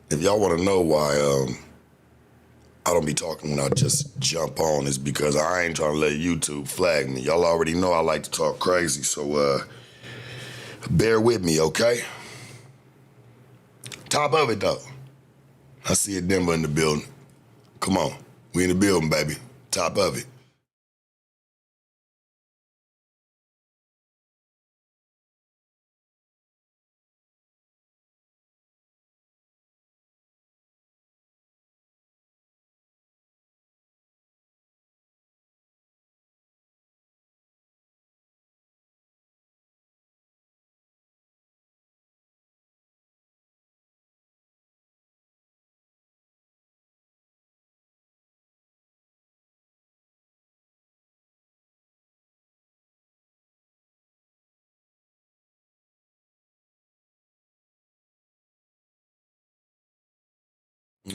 If y'all want to know why I don't be talking when I just jump on, is because I ain't trying to let YouTube flag me. Y'all already know I like to talk crazy, so bear with me, okay? Top of it, though. I see a Denver in the building. Come on. We in the building, baby. Top of it.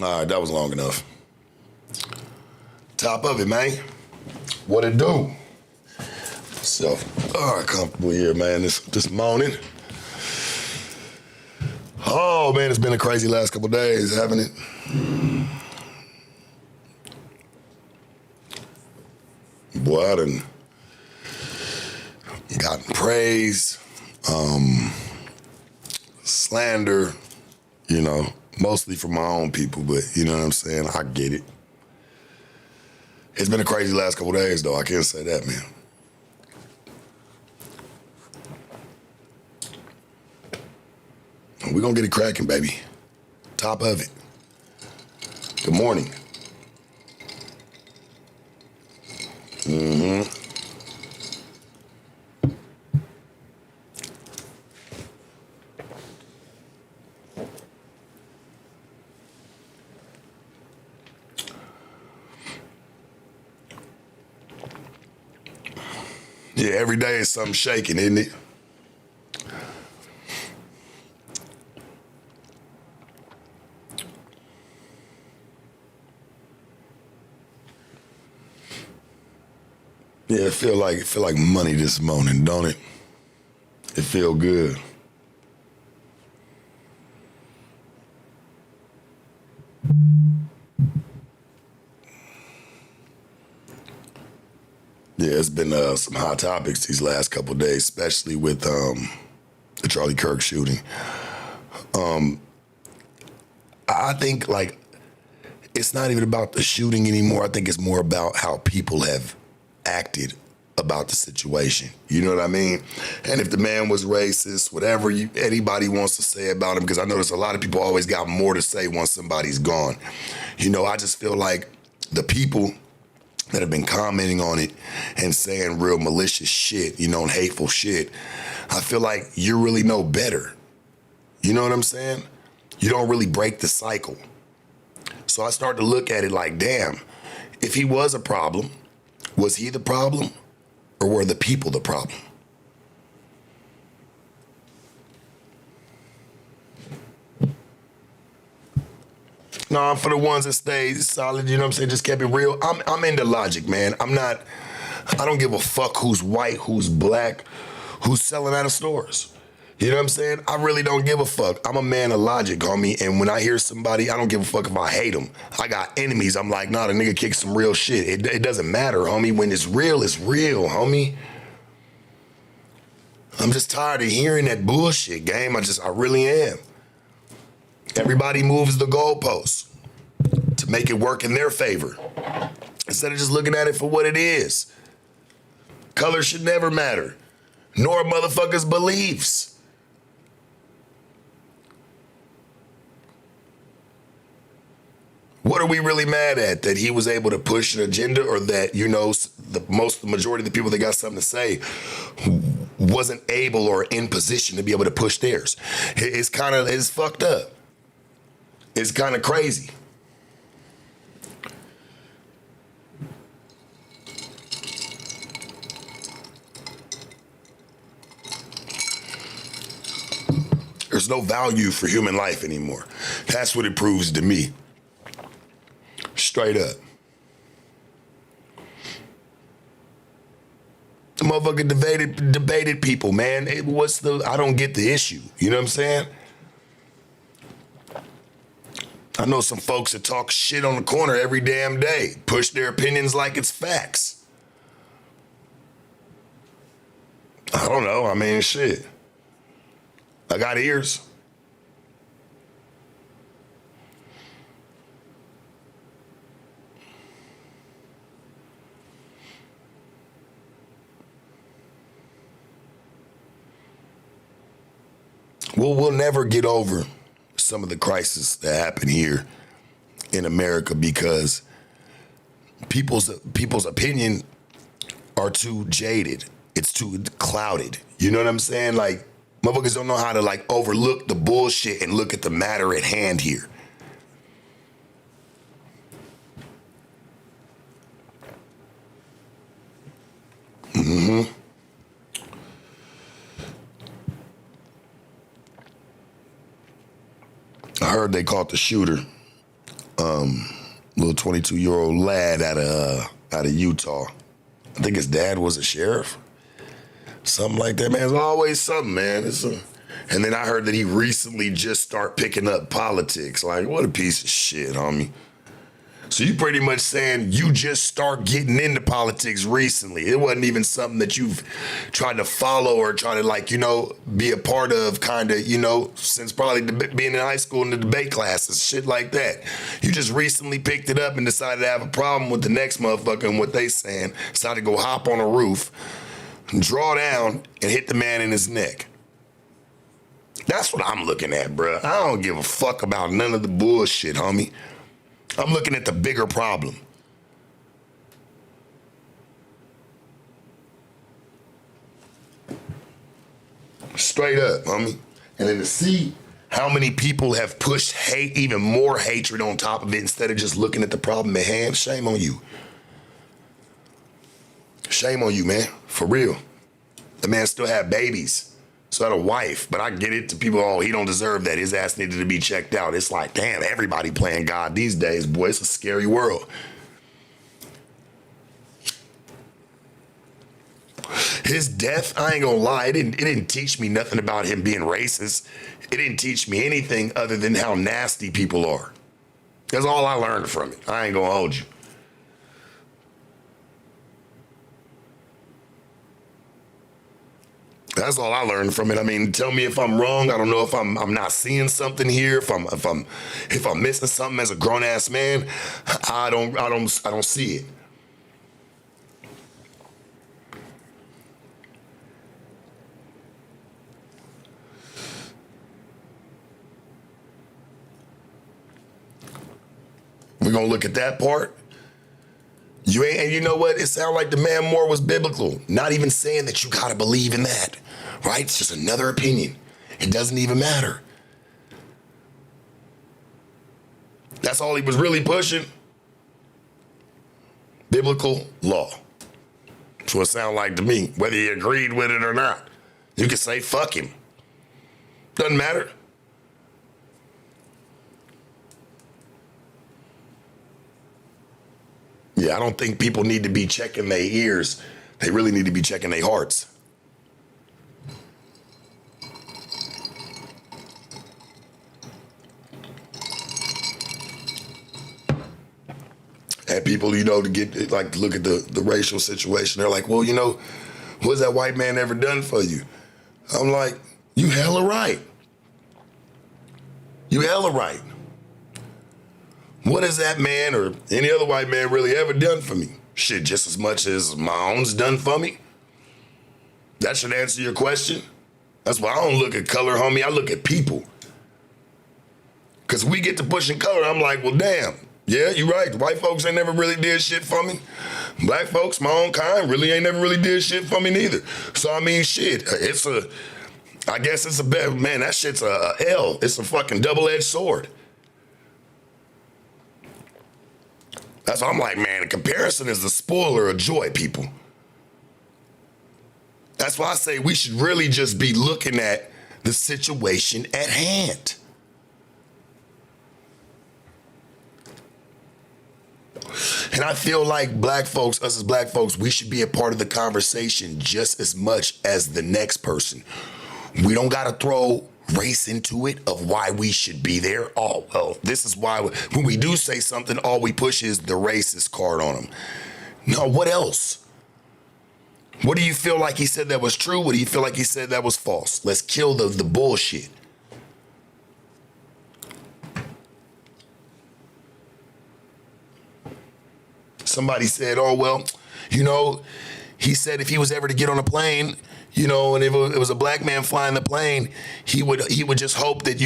All right, that was long enough. Top of it, man. What it do? So, all right, comfortable here, man, this morning. Oh, man, it's been a crazy last couple days, haven't it? Boy, I done gotten praise, slander, mostly from my own people, but you know what I'm saying? I get it. It's been a crazy last couple days, though. I can't say that, man. We're gonna get it cracking, baby. Top of it. Good morning. Yeah, every day is something shaking, isn't it? Yeah, it feel like money this morning, don't it? It feel good. Yeah, it's been some hot topics these last couple days, especially with the Charlie Kirk shooting. I think it's not even about the shooting anymore. I think it's more about how people have acted about the situation. You know what I mean? And if the man was racist, whatever anybody wants to say about him, because I notice a lot of people always got more to say once somebody's gone. I just feel like the people that have been commenting on it and saying real malicious shit, and hateful shit, I feel like you really know better. You know what I'm saying? You don't really break the cycle. So I start to look at it like, damn, if he was a problem, was he the problem or were the people the problem? No, I'm for the ones that stayed solid, you know what I'm saying? Just kept it real. I'm into logic, man. I don't give a fuck who's white, who's black, who's selling out of stores. You know what I'm saying? I really don't give a fuck. I'm a man of logic, homie. And when I hear somebody, I don't give a fuck if I hate them. I got enemies. I'm like, nah, the nigga kicks some real shit. It doesn't matter, homie. When it's real, homie. I'm just tired of hearing that bullshit, game. I really am. Everybody moves the goalposts to make it work in their favor instead of just looking at it for what it is. Color should never matter, nor motherfuckers' beliefs. What are we really mad at? That he was able to push an agenda, or that, the majority of the people that got something to say wasn't able or in position to be able to push theirs? It's fucked up. It's kind of crazy. There's no value for human life anymore. That's what it proves to me. Straight up. The motherfucker debated people, man. I don't get the issue. You know what I'm saying? I know some folks that talk shit on the corner every damn day, push their opinions like it's facts. I don't know. I mean, shit. I got ears. Well, we'll never get over some of the crisis that happen here in America because people's opinion are too jaded. It's too clouded. You know what I'm saying? Like, motherfuckers don't know how to like overlook the bullshit and look at the matter at hand here. Mm-hmm. I heard they caught the shooter, little 22-year-old lad out of Utah. I think his dad was a sheriff, something like that. Man, it's always something, man. And then I heard that he recently just started picking up politics. Like, what a piece of shit, homie. So you pretty much saying you just start getting into politics recently. It wasn't even something that you've tried to follow or try to like, be a part of kind of, since probably being in high school in the debate classes, shit like that. You just recently picked it up and decided to have a problem with the next motherfucker and what they saying. Decided to go hop on a roof, draw down, and hit the man in his neck. That's what I'm looking at, bro. I don't give a fuck about none of the bullshit, homie. I'm looking at the bigger problem. Straight up, homie. And then to see how many people have pushed hate, even more hatred on top of it instead of just looking at the problem at hand, shame on you. Shame on you, man. For real. The man still had babies. So had a wife, but I get it to people, he don't deserve that. His ass needed to be checked out. It's like, damn, everybody playing God these days, boy. It's a scary world. His death, I ain't gonna lie, it didn't teach me nothing about him being racist. It didn't teach me anything other than how nasty people are. That's all I learned from it. I ain't gonna hold you. That's all I learned from it. I mean, tell me if I'm wrong. I don't know if I'm not seeing something here. If I'm missing something as a grown ass man, I don't see it. We're gonna look at that part. And you know what? It sounded like the man more was biblical. Not even saying that you gotta believe in that, right? It's just another opinion. It doesn't even matter. That's all he was really pushing. Biblical law. That's what it sounded like to me, whether he agreed with it or not. You could say, fuck him. Doesn't matter. Yeah, I don't think people need to be checking their ears. They really need to be checking their hearts. And people, to get like look at the racial situation. They're like, well, what's that white man ever done for you? I'm like, you hella right. You hella right. What has that man or any other white man really ever done for me? Shit, just as much as my own's done for me. That should answer your question. That's why I don't look at color, homie. I look at people. Because we get to pushing color, I'm like, well, damn. Yeah, you're right. White folks ain't never really did shit for me. Black folks, my own kind, really ain't never really did shit for me neither. So, I mean, shit, I guess it's a bad, man, that shit's a L. It's a fucking double-edged sword. That's why I'm like, man, the comparison is the spoiler of joy, people. That's why I say we should really just be looking at the situation at hand. And I feel like us as black folks, we should be a part of the conversation just as much as the next person. We don't got to throw race into it of why we should be there. Oh, well, this is why when we do say something, all we push is the racist card on them. No, what else? What do you feel like he said that was true? What do you feel like he said that was false? Let's kill the bullshit. Somebody said, oh, well, he said if he was ever to get on a plane, and if it was a black man flying the plane, he would just hope that,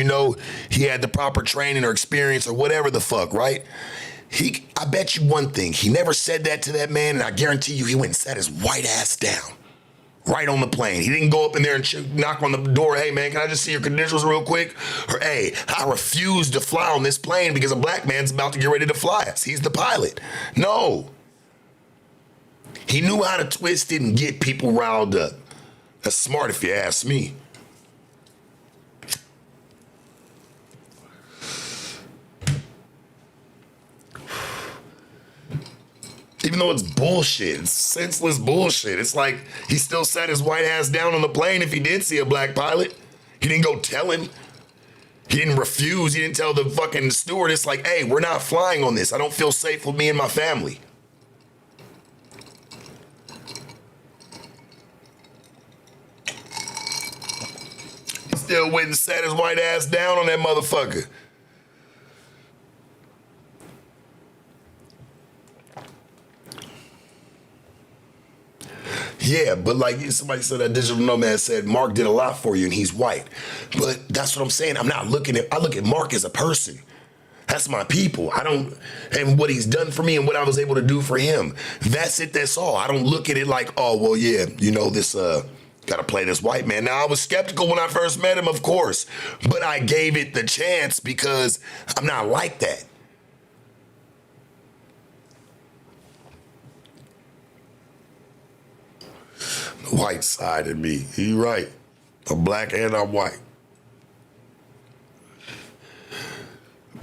he had the proper training or experience or whatever the fuck, right? I bet you one thing, he never said that to that man, and I guarantee you he went and sat his white ass down right on the plane. He didn't go up in there and knock on the door, hey man, can I just see your credentials real quick? Or hey, I refuse to fly on this plane because a black man's about to get ready to fly us. He's the pilot. No. He knew how to twist it and get people riled up. That's smart if you ask me. Even though it's bullshit, it's senseless bullshit. It's like he still sat his white ass down on the plane if he did see a black pilot. He didn't go tell him. He didn't refuse. He didn't tell the fucking stewardess, like, hey, we're not flying on this. I don't feel safe with me and my family. He still went and sat his white ass down on that motherfucker. Yeah, but like somebody said, that digital nomad said, Mark did a lot for you and he's white. But that's what I'm saying. I look at Mark as a person. That's my people. And what he's done for me and what I was able to do for him. That's it, that's all. I don't look at it like, oh, well, yeah, this, gotta play this white man. Now, I was skeptical when I first met him, of course, but I gave it the chance because I'm not like that. The white side of me. You're right. I'm black and I'm white.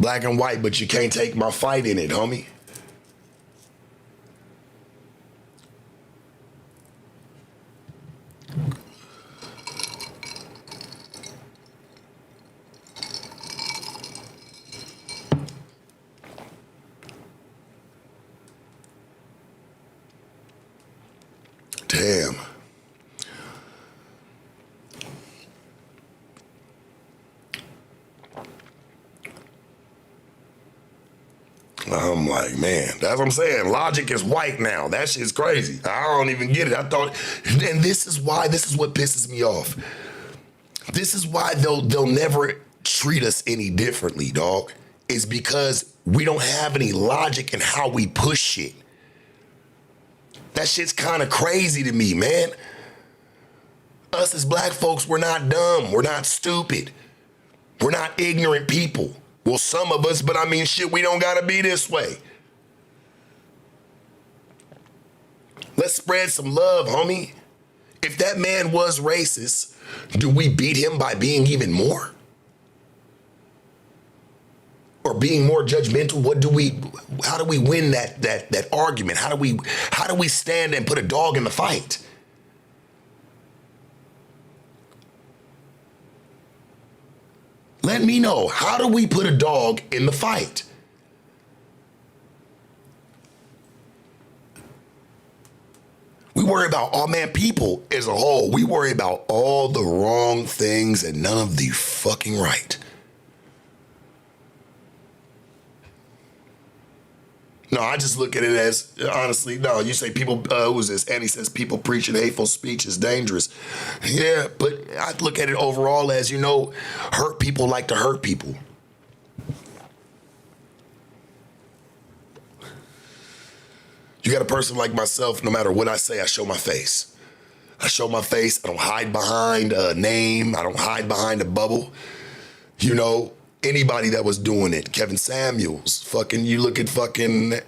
Black and white, but you can't take my fight in it, homie. Damn. I'm like, man, that's what I'm saying. Logic is white now. That shit's crazy. I don't even get it. I thought, and this is what pisses me off. This is why they'll never treat us any differently, dog. It's because we don't have any logic in how we push shit. That shit's kind of crazy to me, man. Us as black folks, we're not dumb. We're not stupid. We're not ignorant people. Well, some of us, but I mean, shit, we don't gotta be this way. Let's spread some love, homie. If that man was racist, do we beat him by being even more? Or being more judgmental? How do we win that argument? How do we stand and put a dog in the fight? Let me know. How do we put a dog in the fight? We worry about, oh man, people as a whole, we worry about all the wrong things and none of the fucking right. No, I just look at it as, honestly, no, you say people, who's this? Annie says people preaching hateful speech is dangerous. Yeah, but I look at it overall as, hurt people like to hurt people. You got a person like myself, no matter what I say, I show my face. I show my face. I don't hide behind a name. I don't hide behind a bubble. Anybody that was doing it, Kevin Samuels, you look at fucking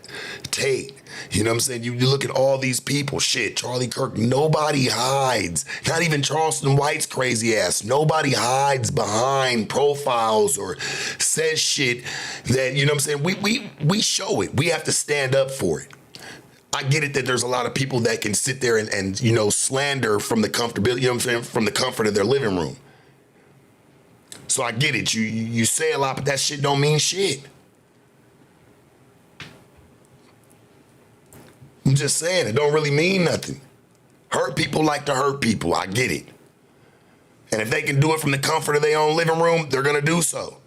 Tate, you know what I'm saying? You look at all these people, shit, Charlie Kirk, nobody hides. Not even Charleston White's crazy ass. Nobody hides behind profiles or says shit that, you know what I'm saying? We show it. We have to stand up for it. I get it that there's a lot of people that can sit there and slander from the comfortability, from the comfort of their living room. So I get it. You say a lot, but that shit don't mean shit. I'm just saying, it don't really mean nothing. Hurt people like to hurt people. I get it. And if they can do it from the comfort of their own living room, they're going to do so.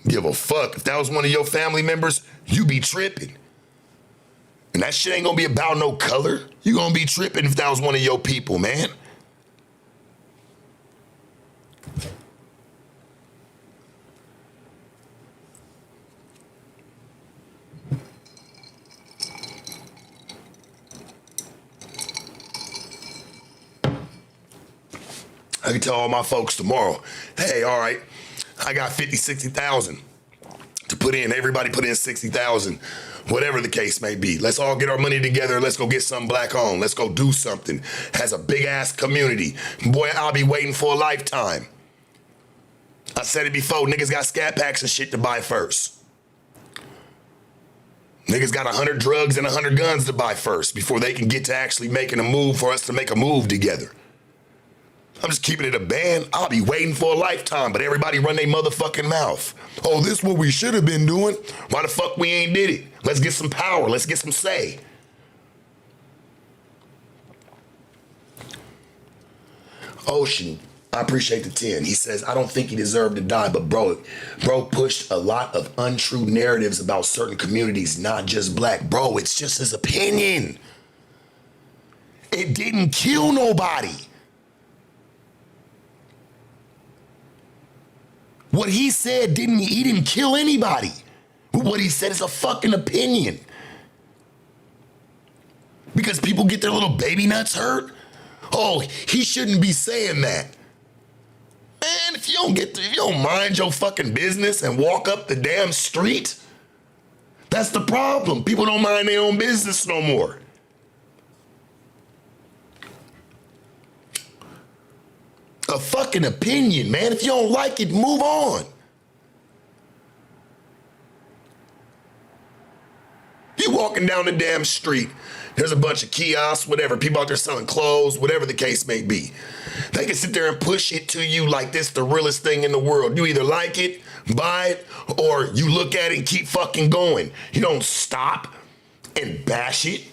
Give a fuck. If that was one of your family members, you be tripping. And that shit ain't gonna be about no color. You gonna be tripping if that was one of your people, man. I can tell all my folks tomorrow, hey, all right, I got 50, 60,000 to put in. Everybody put in 60,000, whatever the case may be. Let's all get our money together. Let's go get something black on. Let's go do something. Has a big ass community. Boy, I'll be waiting for a lifetime. I said it before, niggas got scat packs and shit to buy first. Niggas got 100 drugs and 100 guns to buy first before they can get to actually making a move for us to make a move together. I'm just keeping it a band. I'll be waiting for a lifetime, but everybody run their motherfucking mouth. Oh, this is what we should have been doing. Why the fuck we ain't did it? Let's get some power. Let's get some say. Ocean, I appreciate the 10. He says, I don't think he deserved to die, but bro pushed a lot of untrue narratives about certain communities, not just black. Bro, it's just his opinion. It didn't kill nobody. What he said he didn't kill anybody. What he said is a fucking opinion. Because people get their little baby nuts hurt. Oh, he shouldn't be saying that. Man, if you don't mind your fucking business and walk up the damn street, that's the problem. People don't mind their own business no more. A fucking opinion, man. If you don't like it, move on. You walking down the damn street, there's a bunch of kiosks, whatever, people out there selling clothes, whatever the case may be. They can sit there and push it to you like this the realest thing in the world. You either like it, buy it, or you look at it and keep fucking going. You don't stop and bash it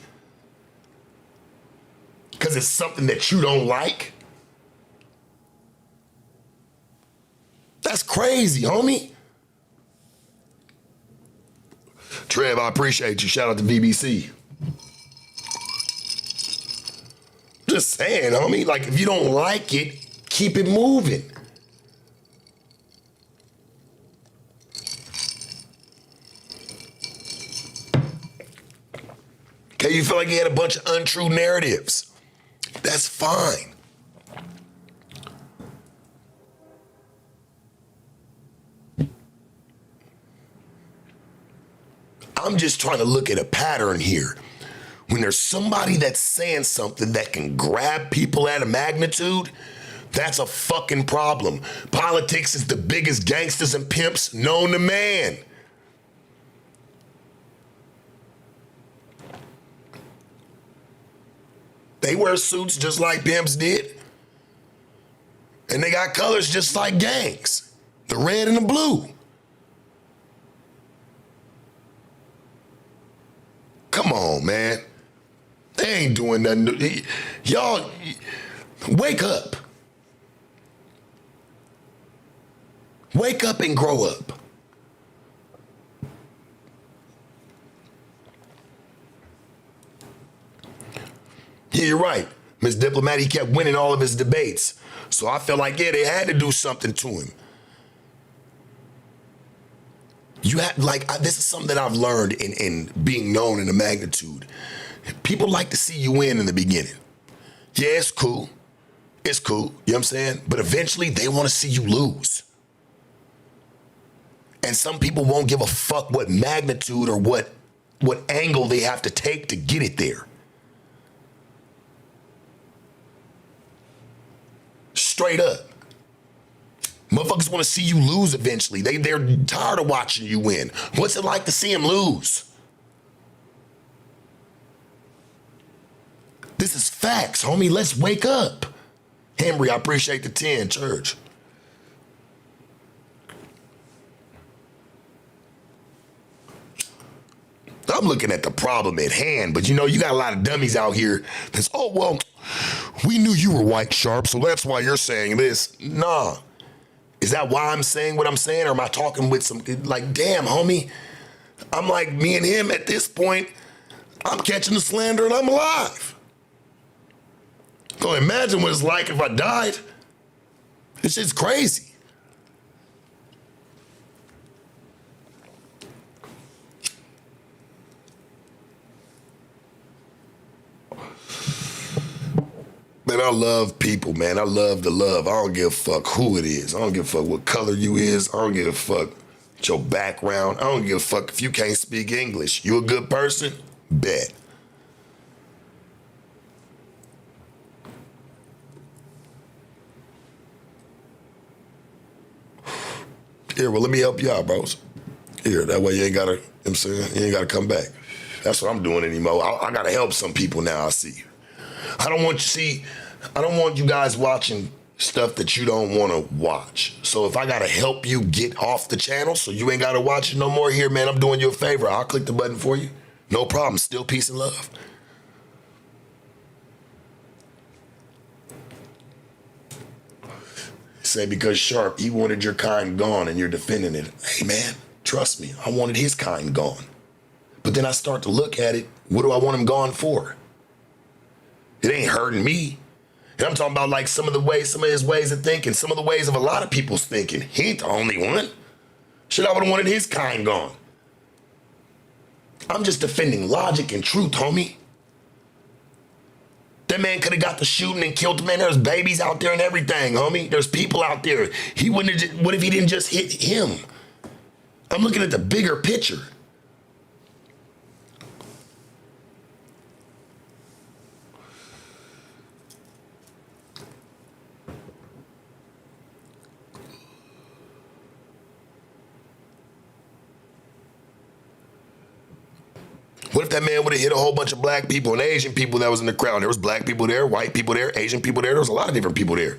because it's something that you don't like. That's crazy, homie. Trev, I appreciate you. Shout out to VBC. Just saying, homie, like if you don't like it, keep it moving. Okay, you feel like you had a bunch of untrue narratives. That's fine. I'm just trying to look at a pattern here. When there's somebody that's saying something that can grab people at a magnitude, that's a fucking problem. Politics is the biggest gangsters and pimps known to man. They wear suits just like pimps did. And they got colors just like gangs. The red and the blue. Come on, man. They ain't doing nothing. Y'all, wake up. Wake up and grow up. Yeah, you're right. Miss Diplomat, he kept winning all of his debates. So I felt like, yeah, they had to do something to him. You have, this is something that I've learned in being known in a magnitude. People like to see you win in the beginning. Yeah, it's cool. It's cool. You know what I'm saying? But eventually they want to see you lose. And some people won't give a fuck what magnitude or what angle they have to take to get it there. Straight up. Motherfuckers want to see you lose eventually. They're tired of watching you win. What's it like to see him lose? This is facts, homie. Let's wake up. Henry, I appreciate the 10, church. I'm looking at the problem at hand, but you know, you got a lot of dummies out here that's, oh, well, we knew you were white sharp, so that's why you're saying this. Nah. Is that why I'm saying what I'm saying? Or am I talking with some, like, damn, homie, I'm like me and him at this point, I'm catching the slander and I'm alive. So imagine what it's like if I died. This shit's crazy. Man, I love people, man. I love the love. I don't give a fuck who it is. I don't give a fuck what color you is. I don't give a fuck what your background. I don't give a fuck if you can't speak English. You a good person? Bet. Here, well, let me help you out, bros. Here, that way you ain't gotta, you know what I'm saying? You ain't gotta come back. That's what I'm doing anymore. I gotta help some people now, I see. I don't want you guys watching stuff that you don't want to watch. So if I got to help you get off the channel so you ain't got to watch it no more, here, man, I'm doing you a favor. I'll click the button for you. No problem. Still peace and love. Say because Sharp, he wanted your kind gone and you're defending it. Hey, man, trust me. I wanted his kind gone. But then I start to look at it. What do I want him gone for? It ain't hurting me. And I'm talking about like some of his ways of thinking, some of the ways of a lot of people's thinking. He ain't the only one. Shit, I would have wanted his kind gone. I'm just defending logic and truth, homie. That man could have got the shooting and killed the man. There's babies out there and everything, homie. There's people out there. What if he didn't just hit him? I'm looking at the bigger picture. What if that man would have hit a whole bunch of black people and Asian people that was in the crowd? There was black people there, white people there, Asian people there. There was a lot of different people there.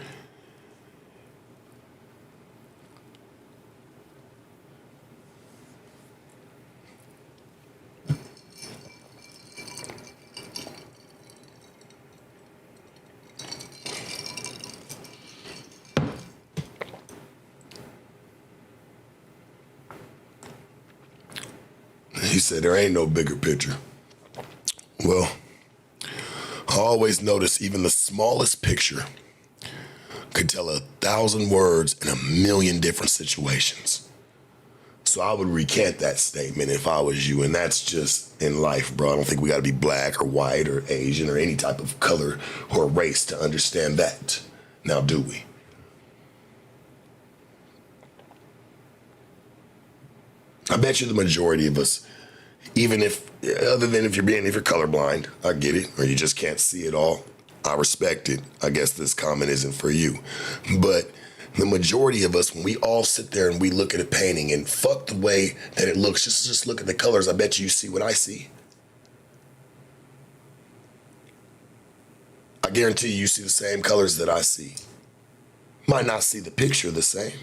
He said there ain't no bigger picture. Well, I always notice even the smallest picture could tell 1,000 words in 1,000,000 different situations. So I would recant that statement if I was you, and that's just in life, bro. I don't think we gotta be black or white or Asian or any type of color or race to understand that. Now, do we? I bet you the majority of us, even if, other than if you're colorblind, I get it, or you just can't see it all. I respect it. I guess this comment isn't for you. But the majority of us, when we all sit there and we look at a painting and fuck the way that it looks, just look at the colors, I bet you see what I see. I guarantee you see the same colors that I see. Might not see the picture the same,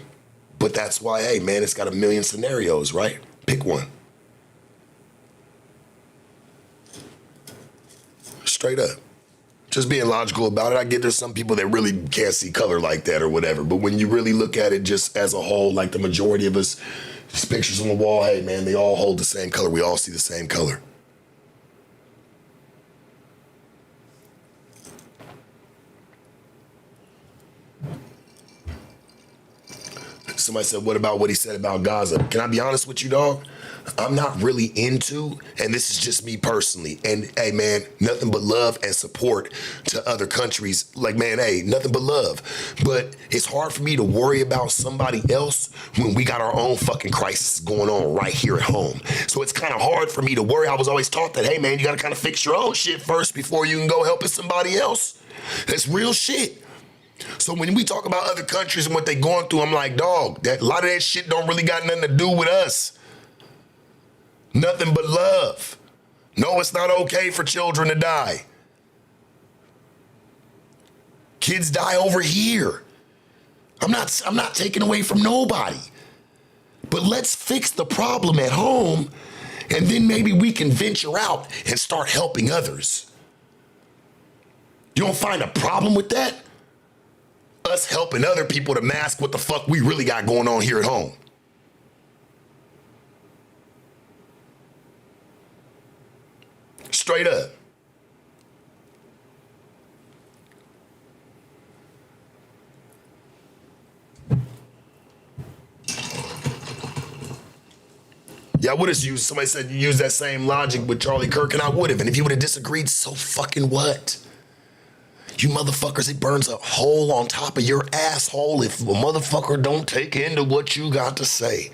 but that's why, hey, man, it's got 1,000,000 scenarios, right? Pick one. Straight up. Just being logical about it. I get there's some people that really can't see color like that or whatever, but when you really look at it just as a whole, like the majority of us, these pictures on the wall, hey, man, they all hold the same color. We all see the same color. Somebody said, what about what he said about Gaza? Can I be honest with you, dog? I'm not really into, and this is just me personally, and hey, man, nothing but love and support to other countries. Like, man, hey, nothing but love. But it's hard for me to worry about somebody else when we got our own fucking crisis going on right here at home. So it's kind of hard for me to worry. I was always taught that, hey, man, you got to kind of fix your own shit first before you can go helping somebody else. That's real shit. So when we talk about other countries and what they going through, I'm like, dog, a lot of that shit don't really got nothing to do with us. Nothing but love. No, it's not okay for children to die. Kids die over here. I'm not taking away from nobody. But let's fix the problem at home, and then maybe we can venture out and start helping others. You don't find a problem with that? Us helping other people to mask what the fuck we really got going on here at home. Straight up. Yeah, I would have used, somebody said you use that same logic with Charlie Kirk, and I would have. And if you would have disagreed, so fucking what? You motherfuckers, it burns a hole on top of your asshole if a motherfucker don't take into what you got to say.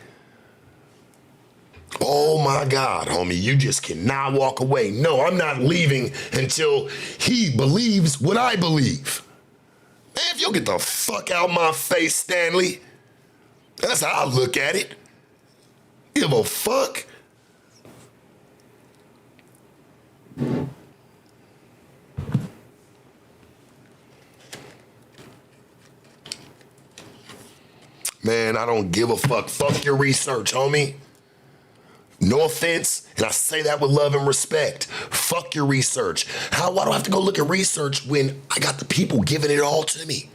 Oh my God, homie, you just cannot walk away. No, I'm not leaving until he believes what I believe. Man, if you'll get the fuck out my face, Stanley. That's how I look at it. Give a fuck. Man, I don't give a fuck. Fuck your research, homie. No offense, and I say that with love and respect. Fuck your research. Why do I have to go look at research when I got the people giving it all to me?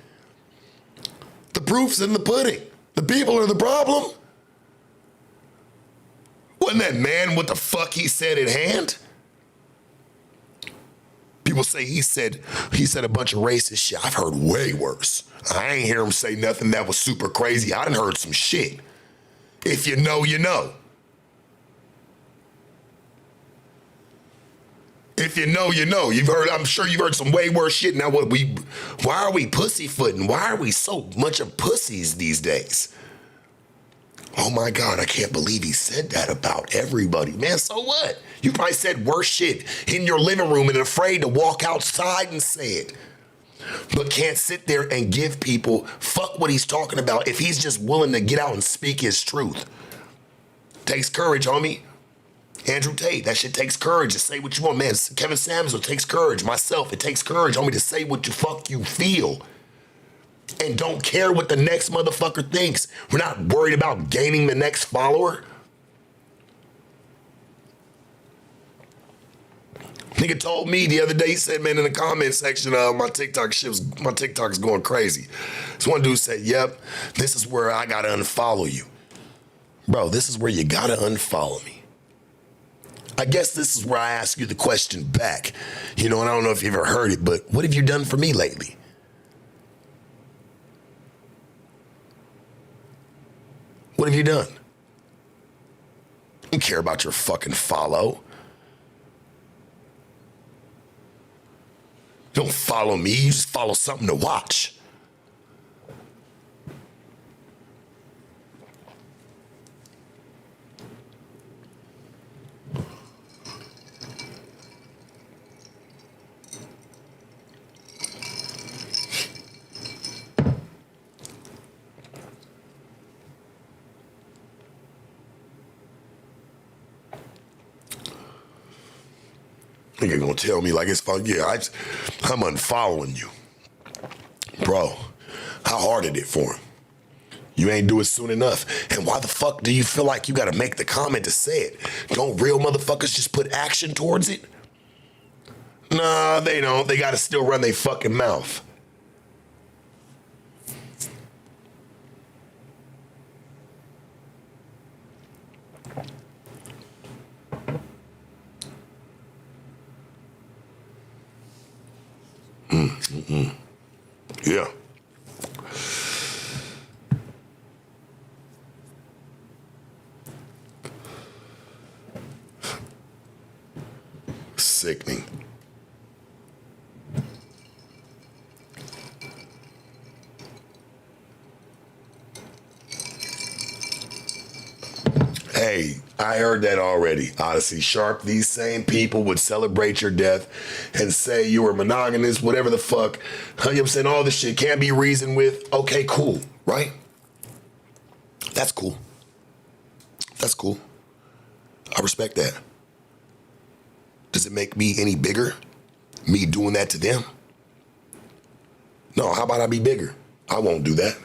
The proof's in the pudding. The people are the problem. Wasn't that man what the fuck he said at hand? People say he said a bunch of racist shit. I've heard way worse. I ain't hear him say nothing that was super crazy. I done heard some shit. If you know, you know. If you know, you know. I'm sure you've heard some way worse shit. Now why are we pussyfooting? Why are we so much of pussies these days? Oh my God, I can't believe he said that about everybody. Man, so what? You probably said worse shit in your living room and afraid to walk outside and say it. But can't sit there and give people fuck what he's talking about if he's just willing to get out and speak his truth. Takes courage, homie. Andrew Tate, that shit takes courage to say what you want, man. Kevin Samuels, it takes courage. Myself, it takes courage, homie, to say what the fuck you feel. And don't care what the next motherfucker thinks. We're not worried about gaining the next follower. Nigga told me the other day, he said, man, in the comment section, my TikTok's going crazy. This one dude said, yep, this is where I gotta unfollow you. Bro, this is where you gotta unfollow me. I guess this is where I ask you the question back. You know, and I don't know if you've ever heard it, but what have you done for me lately? What have you done? I don't care about your fucking follow. You don't follow me, you just follow something to watch. Nigga gonna tell me like it's fun. Yeah, I'm unfollowing you. Bro, how hard is it for him? You ain't do it soon enough. And why the fuck do you feel like you gotta make the comment to say it? Don't real motherfuckers just put action towards it? Nah, they don't. They gotta still run their fucking mouth. Yeah. Sickening. Hey, I heard that already. Odyssey Sharp, these same people would celebrate your death and say you were monogamous, whatever the fuck. You know what I'm saying? All this shit can't be reasoned with. Okay, cool, right? That's cool. That's cool. I respect that. Does it make me any bigger? Me doing that to them? No, how about I be bigger? I won't do that.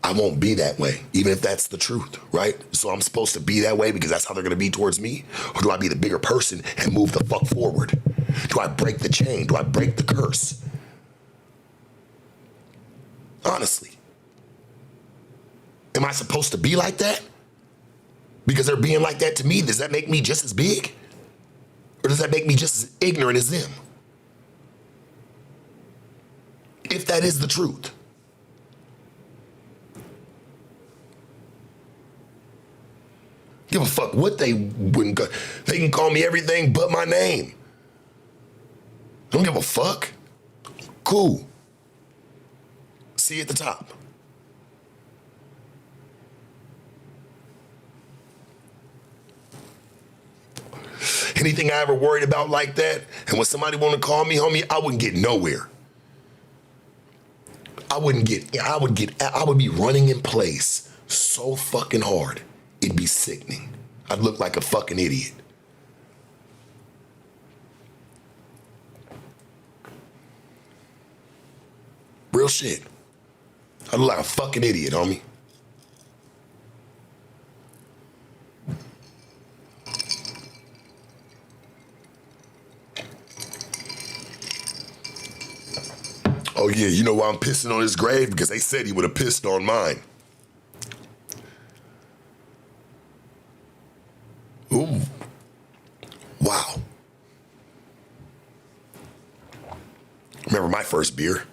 I won't be that way, even if that's the truth, right? So I'm supposed to be that way because that's how they're gonna be towards me? Or do I be the bigger person and move the fuck forward? Do I break the chain? Do I break the curse? Honestly. Am I supposed to be like that? Because they're being like that to me, does that make me just as big? Or does that make me just as ignorant as them? If that is the truth. Give a fuck what they wouldn't go. They can call me everything but my name. Don't give a fuck. Cool. See you at the top. Anything I ever worried about like that, and when somebody want to call me, homie, I wouldn't get nowhere. I would be running in place so fucking hard. It'd be sickening. I'd look like a fucking idiot. Real shit. I'd look like a fucking idiot, homie. Oh yeah, you know why I'm pissing on his grave? Because they said he would have pissed on mine. Ooh. Wow. Remember my first beer?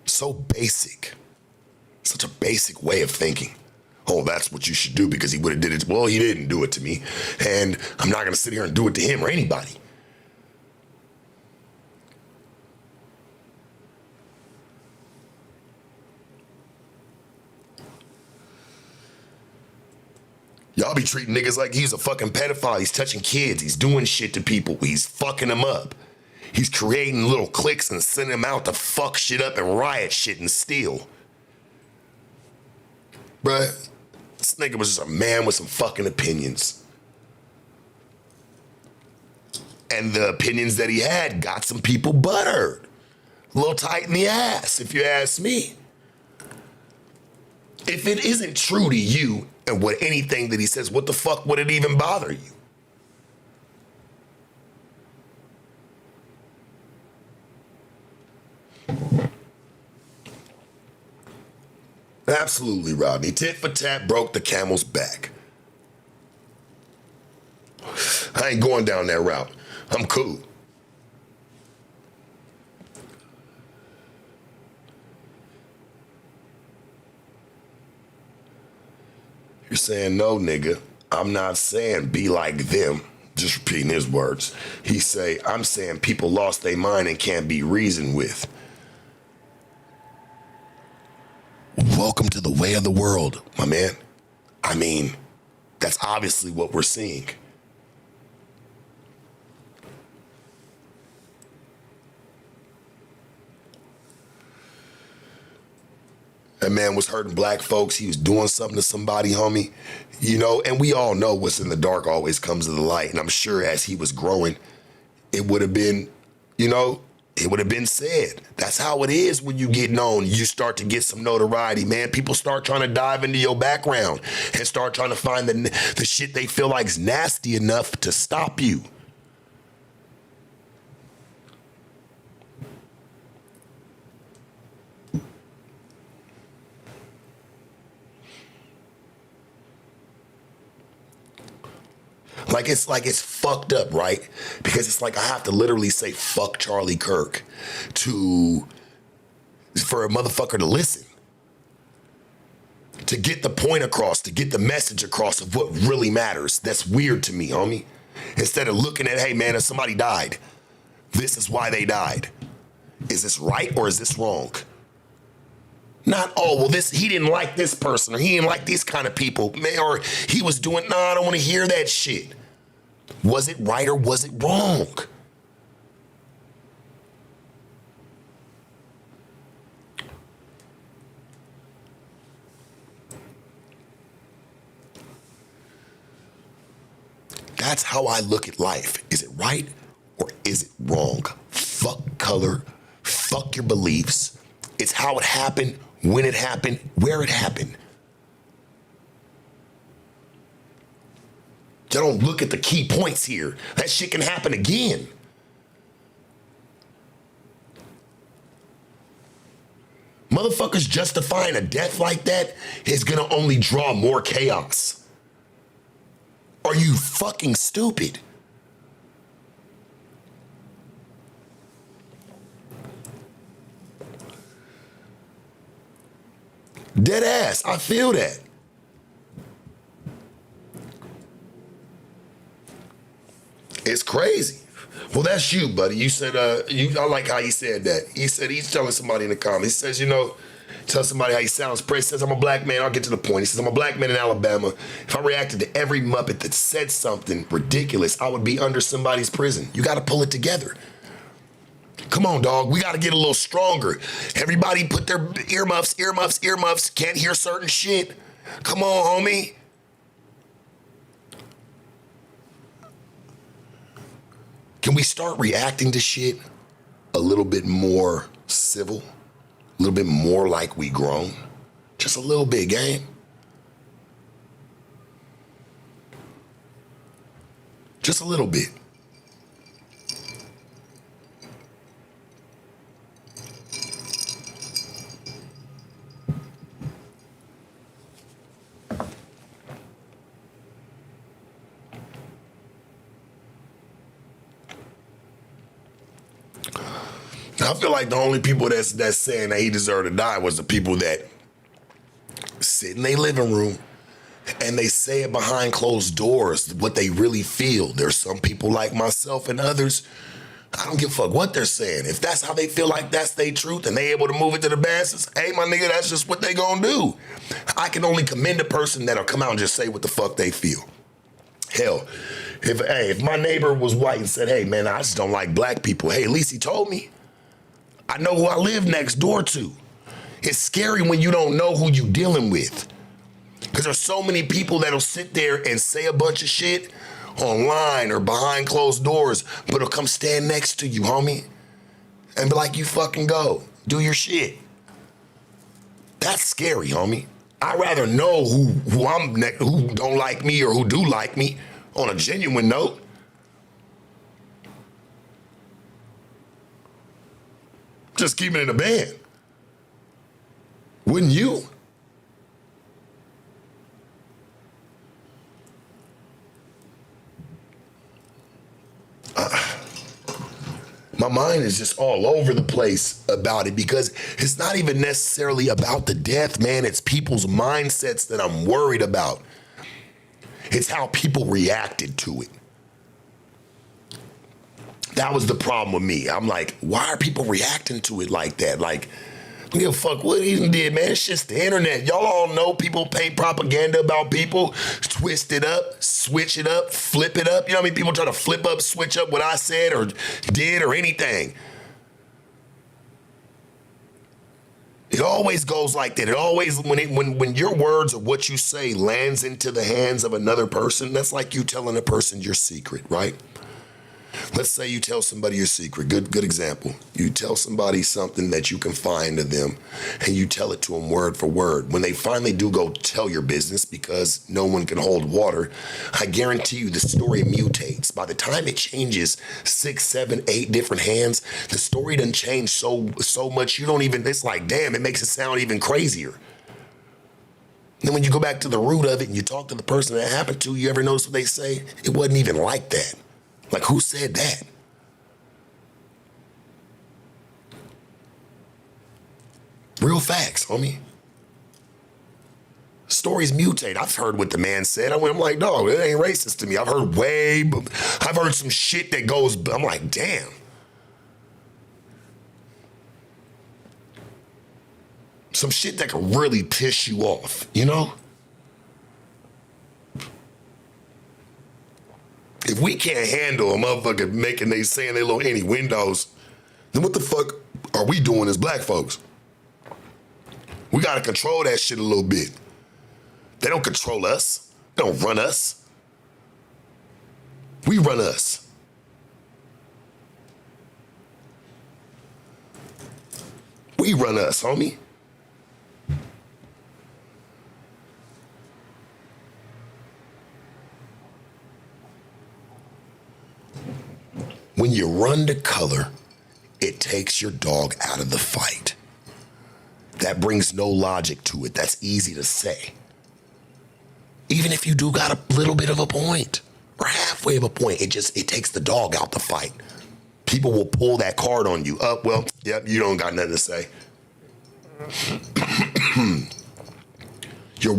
So basic. Such a basic way of thinking. Oh, that's what you should do because he would have did it. Well, he didn't do it to me. And I'm not going to sit here and do it to him or anybody. Y'all be treating niggas like he's a fucking pedophile. He's touching kids. He's doing shit to people. He's fucking them up. He's creating little cliques and sending them out to fuck shit up and riot shit and steal. Bruh, this nigga was just a man with some fucking opinions. And the opinions that he had got some people butthurt. A little tight in the ass, if you ask me. If it isn't true to you and what anything that he says, what the fuck would it even bother you? Absolutely, Rodney. Tit for tat broke the camel's back. I ain't going down that route. I'm cool. You're saying no, nigga. I'm not saying be like them. Just repeating his words. He say, I'm saying people lost their mind and can't be reasoned with. Welcome to the way of the world, my man. I mean, that's obviously what we're seeing. That man was hurting black folks. He was doing something to somebody, homie. You know, and we all know what's in the dark always comes to the light. And I'm sure as he was growing, it would have been, you know, it would have been said. That's how it is when you get known. You start to get some notoriety, man. People start trying to dive into your background and start trying to find the shit they feel like is nasty enough to stop you. Like it's fucked up, right? Because it's like I have to literally say fuck Charlie Kirk for a motherfucker to listen. To get the point across, to get the message across of what really matters. That's weird to me, homie. Instead of looking at, hey man, if somebody died, this is why they died. Is this right or is this wrong? Not, oh, well, he didn't like this person or he didn't like these kind of people, man, or he was doing, I don't want to hear that shit. Was it right or was it wrong? That's how I look at life. Is it right or is it wrong? Fuck color, fuck your beliefs. It's how it happened, when it happened, where it happened. You don't look at the key points here. That shit can happen again. Motherfuckers justifying a death like that is gonna only draw more chaos. Are you fucking stupid? Dead ass, I feel that. It's crazy. Well, that's you, buddy. You said, I like how you said that. He said he's telling somebody in the comments. He says, tell somebody how he sounds. He says, I'm a black man. I'll get to the point. He says, I'm a black man in Alabama. If I reacted to every Muppet that said something ridiculous, I would be under somebody's prison. You got to pull it together. Come on, dog. We got to get a little stronger. Everybody put their earmuffs. Can't hear certain shit. Come on, homie. Can we start reacting to shit a little bit more civil? A little bit more like we grown? Just a little bit, gang. Just a little bit. I feel like the only people that's saying that he deserved to die was the people that sit in their living room and they say it behind closed doors, what they really feel. There's some people like myself and others, I don't give a fuck what they're saying. If that's how they feel like that's their truth and they able to move it to the masses, hey, my nigga, that's just what they gonna do. I can only commend a person that'll come out and just say what the fuck they feel. Hell, if my neighbor was white and said, hey, man, I just don't like black people, hey, at least he told me. I know who I live next door to. It's scary when you don't know who you dealing with. Because there's so many people that'll sit there and say a bunch of shit online or behind closed doors, but it'll come stand next to you, homie, and be like, you fucking go. Do your shit. That's scary, homie. I'd rather know who don't like me or who do like me on a genuine note. Just keeping it a band. Wouldn't you? My mind is just all over the place about it because it's not even necessarily about the death, man. It's people's mindsets that I'm worried about. It's how people reacted to it. That was the problem with me. I'm like, why are people reacting to it like that? Like, I don't give a fuck what he did, man. It's just the internet. Y'all all know people paint propaganda about people, twist it up, switch it up, flip it up. You know how many people try to flip up, switch up what I said or did or anything? It always goes like that. It always, when your words or what you say lands into the hands of another person, that's like you telling a person your secret, right? Let's say you tell somebody your secret. Good example. You tell somebody something that you confide to them and you tell it to them word for word. When they finally do go tell your business because no one can hold water, I guarantee you the story mutates. By the time it changes 6, 7, 8 different hands, the story doesn't change so much. You don't even, it's like, damn, it makes it sound even crazier. And then when you go back to the root of it and you talk to the person that happened to, you ever notice what they say? It wasn't even like that. Like, who said that? Real facts, homie. Stories mutate. I've heard what the man said. I'm like, no, it ain't racist to me. I've heard some shit that goes, I'm like, damn. Some shit that can really piss you off, you know? If we can't handle a motherfucker saying they little any windows, then what the fuck are we doing as black folks? We gotta control that shit a little bit. They don't control us. They don't run us. We run us. We run us, homie. When you run the color, it takes your dog out of the fight. That brings no logic to it. That's easy to say. Even if you do got a little bit of a point or halfway of a point, it takes the dog out the fight. People will pull that card on you. Well, yep, you don't got nothing to say. Your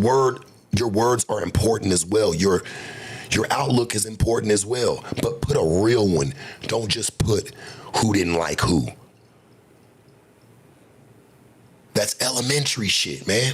words are important as well. Your outlook is important as well. But put a real one. Don't just put who didn't like who. That's elementary shit, man.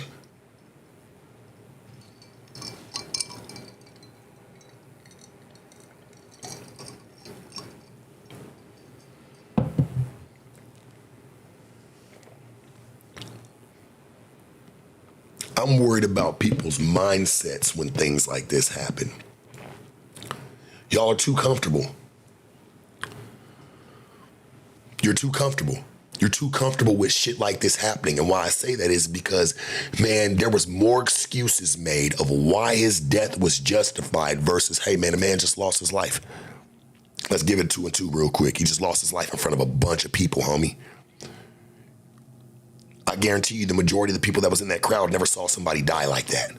I'm worried about people's mindsets when things like this happen. Y'all are too comfortable. You're too comfortable. You're too comfortable with shit like this happening. And why I say that is because, man, there was more excuses made of why his death was justified versus, hey, man, a man just lost his life. Let's give it 2 and 2 real quick. He just lost his life in front of a bunch of people, homie. I guarantee you the majority of the people that was in that crowd never saw somebody die like that.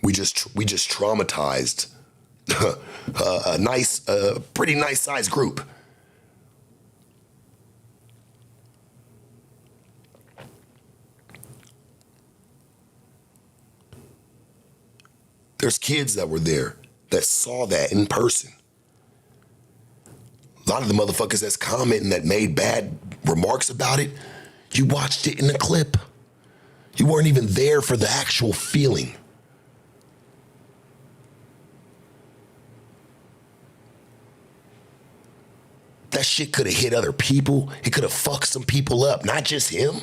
We just traumatized a pretty nice sized group. There's kids that were there that saw that in person. A lot of the motherfuckers that's commenting that made bad remarks about it, you watched it in the clip. You weren't even there for the actual feeling. That shit could have hit other people. It could have fucked some people up, not just him.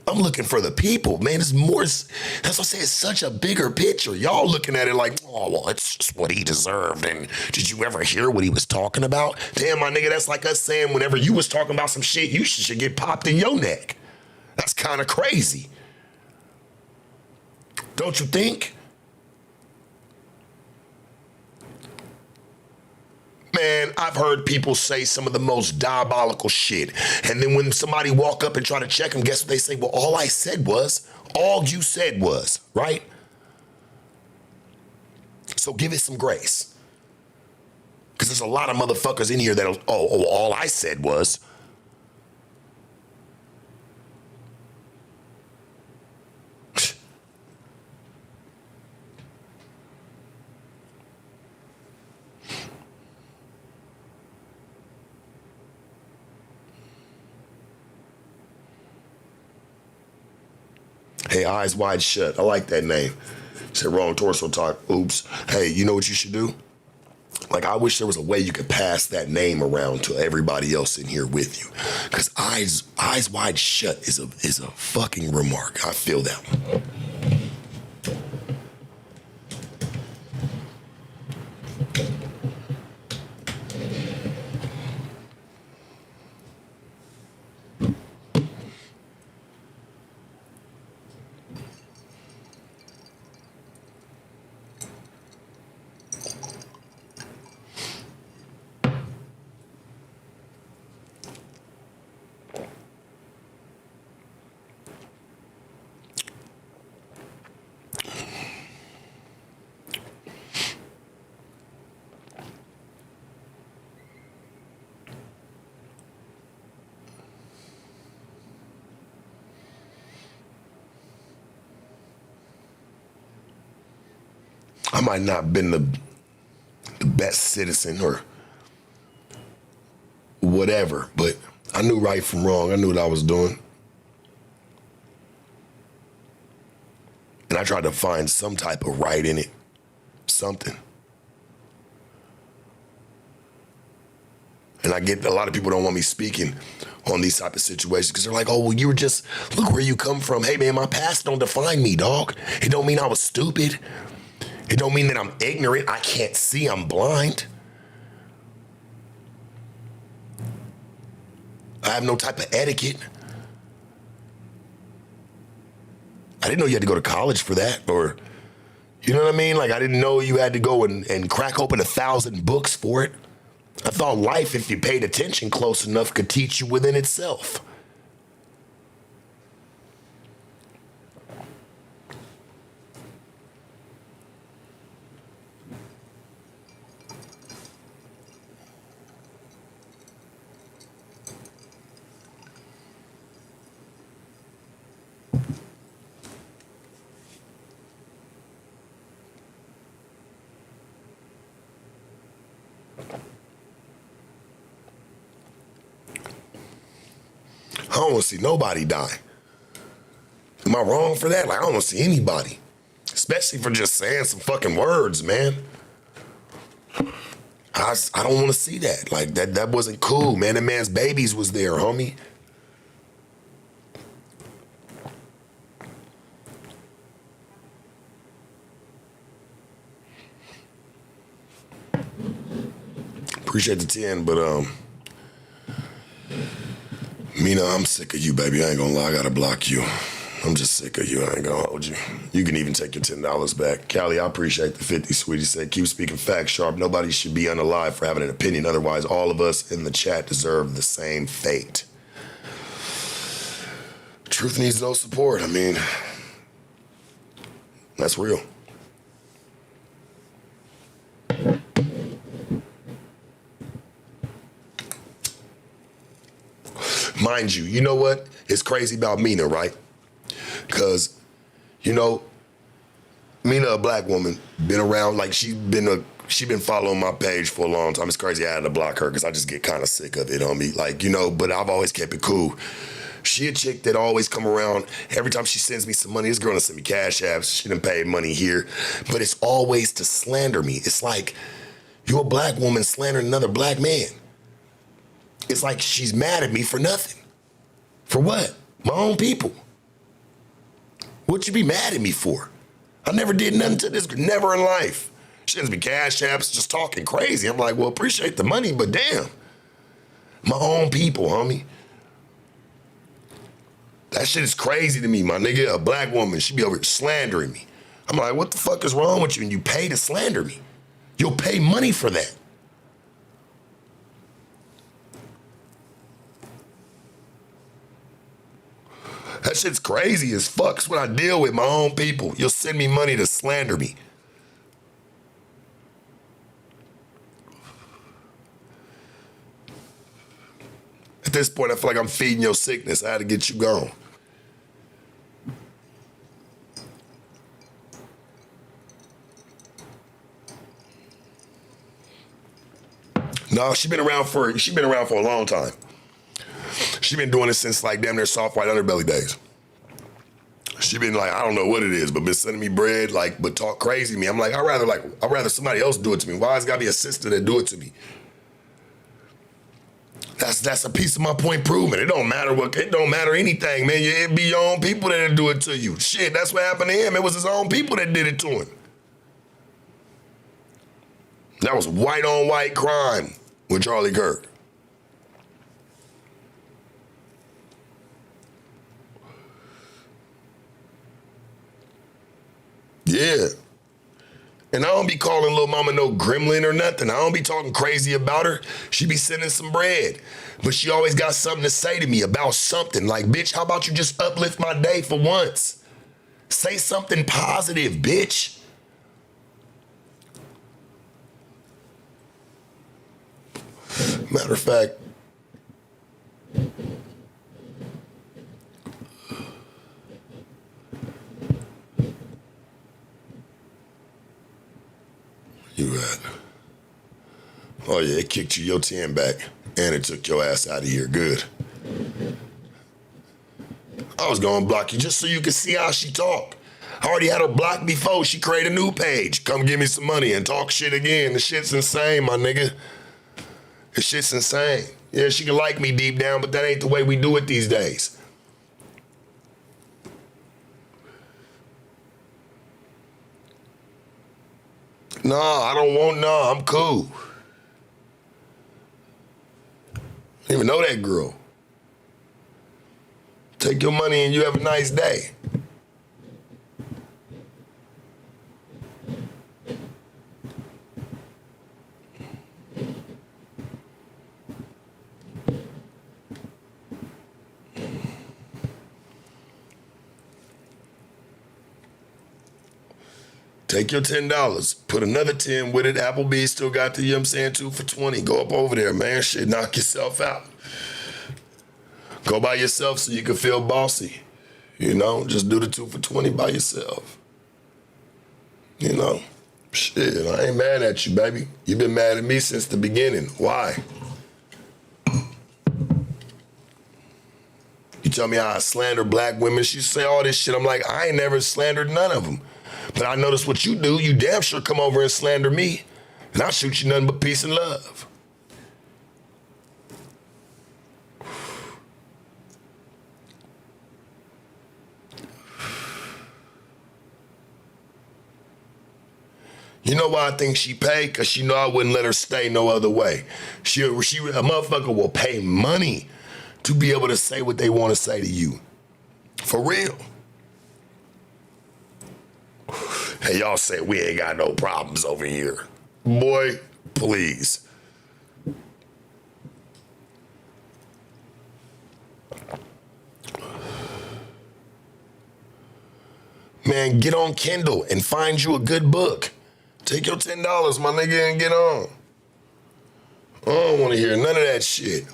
I'm looking for the people, man. It's more, that's what I say, it's such a bigger picture. Y'all looking at it like, oh, well, it's just what he deserved. And did you ever hear what he was talking about? Damn, my nigga, that's like us saying whenever you was talking about some shit, you should get popped in your neck. That's kind of crazy. Don't you think? Man, I've heard people say some of the most diabolical shit. And then when somebody walk up and try to check them, guess what they say? Well, all you said was, right? So give it some grace. Because there's a lot of motherfuckers in here that'll, all I said was. Hey, Eyes Wide Shut. I like that name. Said wrong torso talk. Oops. Hey, you know what you should do? Like, I wish there was a way you could pass that name around to everybody else in here with you. Because Eyes Wide Shut is a fucking remark. I feel that one. I might not have been the best citizen or whatever, but I knew right from wrong. I knew what I was doing. And I tried to find some type of right in it. Something. And I get a lot of people don't want me speaking on these type of situations because they're like, oh, well, you were just, look where you come from. Hey, man, my past don't define me, dog. It don't mean I was stupid. It don't mean that I'm ignorant. I can't see. I'm blind. I have no type of etiquette. I didn't know you had to go to college for that, or, you know what I mean? Like, I didn't know you had to go and crack open 1,000 books for it. I thought life, if you paid attention close enough, could teach you within itself. I don't want to see nobody die. Am I wrong for that? Like, I don't want to see anybody. Especially for just saying some fucking words, man. I don't want to see that. Like, that wasn't cool, man. That man's babies was there, homie. Appreciate the 10, but Mina, I'm sick of you, baby. I ain't gonna lie, I gotta block you. I'm just sick of you. I ain't gonna hold you. You can even take your $10 back. Callie, I appreciate the 50, sweetie. Said, keep speaking facts, Sharp. Nobody should be unalive for having an opinion. Otherwise, all of us in the chat deserve the same fate. Truth needs no support. I mean, that's real. Mind you, you know what? It's crazy about Mina, right? Because, you know, Mina, a black woman, been around, like she been following my page for a long time. It's crazy I had to block her because I just get kind of sick of it on me. Like, you know, but I've always kept it cool. She a chick that always come around. Every time she sends me some money, this girl done send me cash apps. She done paid money here. But it's always to slander me. It's like, you're a black woman slandering another black man. It's like she's mad at me for nothing. For what? My own people. What'd you be mad at me for? I never did nothing to this, never in life. She sends me cash apps, just talking crazy. I'm like, well, appreciate the money, but damn. My own people, homie. That shit is crazy to me, my nigga. A black woman, she be over here slandering me. I'm like, what the fuck is wrong with you? And you pay to slander me. You'll pay money for that. That shit's crazy as fuck. It's what I deal with, my own people. You'll send me money to slander me. At this point, I feel like I'm feeding your sickness. I had to get you gone. No, she been around for a long time. She been doing this since like damn near soft white underbelly days. She been like, I don't know what it is, but been sending me bread, like, but talk crazy to me. I'm like, I'd rather somebody else do it to me. Why has it gotta be a sister that do it to me? That's a piece of my point proven. It don't matter anything, man. It be your own people that do it to you. Shit, that's what happened to him. It was his own people that did it to him. That was white on white crime with Charlie Kirk. Yeah. And I don't be calling little mama no gremlin or nothing. I don't be talking crazy about her. She be sending some bread. But she always got something to say to me about something. Like, bitch, how about you just uplift my day for once? Say something positive, bitch. Matter of fact, you at? Oh yeah, it kicked you your 10 back and it took your ass out of here. Good. I was gonna block you just so you could see how she talk. I already had her blocked before. She created a new page. Come give me some money and talk shit again. The shit's insane, my nigga. The shit's insane. Yeah, she can like me deep down, but that ain't the way we do it these days. No, I don't want, no, I'm cool. I don't even know that girl. Take your money and you have a nice day. Take your $10, put another 10 with it. Applebee's still got the, you know what I'm saying, 2 for $20. Go up over there, man. Shit, knock yourself out. Go by yourself so you can feel bossy. You know, just do the 2 for $20 by yourself. You know, shit, I ain't mad at you, baby. You've been mad at me since the beginning. Why? You tell me how I slander black women. She say all this shit. I'm like, I ain't never slandered none of them. But I notice what you do. You damn sure come over and slander me. And I'll shoot you nothing but peace and love. You know why I think she paid? Because she know I wouldn't let her stay no other way. A motherfucker will pay money to be able to say what they want to say to you. For real. Hey, y'all say we ain't got no problems over here. Boy, please. Man, get on Kindle and find you a good book. Take your $10, my nigga, and get on. I don't want to hear none of that shit.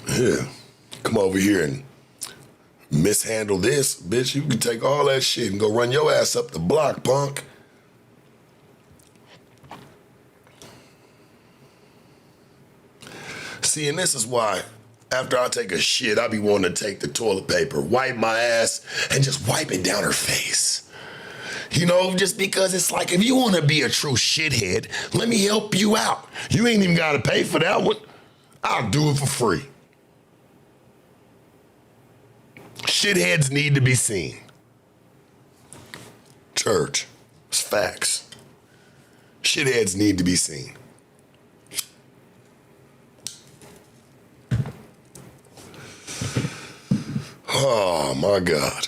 Yeah, come over here and mishandle this, bitch. You can take all that shit and go run your ass up the block, punk. See, and this is why after I take a shit, I be wanting to take the toilet paper, wipe my ass, and just wipe it down her face. You know, just because it's like, if you want to be a true shithead, let me help you out. You ain't even got to pay for that one. I'll do it for free. Shitheads need to be seen. Church, it's facts. Shitheads need to be seen. Oh, my God.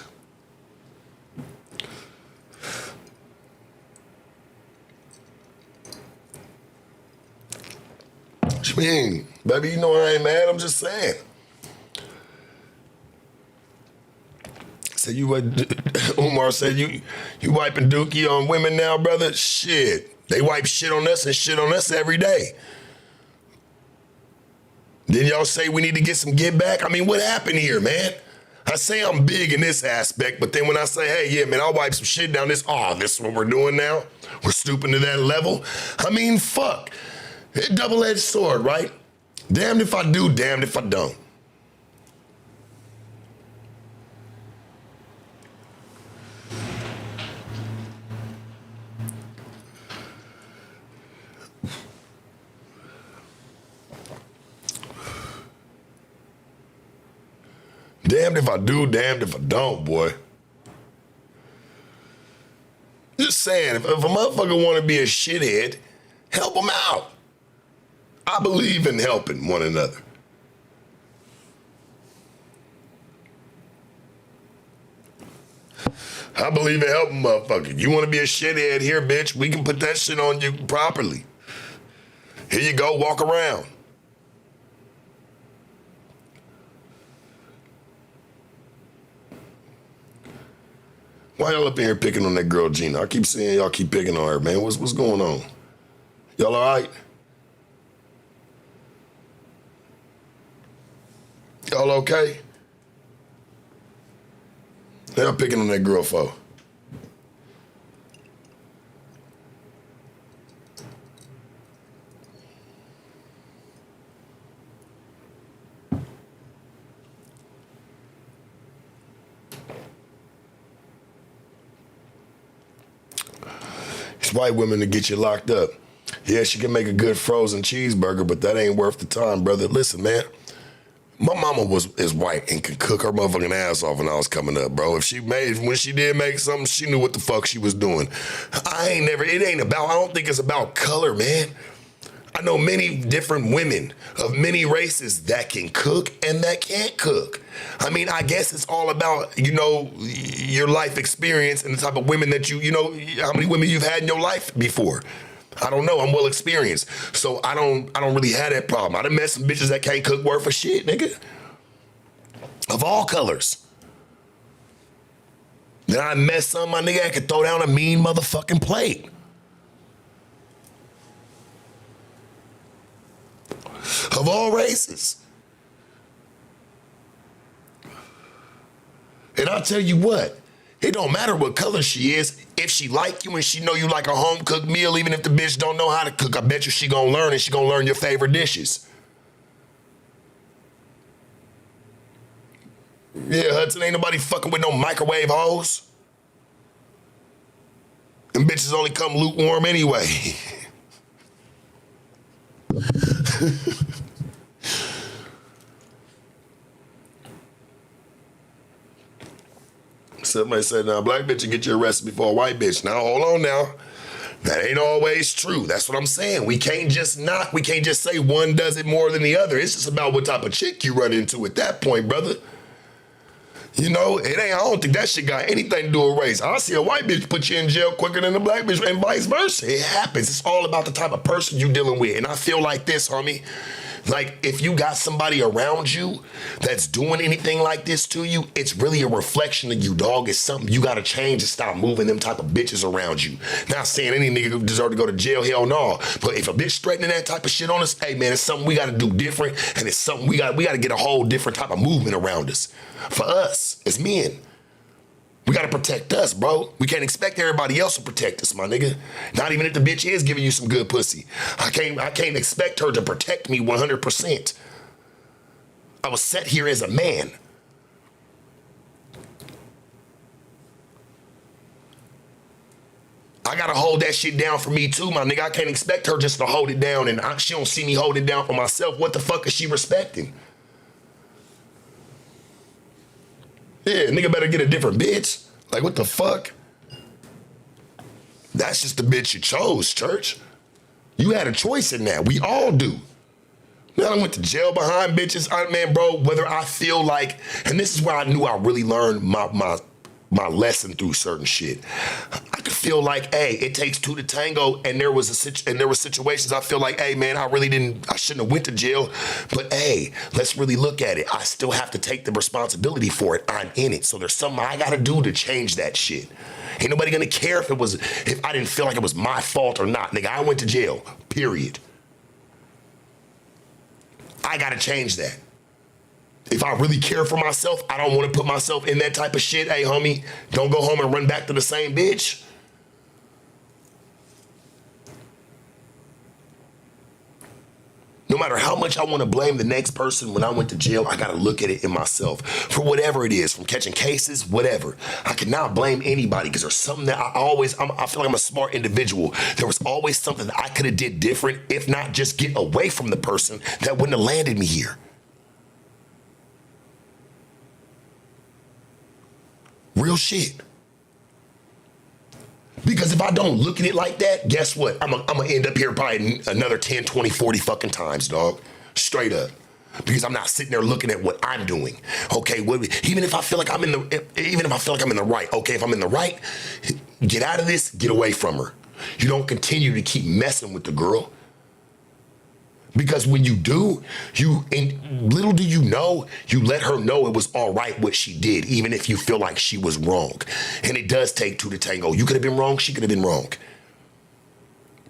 What you mean? Baby, you know I ain't mad. I'm just saying. So Umar said, you wiping dookie on women now, brother? Shit. They wipe shit on us and shit on us every day. Then y'all say we need to get some get back? I mean, what happened here, man? I say I'm big in this aspect, but then when I say, hey, yeah, man, I'll wipe some shit down this is what we're doing now? We're stooping to that level? I mean, fuck. It's a double-edged sword, right? Damned if I do, damned if I don't. Damned if I do, damned if I don't, boy. Just saying, if a motherfucker want to be a shithead, help him out. I believe in helping one another. I believe in helping motherfuckers. You want to be a shithead here, bitch? We can put that shit on you properly. Here you go, walk around. Why y'all up in here picking on that girl, Gina? I keep seeing y'all keep picking on her, man. What's going on? Y'all all right? Y'all okay? Y'all picking on that girl for? White women to get you locked up. Yeah, she can make a good frozen cheeseburger, but that ain't worth the time, brother. Listen, man, My mama is white and could cook her motherfucking ass off when I was coming up, bro. When she did make something, she knew what the fuck she was doing. I don't think it's about color, man. I know many different women of many races that can cook and that can't cook. I mean, I guess it's all about, your life experience and the type of women that how many women you've had in your life before. I don't know. I'm well experienced. So I don't really have that problem. I done met some bitches that can't cook worth for shit, nigga. Of all colors. Then I met some, my nigga, that could throw down a mean motherfucking plate. Of all races. And I'll tell you what, it don't matter what color she is. If she like you and she know you like a home cooked meal, even if the bitch don't know how to cook, I bet you she gonna learn and she gonna learn your favorite dishes. Yeah, Hudson, ain't nobody fucking with no microwave hoes. Them bitches only come lukewarm anyway. Somebody said, now, black bitch will get you arrested before a white bitch. Now, hold on now. That ain't always true. That's what I'm saying. We can't just say one does it more than the other. It's just about what type of chick you run into at that point, brother. I don't think that shit got anything to do with race. I see a white bitch put you in jail quicker than a black bitch and vice versa. It happens. It's all about the type of person you dealing with. And I feel like this, homie. Like, if you got somebody around you that's doing anything like this to you, it's really a reflection of you, dog. It's something you got to change and stop moving them type of bitches around you. Not saying any nigga deserve to go to jail, hell no. But if a bitch threatening that type of shit on us, hey, man, it's something we got to do different. And it's something we got to get a whole different type of movement around us. For us, as men. We gotta protect us, bro. We can't expect everybody else to protect us, my nigga. Not even if the bitch is giving you some good pussy. I can't expect her to protect me 100%. I was set here as a man. I gotta hold that shit down for me too, my nigga. I can't expect her just to hold it down and she don't see me hold it down for myself. What the fuck is she respecting? Yeah, nigga better get a different bitch. Like, what the fuck? That's just the bitch you chose, church. You had a choice in that. We all do. Now I went to jail behind bitches. Man, bro, whether I feel like, and this is where I knew I really learned my lesson through certain shit. I could feel like, hey, it takes two to tango, and there were situations I feel like, hey, man, I shouldn't have went to jail, but hey, let's really look at it. I still have to take the responsibility for it. I'm in it, so there's something I gotta do to change that shit. Ain't nobody gonna care if I didn't feel like it was my fault or not. Nigga, I went to jail, period. I gotta change that. If I really care for myself, I don't want to put myself in that type of shit. Hey, homie, don't go home and run back to the same bitch. No matter how much I want to blame the next person when I went to jail, I got to look at it in myself. For whatever it is, from catching cases, whatever. I cannot blame anybody because there's something that I feel like I'm a smart individual. There was always something that I could have did different, if not just get away from the person that wouldn't have landed me here. Real shit. Because if I don't look at it like that, guess what? I'm gonna end up here probably another 10, 20, 40 fucking times, dog. Straight up. Because I'm not sitting there looking at what I'm doing. Okay, even if I feel like I'm in the right. Okay, if I'm in the right, get out of this, get away from her. You don't continue to keep messing with the girl. Because when you do, little do you know, you let her know it was all right what she did, even if you feel like she was wrong. And it does take two to tango. You could have been wrong, she could have been wrong.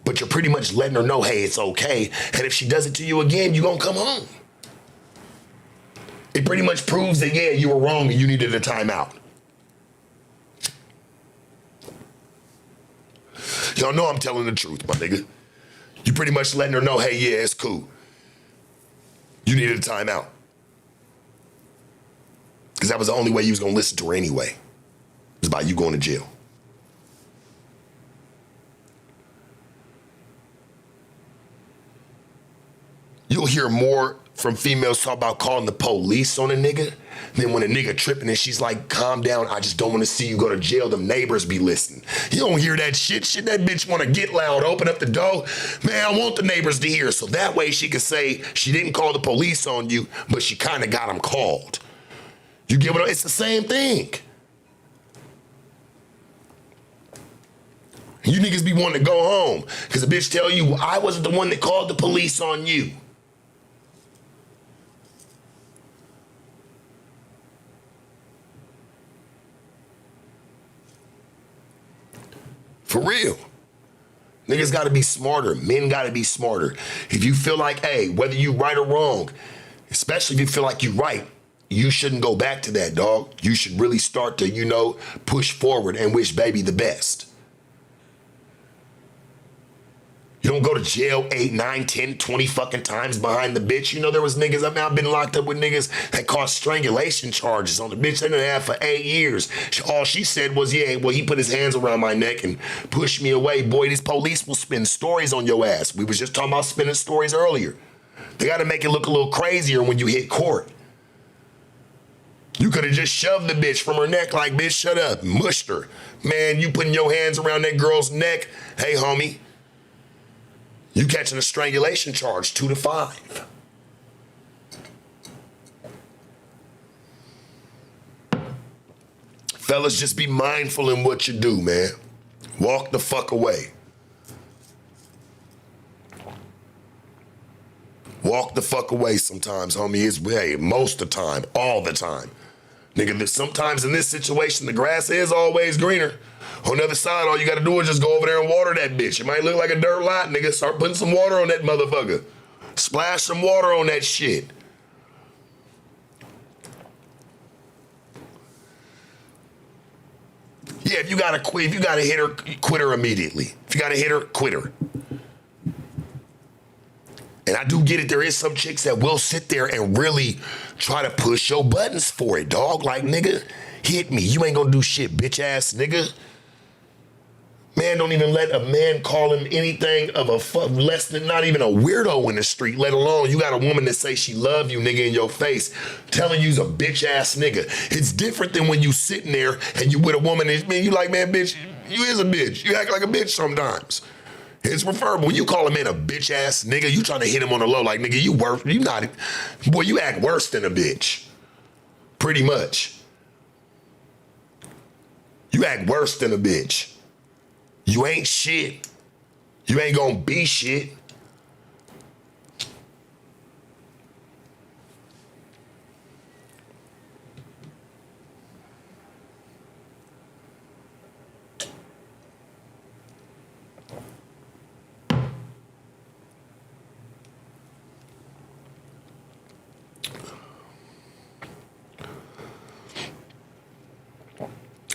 But you're pretty much letting her know, hey, it's okay. And if she does it to you again, you're gonna come home. It pretty much proves that, yeah, you were wrong and you needed a timeout. Y'all know I'm telling the truth, my nigga. You pretty much letting her know, hey, yeah, it's cool. You needed a timeout. Because that was the only way you was going to listen to her anyway. It was about you going to jail. You'll hear more from females talk about calling the police on a nigga. Then when a nigga tripping and she's like, calm down, I just don't want to see you go to jail, them neighbors be listening. You don't hear that shit. That bitch want to get loud, open up the door. Man, I want the neighbors to hear. So that way she can say she didn't call the police on you, but she kind of got them called. You get what? It's the same thing. You niggas be wanting to go home because a bitch tell you, well, I wasn't the one that called the police on you. For real. Niggas gotta be smarter. Men gotta be smarter. If you feel like, hey, whether you right or wrong, especially if you feel like you right, you shouldn't go back to that, dog. You should really start to, push forward and wish baby the best. You don't go to jail 8, 9, 10, 20 fucking times behind the bitch. There was niggas, I've been locked up with niggas that caught strangulation charges on the bitch they done had for 8 years. All she said was, yeah, well, he put his hands around my neck and pushed me away. Boy, these police will spin stories on your ass. We was just talking about spinning stories earlier. They got to make it look a little crazier when you hit court. You could have just shoved the bitch from her neck like, bitch, shut up, mushed her. Man, you putting your hands around that girl's neck. Hey, homie. You catching a strangulation charge, 2 to 5. Fellas, just be mindful in what you do, man. Walk the fuck away. Walk the fuck away sometimes, homie. It's way, most of the time, all the time. Nigga, sometimes in this situation, the grass is always greener. On the other side, all you gotta do is just go over there and water that bitch. It might look like a dirt lot, nigga. Start putting some water on that motherfucker. Splash some water on that shit. Yeah, if you gotta quit, if you gotta hit her, quit her immediately. If you gotta hit her, quit her. And I do get it, there is some chicks that will sit there and really try to push your buttons for it, dog. Like, nigga, hit me. You ain't gonna do shit, bitch ass nigga. Man, don't even let a man call him anything of less than not even a weirdo in the street, let alone you got a woman that say she love you, nigga, in your face, telling you's a bitch ass nigga. It's different than when you sitting there and you with a woman and man, you like, man, bitch, you is a bitch. You act like a bitch sometimes. It's preferable. When you call a man a bitch ass nigga, you trying to hit him on the low like, nigga, you act worse than a bitch. Pretty much. You act worse than a bitch. You ain't shit. You ain't gonna be shit.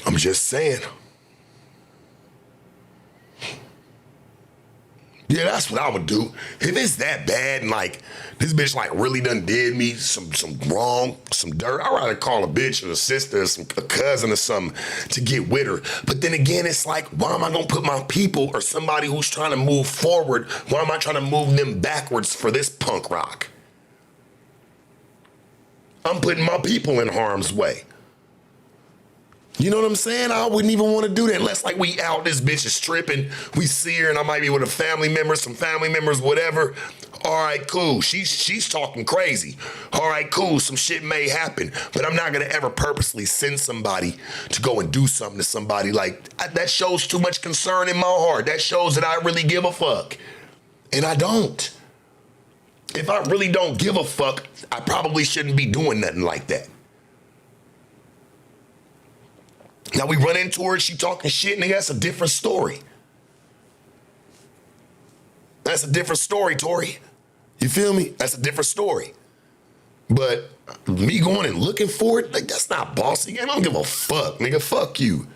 I'm just saying. Yeah, that's what I would do. If it's that bad and like this bitch like really done did me some wrong, some dirt, I'd rather call a bitch or a sister or a cousin or something to get with her. But then again, it's like, why am I gonna put my people or somebody who's trying to move forward, why am I trying to move them backwards for this punk rock? I'm putting my people in harm's way. You know what I'm saying? I wouldn't even want to do that unless like we out, this bitch is tripping, we see her and I might be with some family members, whatever. All right, cool. She's talking crazy. All right, cool. Some shit may happen, but I'm not gonna ever purposely send somebody to go and do something to somebody. Like that shows too much concern in my heart. That shows that I really give a fuck. And I don't. If I really don't give a fuck, I probably shouldn't be doing nothing like that. Now we run into her, she talking shit, nigga, that's a different story. That's a different story, Tori. You feel me? That's a different story. But me going and looking for it, like that's not bossy. I don't give a fuck, nigga, fuck you.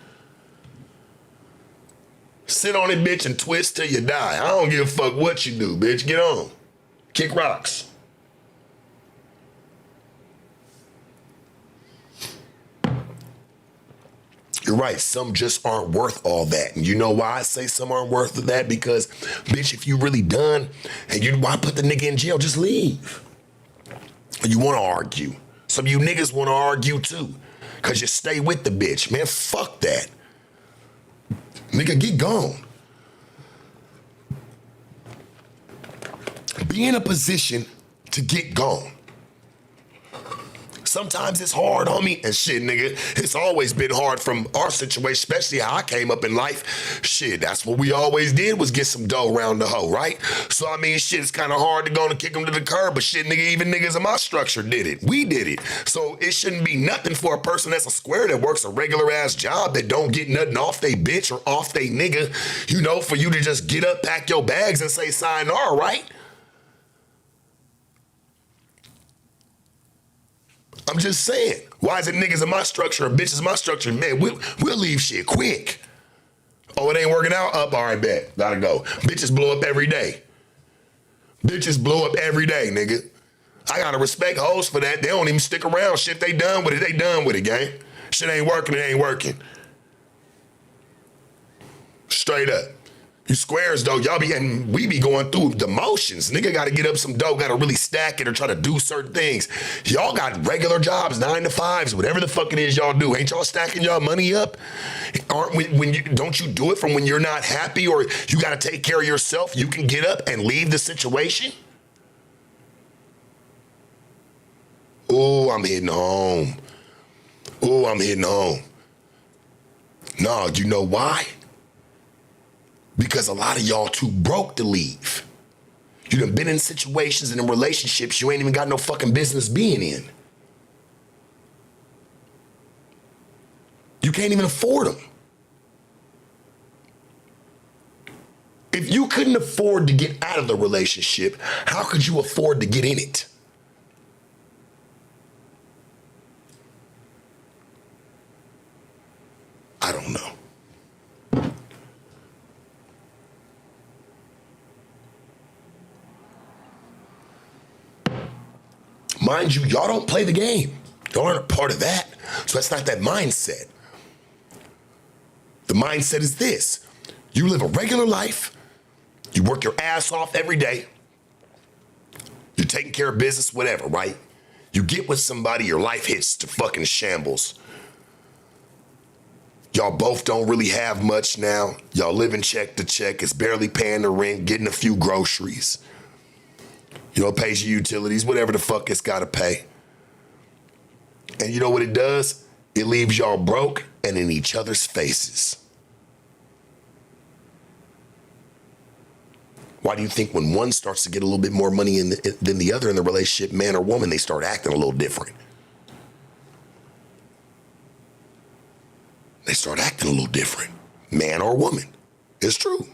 Sit on it, bitch, and twist till you die. I don't give a fuck what you do, bitch, get on. Kick rocks. You're right, some just aren't worth all that. And you know why I say some aren't worth that? Because, bitch, if you really done, and why put the nigga in jail? Just leave. You want to argue. Some of you niggas want to argue too. Because you stay with the bitch. Man, fuck that. Nigga, get gone. Be in a position to get gone. Sometimes it's hard, homie. And shit, nigga, it's always been hard from our situation, especially how I came up in life. Shit, that's what we always did was get some dough around the hoe, right? So, I mean, shit, it's kind of hard to go and kick them to the curb, but shit, nigga, even niggas in my structure did it. We did it. So it shouldn't be nothing for a person that's a square that works a regular-ass job that don't get nothing off they bitch or off they nigga, you know, for you to just get up, pack your bags, and say sayonara, right? I'm just saying. Why is it niggas in my structure or bitches in my structure? Man, we'll leave shit quick. Oh, it ain't working out? Up, all right, bet. Gotta go. Bitches blow up every day. Bitches blow up every day, nigga. I gotta respect hoes for that. They don't even stick around. Shit, they done with it. They done with it, gang. Shit ain't working, it ain't working. Straight up. You squares, though, y'all be, and we be going through the motions. Nigga gotta get up some dough, gotta really stack it or try to do certain things. Y'all got regular jobs, 9 to 5s, whatever the fuck it is y'all do. Ain't y'all stacking y'all money up? Don't you do it from when you're not happy or you gotta take care of yourself? You can get up and leave the situation? Oh, I'm hitting home. Oh, I'm hitting home. No, you know why? Because a lot of y'all too broke to leave. You done been in situations and in relationships you ain't even got no fucking business being in. You can't even afford them. If you couldn't afford to get out of the relationship, how could you afford to get in it? I don't know. Mind you, y'all don't play the game. Y'all aren't a part of that. So that's not that mindset. The mindset is this. You live a regular life. You work your ass off every day. You're taking care of business, whatever, right? You get with somebody, your life hits to fucking shambles. Y'all both don't really have much now. Y'all living check to check. It's barely paying the rent, getting a few groceries. You know, it pays your utilities, whatever the fuck it's got to pay. And you know what it does? It leaves y'all broke and in each other's faces. Why do you think when one starts to get a little bit more money than the other in the relationship, man or woman, they start acting a little different? They start acting a little different, man or woman. It's true.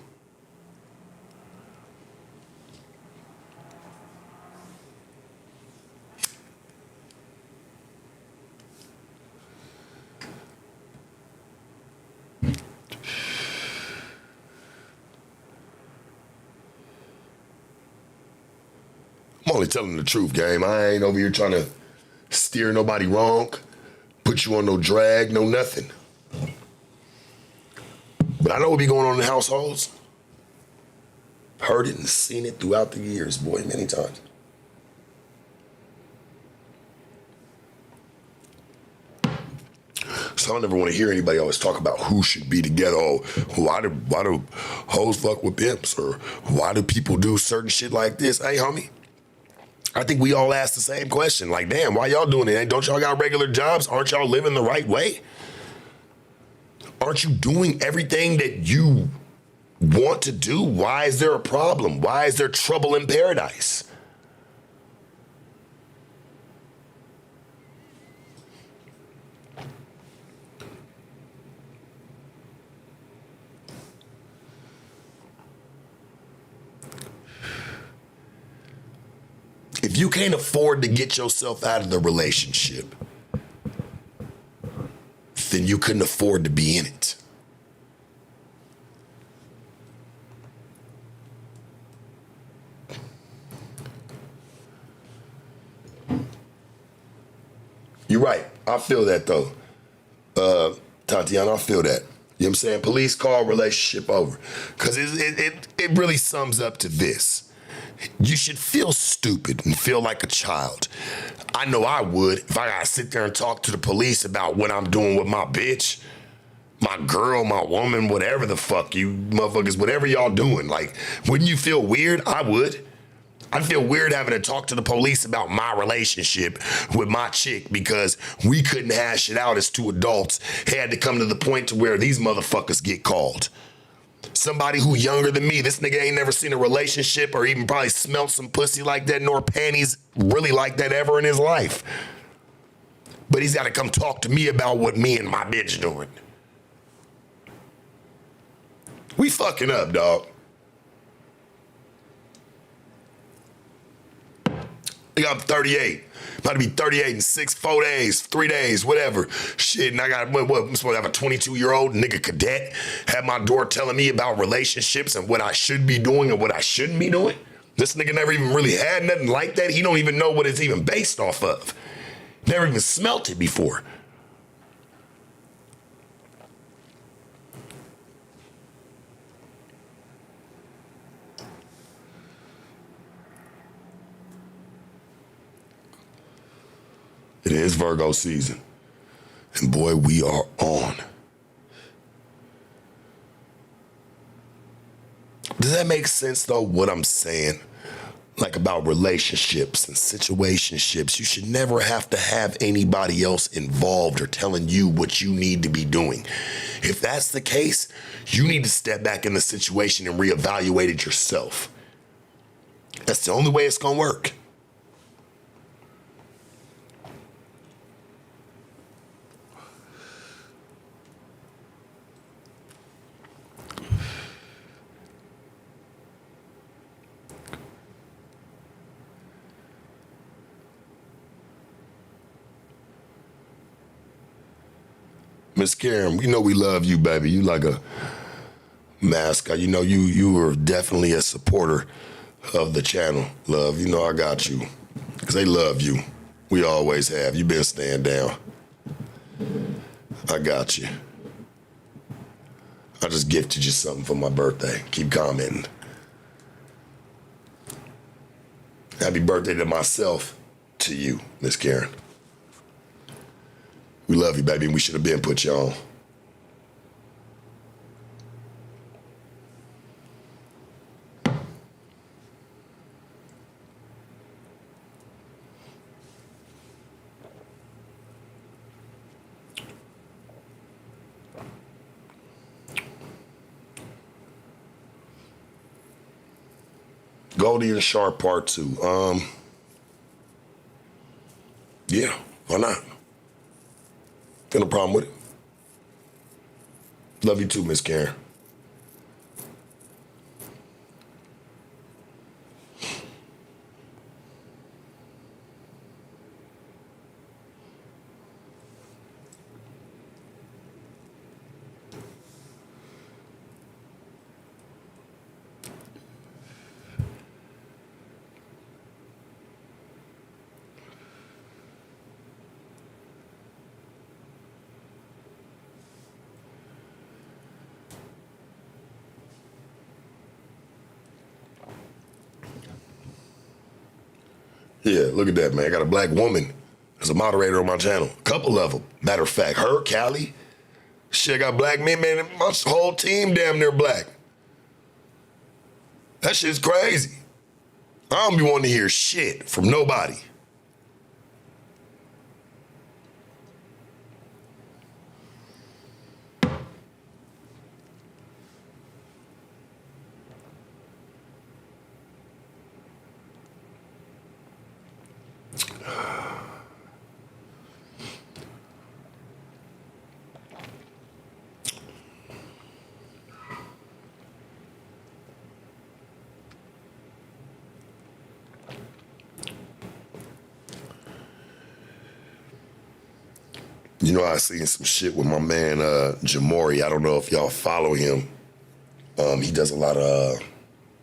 I'm only telling the truth, game. I ain't over here trying to steer nobody wrong, put you on no drag, no nothing. But I know what be going on in the households. Heard it and seen it throughout the years, boy, many times. So I don't ever want to hear anybody always talk about who should be together. Oh, why do hoes fuck with pimps? Or why do people do certain shit like this? Hey, homie, I think we all ask the same question. Like, damn, why y'all doing it? Don't y'all got regular jobs? Aren't y'all living the right way? Aren't you doing everything that you want to do? Why is there a problem? Why is there trouble in paradise? If you can't afford to get yourself out of the relationship, then you couldn't afford to be in it. You're right. I feel that, though. Tatiana, I feel that. You know what I'm saying? Police call, relationship over. Because it really sums up to this. you should feel stupid and feel like a child. I know I would if I gotta sit there and talk to the police about what I'm doing with my bitch, my girl, my woman, whatever the fuck you motherfuckers, whatever y'all doing. Like, wouldn't you feel weird? I would. I'd feel weird having to talk to the police about my relationship with my chick because we couldn't hash it out as two adults. It had to come to the point to where these motherfuckers get called. Somebody who younger than me, this nigga ain't never seen a relationship or even probably smelt some pussy like that nor panties really like that ever in his life. But he's got to come talk to me about what me and my bitch doing. We fucking up, dog. I think I'm 38. About to be 38 in 4 days, 3 days, whatever. Shit, and I got, I'm supposed to have a 22-year-old nigga cadet at my door telling me about relationships and what I should be doing and what I shouldn't be doing. This nigga never even really had nothing like that. He don't even know what it's even based off of. Never even smelt it before. It is Virgo season. And boy, we are on. Does that make sense though, what I'm saying? Like about relationships and situationships. You should never have to have anybody else involved or telling you what you need to be doing. If that's the case, you need to step back in the situation and reevaluate it yourself. That's the only way it's gonna work. Miss Karen, you know we love you, baby. You like a mascot. You know you are definitely a supporter of the channel, love. You know I got you. Because they love you. We always have. You been staying down. I got you. I just gifted you something for my birthday. Keep commenting. Happy birthday to myself, to you, Miss Karen. We love you, baby, and we should have been put you on. Goldie and Sharp Part 2. Yeah, why not? Got no problem with it. Love you too, Miss Karen. Yeah, look at that, man. I got a black woman as a moderator on my channel. Couple of them. Matter of fact, her, Callie. Shit, I got black men, man. My whole team damn near black. That shit's crazy. I don't be wanting to hear shit from nobody. You know, I seen some shit with my man, Jamori. I don't know if y'all follow him. He does a lot of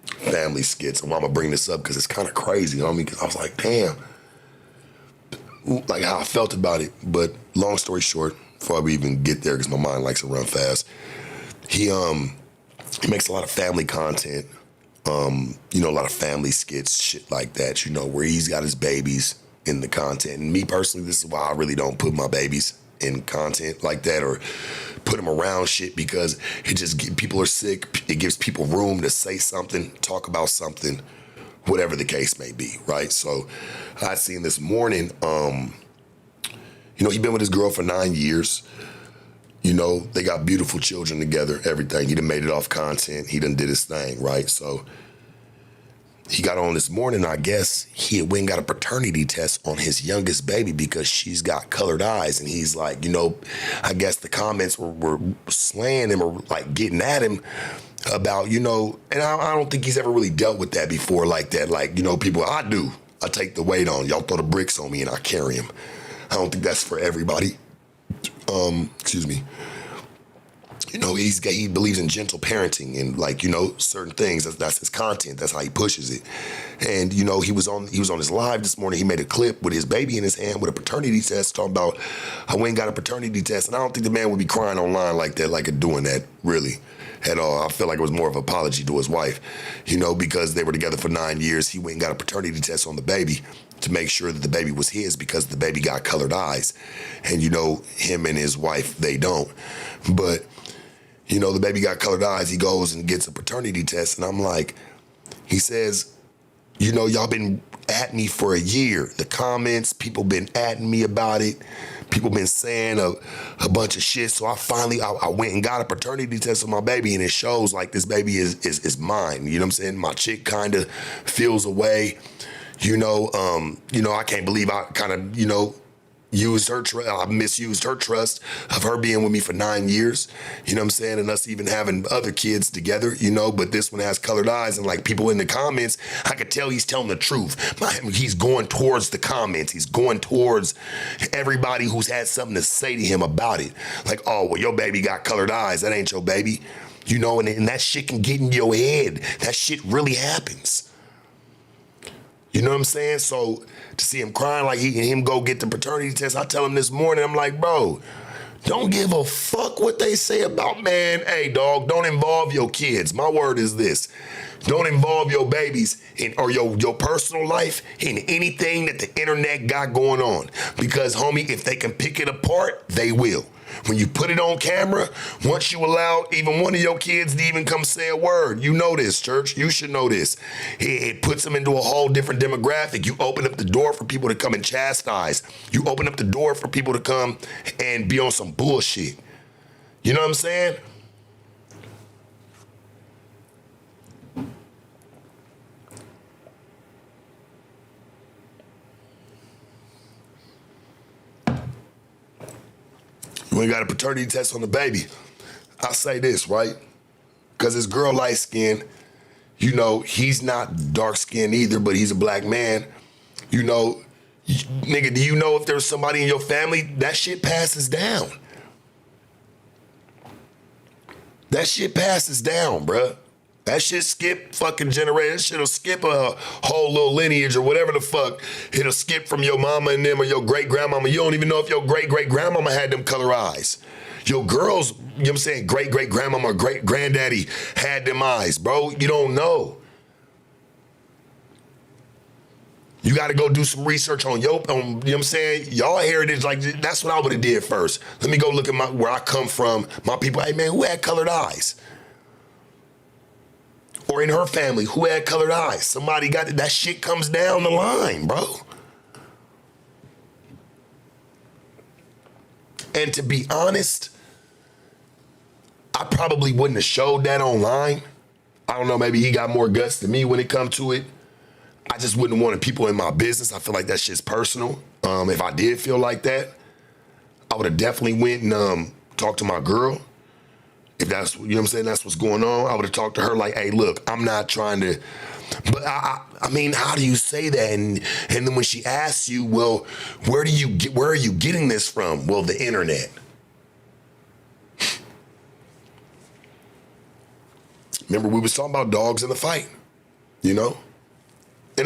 family skits. And I'm gonna bring this up because it's kind of crazy, homie. Because I was like, damn, like how I felt about it. But long story short, before we even get there, because my mind likes to run fast, he makes a lot of family content A lot of family skits, shit like that, where he's got his babies in the content. And me personally, this is why I really don't put my babies in content like that or put them around shit, because people are sick. It gives people room to say something, talk about something, whatever the case may be, right? So I seen this morning, he's been with his girl for 9 years. They got beautiful children together, everything. He done made it off content. He done did his thing, right? So he got on this morning, I guess he had went and got a paternity test on his youngest baby because she's got colored eyes. And he's like, I guess the comments were slaying him or like getting at him about, and I don't think he's ever really dealt with that before like that. Like, people, I do. I take the weight on. Y'all throw the bricks on me and I carry him. I don't think that's for everybody. Excuse me. He believes in gentle parenting and certain things. That's his content. That's how he pushes it. And he was on his live this morning. He made a clip with his baby in his hand with a paternity test, talking about I went and got a paternity test. And I don't think the man would be crying online like that, like doing that really at all. I feel like it was more of an apology to his wife, because they were together for 9 years. He went and got a paternity test on the baby to make sure that the baby was his because the baby got colored eyes. And, him and his wife, they don't. But, the baby got colored eyes. He goes and gets a paternity test. And I'm like, he says, y'all been at me for a year. The comments, people been atting me about it. People been saying a bunch of shit. So I went and got a paternity test on my baby, and it shows like this baby is mine. You know what I'm saying? My chick kind of feels away. I can't believe I kind of, used her I misused her trust of her being with me for 9 years, you know what I'm saying, and us even having other kids together, but this one has colored eyes, and like people in the comments, I could tell he's telling the truth. He's going towards the comments. He's going towards everybody who's had something to say to him about it. Like, oh, well, your baby got colored eyes. That ain't your baby. And that shit can get in your head. That shit really happens. You know what I'm saying? So to see him crying like him go get the paternity test, I tell him this morning, I'm like, bro, don't give a fuck what they say about, man. Hey, dog, don't involve your kids. My word is this. Don't involve your babies or your personal life in anything that the internet got going on. Because, homie, if they can pick it apart, they will. When you put it on camera, once you allow even one of your kids to even come say a word, you know this, church. You should know this. It puts them into a whole different demographic. You open up the door for people to come and chastise. You open up the door for people to come and be on some bullshit. You know what I'm saying? You ain't got a paternity test on the baby. I'll say this, right? Because this girl light skinned, he's not dark skinned either, but he's a black man. Nigga, do you know if there's somebody in your family, that shit passes down. That shit passes down, bruh. That shit skip fucking generation. That shit'll skip a whole little lineage or whatever the fuck. It'll skip from your mama and them or your great-grandmama. You don't even know if your great-great-grandmama had them color eyes. Your girl's, you know what I'm saying, great-great-grandmama or great-granddaddy had them eyes, bro. You don't know. You got to go do some research on you know what I'm saying? Y'all heritage, like, that's what I would have did first. Let me go look at where I come from, my people. Hey, man, who had colored eyes? Or in her family, who had colored eyes? Somebody got it. That shit comes down the line, bro. And to be honest, I probably wouldn't have showed that online. I don't know, maybe he got more guts than me when it comes to it. I just wouldn't want people in my business. I feel like that shit's personal. If I did feel like that, I would have definitely went and talked to my girl. If that's, you know what I'm saying, that's what's going on, I would have talked to her like, hey, look, I'm not trying to, but I mean, how do you say that? And then when she asks you, well, where are you getting this from? Well, the internet. Remember, we was talking about dogs in the fight, And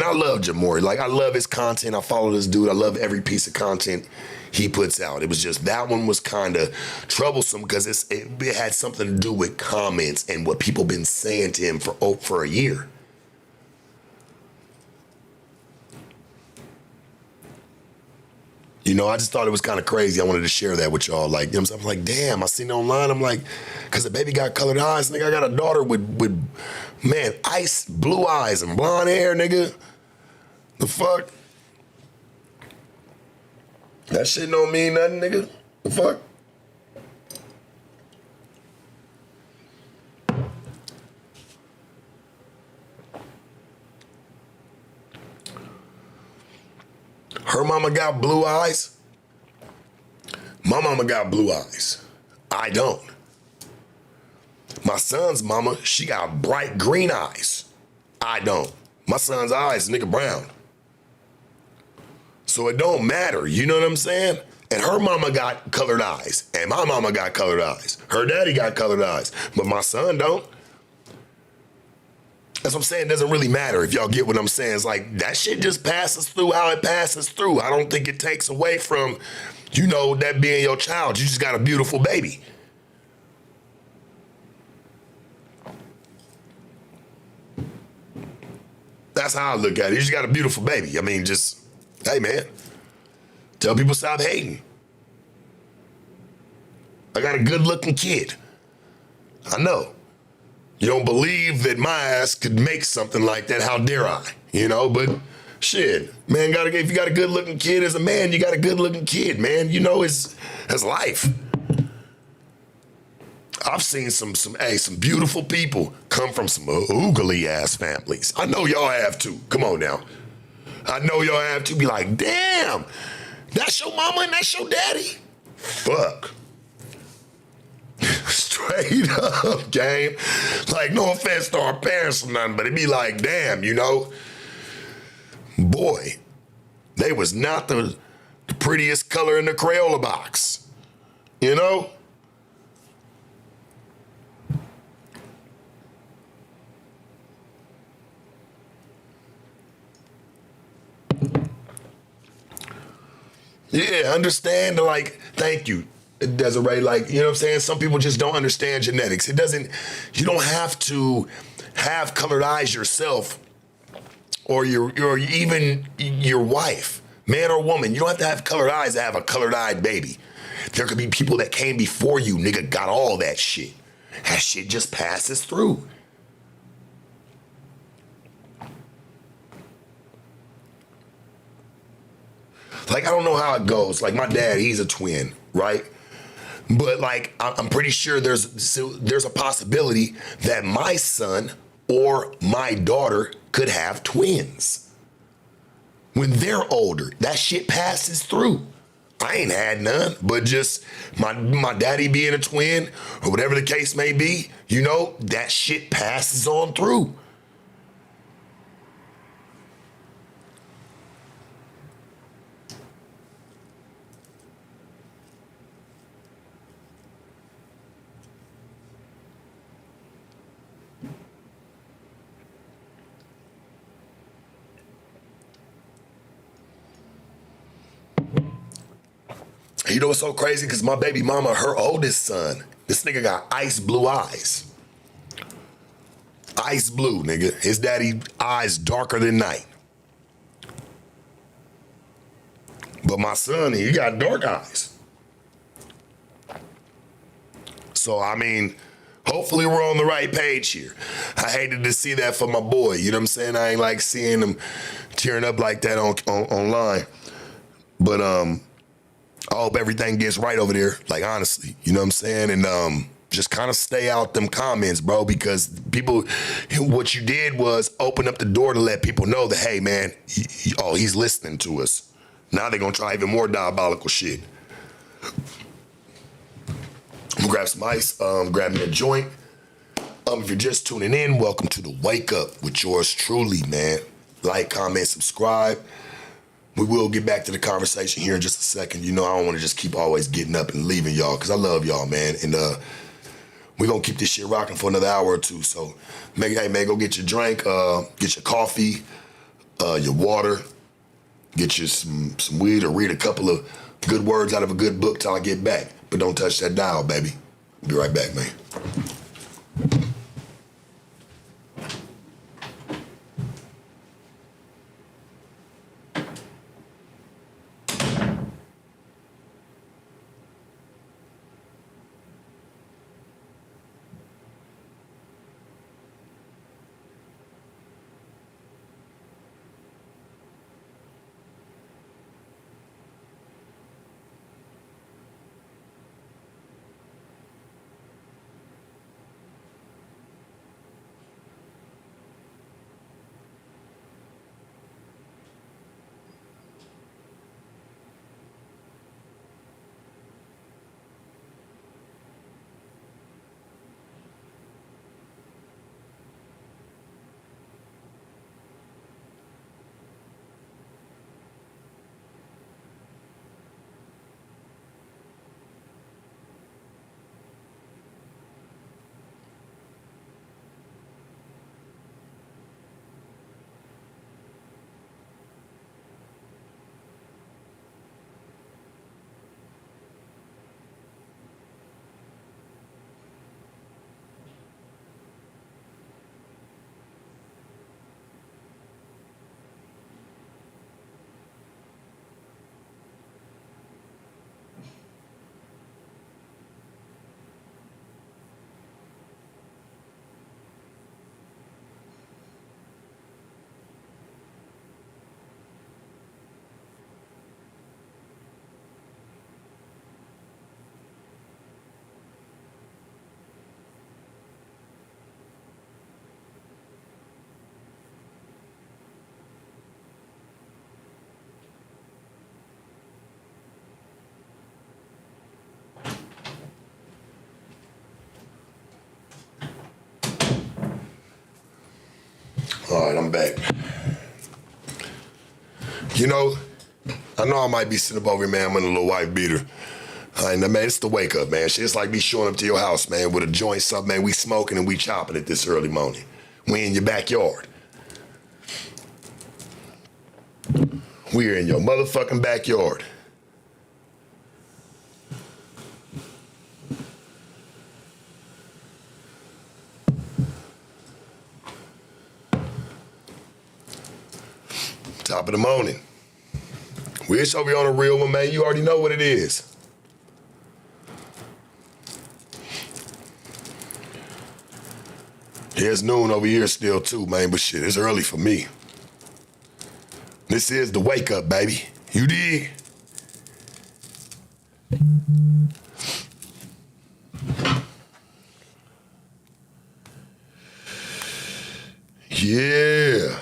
I love Jamori. Like, I love his content. I follow this dude. I love every piece of content he puts out. It was just, that one was kind of troublesome because it had something to do with comments and what people been saying to him for a year. You know, I just thought it was kind of crazy. I wanted to share that with y'all. Like, you know what I'm saying? I'm like, damn, I seen it online. I'm like, because the baby got colored eyes. Nigga, I got a daughter with man, ice blue eyes and blonde hair, nigga. The fuck? That shit don't mean nothing, nigga. The fuck? Her mama got blue eyes. My mama got blue eyes. I don't. My son's mama, she got bright green eyes. I don't. My son's eyes, nigga, brown. So it don't matter, you know what I'm saying? And her mama got colored eyes, and my mama got colored eyes. Her daddy got colored eyes, but my son don't. That's what I'm saying. It doesn't really matter if y'all get what I'm saying. It's like that shit just passes through how it passes through. I don't think it takes away from, you know, that being your child. You just got a beautiful baby. That's how I look at it. You just got a beautiful baby. I mean, just, hey, man, tell people stop hating. I got a good-looking kid. I know. You don't believe that my ass could make something like that, how dare I? You know, but shit, man, if you got a good-looking kid as a man, you got a good-looking kid, man. You know, it's life. I've seen some beautiful people come from some oogly-ass families. I know y'all have too. Come on now. I know y'all have to be like, damn, that's your mama and that's your daddy? Fuck. Straight up, game. Like, no offense to our parents or nothing, but it'd be like, damn, you know, boy, they was not the prettiest color in the Crayola box, you know? Yeah, understand, like, thank you, Desiree. Like, you know what I'm saying? Some people just don't understand genetics. You don't have to have colored eyes yourself or even your wife, man or woman. You don't have to have colored eyes to have a colored-eyed baby. There could be people that came before you, nigga, got all that shit. That shit just passes through. Like, I don't know how it goes. Like, my dad, he's a twin, right? But, like, I'm pretty sure there's a possibility that my son or my daughter could have twins. When they're older, that shit passes through. I ain't had none, but just my daddy being a twin or whatever the case may be, you know, that shit passes on through. You know what's so crazy? Because my baby mama, her oldest son, this nigga got ice blue eyes. Ice blue, nigga. His daddy eyes darker than night. But my son, he got dark eyes. So, I mean, hopefully we're on the right page here. I hated to see that for my boy. You know what I'm saying? I ain't like seeing him tearing up like that online. But, I hope everything gets right over there, like, honestly, you know what I'm saying? And just kind of stay out them comments, bro, because people, what you did was open up the door to let people know that, hey, man, he's listening to us. Now they're going to try even more diabolical shit. I'm going to grab some ice, grab me a joint. If you're just tuning in, welcome to the Wake Up with yours truly, man. Like, comment, subscribe. We will get back to the conversation here in just a second. You know, I don't want to just keep always getting up and leaving y'all because I love y'all, man. And we're going to keep this shit rocking for another hour or two. So, hey, man, go get your drink, get your coffee, your water, get you some weed or read a couple of good words out of a good book till I get back. But don't touch that dial, baby. Be right back, man. All right, I'm back. You know, I know I might be sitting up over here, man. I'm in a little white beater. All right, now, man, it's the wake up, man. Shit, it's like me showing up to your house, man, with a joint, something, man. We smoking and we chopping it this early morning. We in your backyard. We're in your motherfucking backyard. Top of the morning. We're over here on a real one, man. You already know what it is. Yeah, it's noon over here still too, man, but shit, it's early for me. This is the wake up, baby. You dig? Yeah.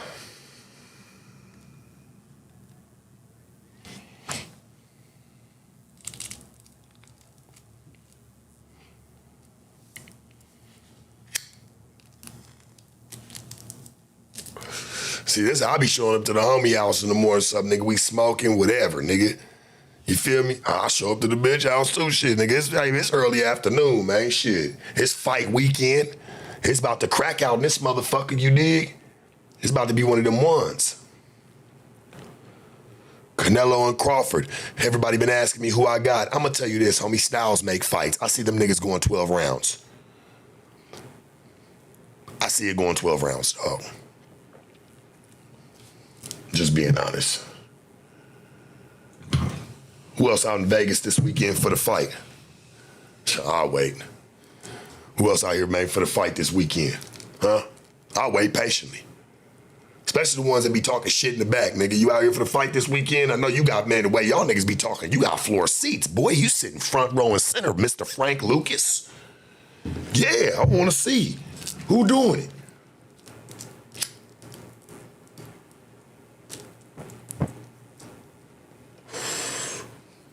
See, this I be showing up to the homie house in the morning, something, nigga. We smoking, whatever, nigga. You feel me? I show up to the bitch house too, shit, nigga. It's early afternoon, man, shit. It's fight weekend. It's about to crack out in this motherfucker, you dig? It's about to be one of them ones. Canelo and Crawford. Everybody been asking me who I got. I'm gonna tell you this, homie. Styles make fights. I see them niggas going 12 rounds. I see it going 12 rounds, dog. Just being honest. Who else out in Vegas this weekend for the fight? I'll wait. Who else out here, man, for the fight this weekend? Huh? I'll wait patiently. Especially the ones that be talking shit in the back, nigga. You out here for the fight this weekend? I know you got, man, the way y'all niggas be talking, you got floor seats. Boy, you sitting front row and center, Mr. Frank Lucas. Yeah, I want to see. Who doing it?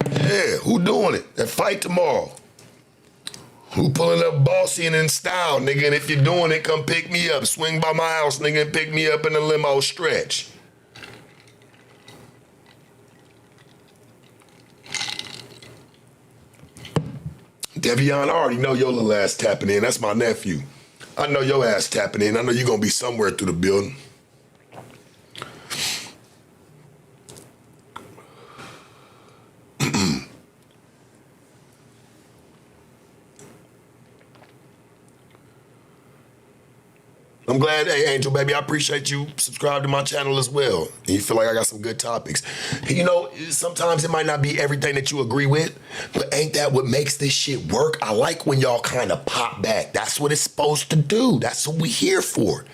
Yeah, who doing it? That fight tomorrow. Who pulling up bossy and in style, nigga? And if you're doing it, come pick me up. Swing by my house, nigga, and pick me up in the limo stretch. Devion, I already know your little ass tapping in. That's my nephew. I know your ass tapping in. I know you're gonna be somewhere through the building. I'm glad, hey, Angel, baby, I appreciate you subscribe to my channel as well. And you feel like I got some good topics. You know, sometimes it might not be everything that you agree with, but ain't that what makes this shit work? I like when y'all kind of pop back. That's what it's supposed to do. That's what we here for.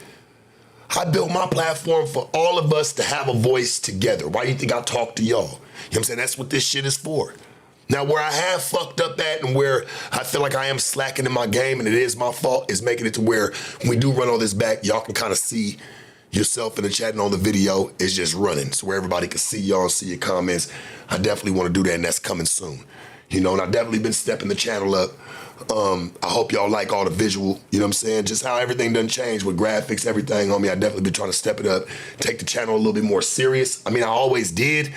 I built my platform for all of us to have a voice together. Why do you think I talk to y'all? You know what I'm saying? That's what this shit is for. Now, where I have fucked up at and where I feel like I am slacking in my game and it is my fault is making it to where when we do run all this back, y'all can kind of see yourself in the chat and on the video. It's just running. So where everybody can see y'all and see your comments. I definitely want to do that, and that's coming soon. You know, and I've definitely been stepping the channel up. I hope y'all like all the visual, you know what I'm saying? Just how everything done changed with graphics, everything on me. I definitely been trying to step it up, take the channel a little bit more serious. I mean, I always did.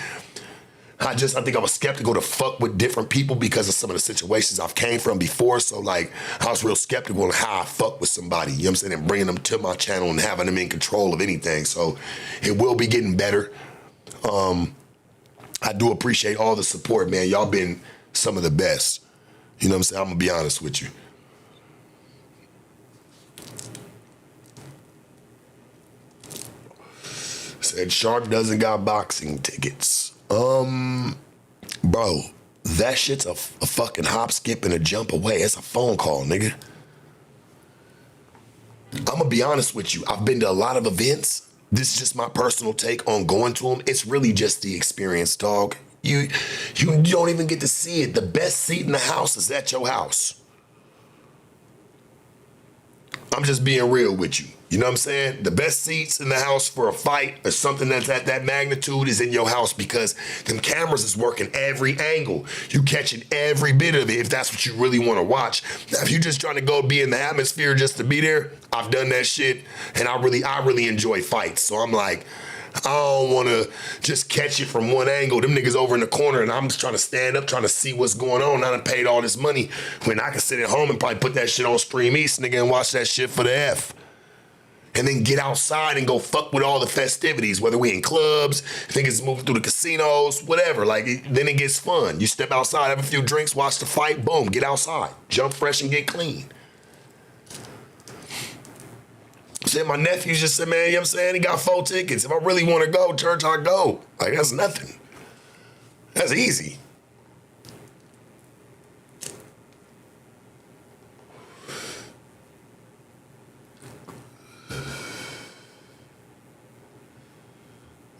I think I was skeptical to fuck with different people because of some of the situations I've came from before. So like, I was real skeptical on how I fuck with somebody, you know what I'm saying? And bringing them to my channel and having them in control of anything. So it will be getting better. I do appreciate all the support, man. Y'all been some of the best. You know what I'm saying? I'm gonna be honest with you. Said Shark doesn't got boxing tickets. Bro, that shit's a fucking hop, skip, and a jump away. It's a phone call, nigga. I'm gonna be honest with you. I've been to a lot of events. This is just my personal take on going to them. It's really just the experience, dog. You don't even get to see it. The best seat in the house is at your house. I'm just being real with you. You You know what I'm saying? The best seats in the house for a fight or something that's at that magnitude is in your house because them cameras is working every angle. You catching every bit of it if that's what you really want to watch. Now, if you're just trying to go be in the atmosphere just to be there, I've done that shit, and I really enjoy fights. So I'm like, I don't want to just catch it from one angle. Them niggas over in the corner, and I'm just trying to stand up, trying to see what's going on. I done paid all this money when I can sit at home and probably put that shit on Stream East, nigga, and watch that shit for the F. And then get outside and go fuck with all the festivities, whether we in clubs, niggas moving through the casinos, whatever. Like, then it gets fun. You step outside, have a few drinks, watch the fight, boom, get outside. Jump fresh and get clean. Shit, my nephew just said, man, you know what I'm saying? He got 4 tickets. If I really want to go, church, I go. Like, that's nothing. That's easy.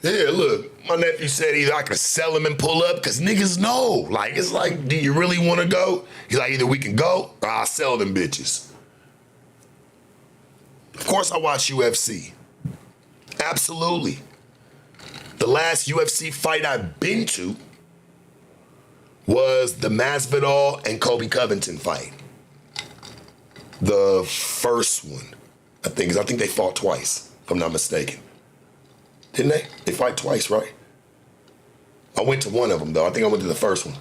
Yeah, look, my nephew said either I could sell him and pull up, because niggas know. Like, it's like, do you really want to go? He's like, either we can go or I'll sell them bitches. Of course I watch UFC. Absolutely. The last UFC fight I've been to was the Masvidal and Kobe Covington fight. The first one, I think they fought twice, if I'm not mistaken. Didn't they? They fight twice, right? I went to one of them, though. I think I went to the first one.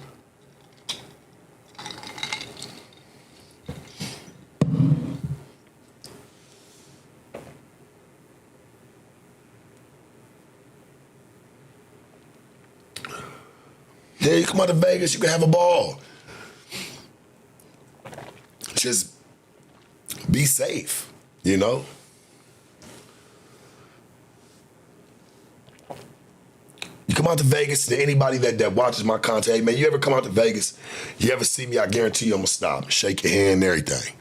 Yeah, you come out to Vegas, you can have a ball. Just be safe, you know? You come out to Vegas, to anybody that watches my content, hey, man, you ever come out to Vegas, you ever see me, I guarantee you I'm gonna stop, shake your hand and everything.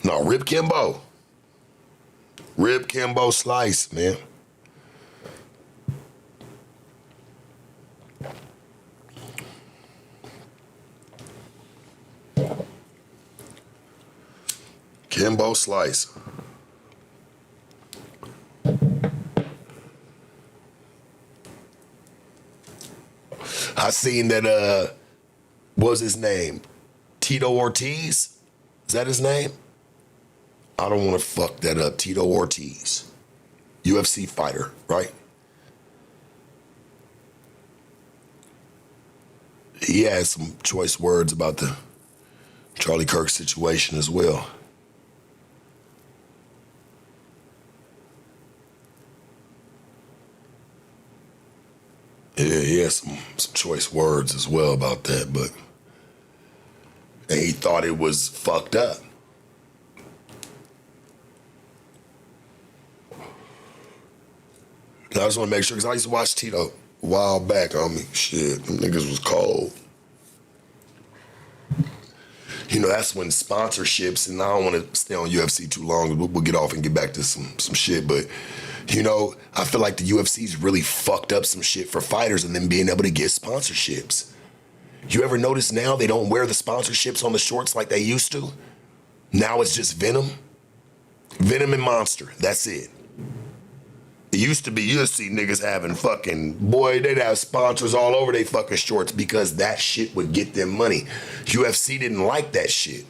No, Rip Kimbo. Rip Kimbo Slice, man. Kimbo Slice. I seen that, what was his name? Tito Ortiz? Is that his name? I don't want to fuck that up. Tito Ortiz. UFC fighter, right? He had some choice words about the Charlie Kirk situation as well. Yeah, he had some choice words as well about that, but and he thought it was fucked up. And I just want to make sure, because I used to watch Tito a while back on me. Shit, them niggas was cold. You know, that's when sponsorships, and I don't want to stay on UFC too long. We'll get off and get back to some shit, but you know, I feel like the UFC's really fucked up some shit for fighters and then being able to get sponsorships. You ever notice now they don't wear the sponsorships on the shorts like they used to? Now it's just Venom. Venom and Monster, that's it. It used to be, you'd see niggas having fucking, boy, they'd have sponsors all over they fucking shorts because that shit would get them money. UFC didn't like that shit.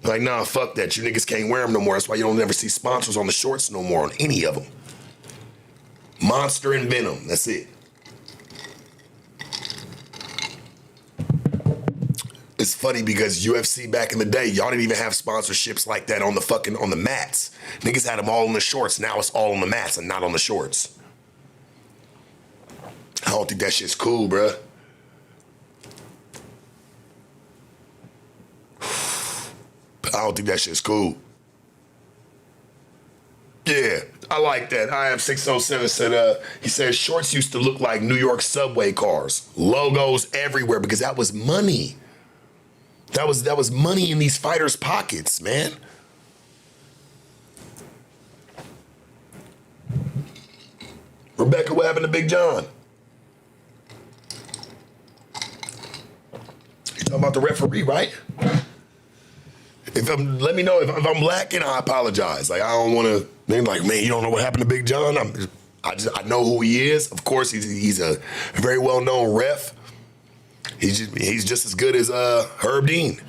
Like, nah, fuck that. You niggas can't wear them no more. That's why you don't ever see sponsors on the shorts no more on any of them. Monster and Venom, that's it. It's funny because UFC back in the day, y'all didn't even have sponsorships like that on the mats. Niggas had them all on the shorts. Now it's all on the mats and not on the shorts. I don't think that shit's cool, bruh. I don't think that shit's cool. Yeah, I like that. I have 607 said, he said shorts used to look like New York subway cars. Logos everywhere because that was money. That was money in these fighters' pockets, man. Rebecca, what happened to Big John? You talking about the referee, right? Let me know if I'm lacking. I apologize. Like I don't want to. They're like, man, you don't know what happened to Big John. I know who he is. Of course, he's a very well known ref. He's just as good as Herb Dean.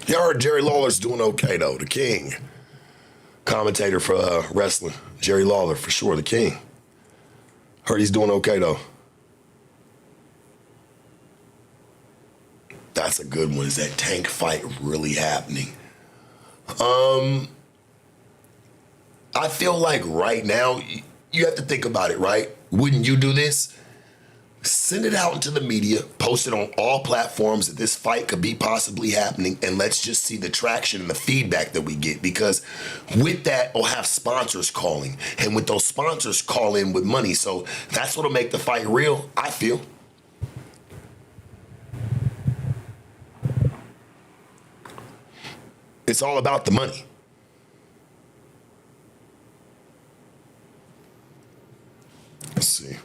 Y'all heard Jerry Lawler's doing okay though. The King, commentator for wrestling. Jerry Lawler for sure. The King. Heard he's doing okay though. That's a good one. Is that tank fight really happening? I feel like right now, you have to think about it, right? Wouldn't you do this? Send it out into the media, post it on all platforms that this fight could be possibly happening, and let's just see the traction and the feedback that we get. Because with that, we'll have sponsors calling. And with those sponsors call in with money. So that's what'll make the fight real, I feel. It's all about the money. Let's see.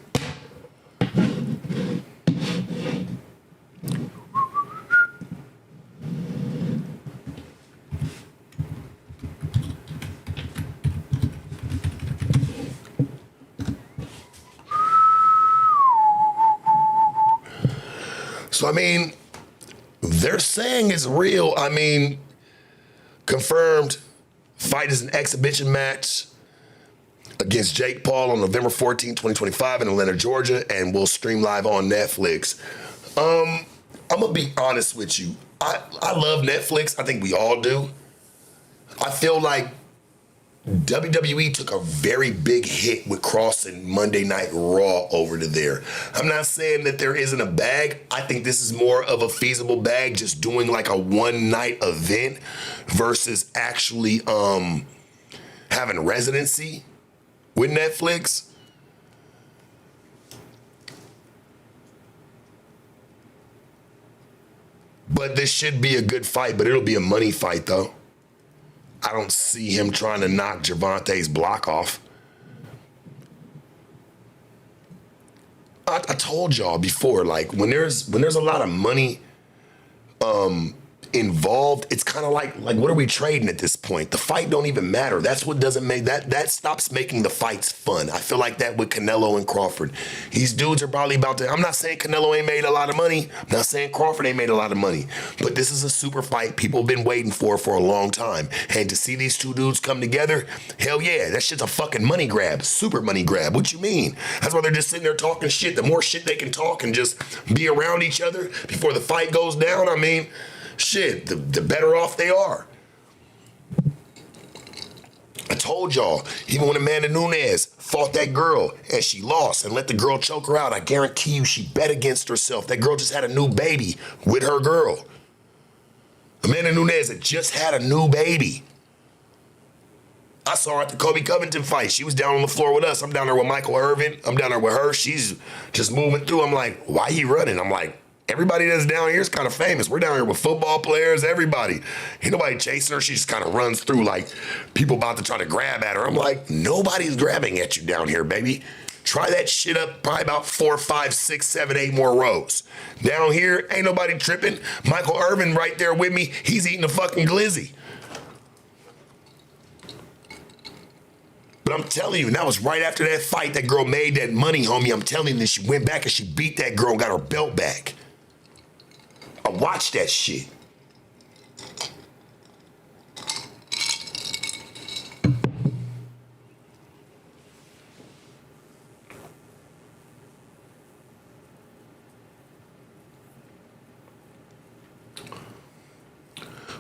So, I mean, they're saying it's real. I mean, confirmed fight is an exhibition match against Jake Paul on November 14, 2025 in Atlanta, Georgia, and will stream live on Netflix. I'm going to be honest with you. I love Netflix. I think we all do. I feel like WWE took a very big hit with crossing Monday Night Raw over to there. I'm not saying that there isn't a bag. I think this is more of a feasible bag, just doing like a one-night event versus actually having residency with Netflix. But this should be a good fight, but it'll be a money fight though. I don't see him trying to knock Gervonta's block off. I told y'all before, like when there's a lot of money involved, it's kind of like what are we trading at this point? The fight don't even matter. That's what doesn't make that stops making the fights fun. I feel like that with Canelo and Crawford. These dudes are probably about to. I'm not saying Canelo ain't made a lot of money. I'm not saying Crawford ain't made a lot of money. But this is a super fight people have been waiting for a long time. And to see these two dudes come together, hell yeah, that shit's a fucking money grab, super money grab. What you mean? That's why they're just sitting there talking shit. The more shit they can talk and just be around each other before the fight goes down, I mean, shit, the better off they are. I told y'all, even when Amanda Nunes fought that girl and she lost and let the girl choke her out, I guarantee you she bet against herself. That girl just had a new baby with her girl. Amanda Nunes had just had a new baby. I saw her at the Kobe Covington fight. She was down on the floor with us. I'm down there with Michael Irvin. I'm down there with her. She's just moving through. I'm like, why you running? I'm like, everybody that's down here is kind of famous. We're down here with football players, everybody. Ain't nobody chasing her. She just kind of runs through like people about to try to grab at her. I'm like, nobody's grabbing at you down here, baby. Try that shit up probably about 4, 5, 6, 7, 8 more rows. Down here, ain't nobody tripping. Michael Irvin right there with me. He's eating a fucking glizzy. But I'm telling you, and that was right after that fight, that girl made that money, homie. I'm telling you, she went back and she beat that girl and got her belt back. I watched that shit.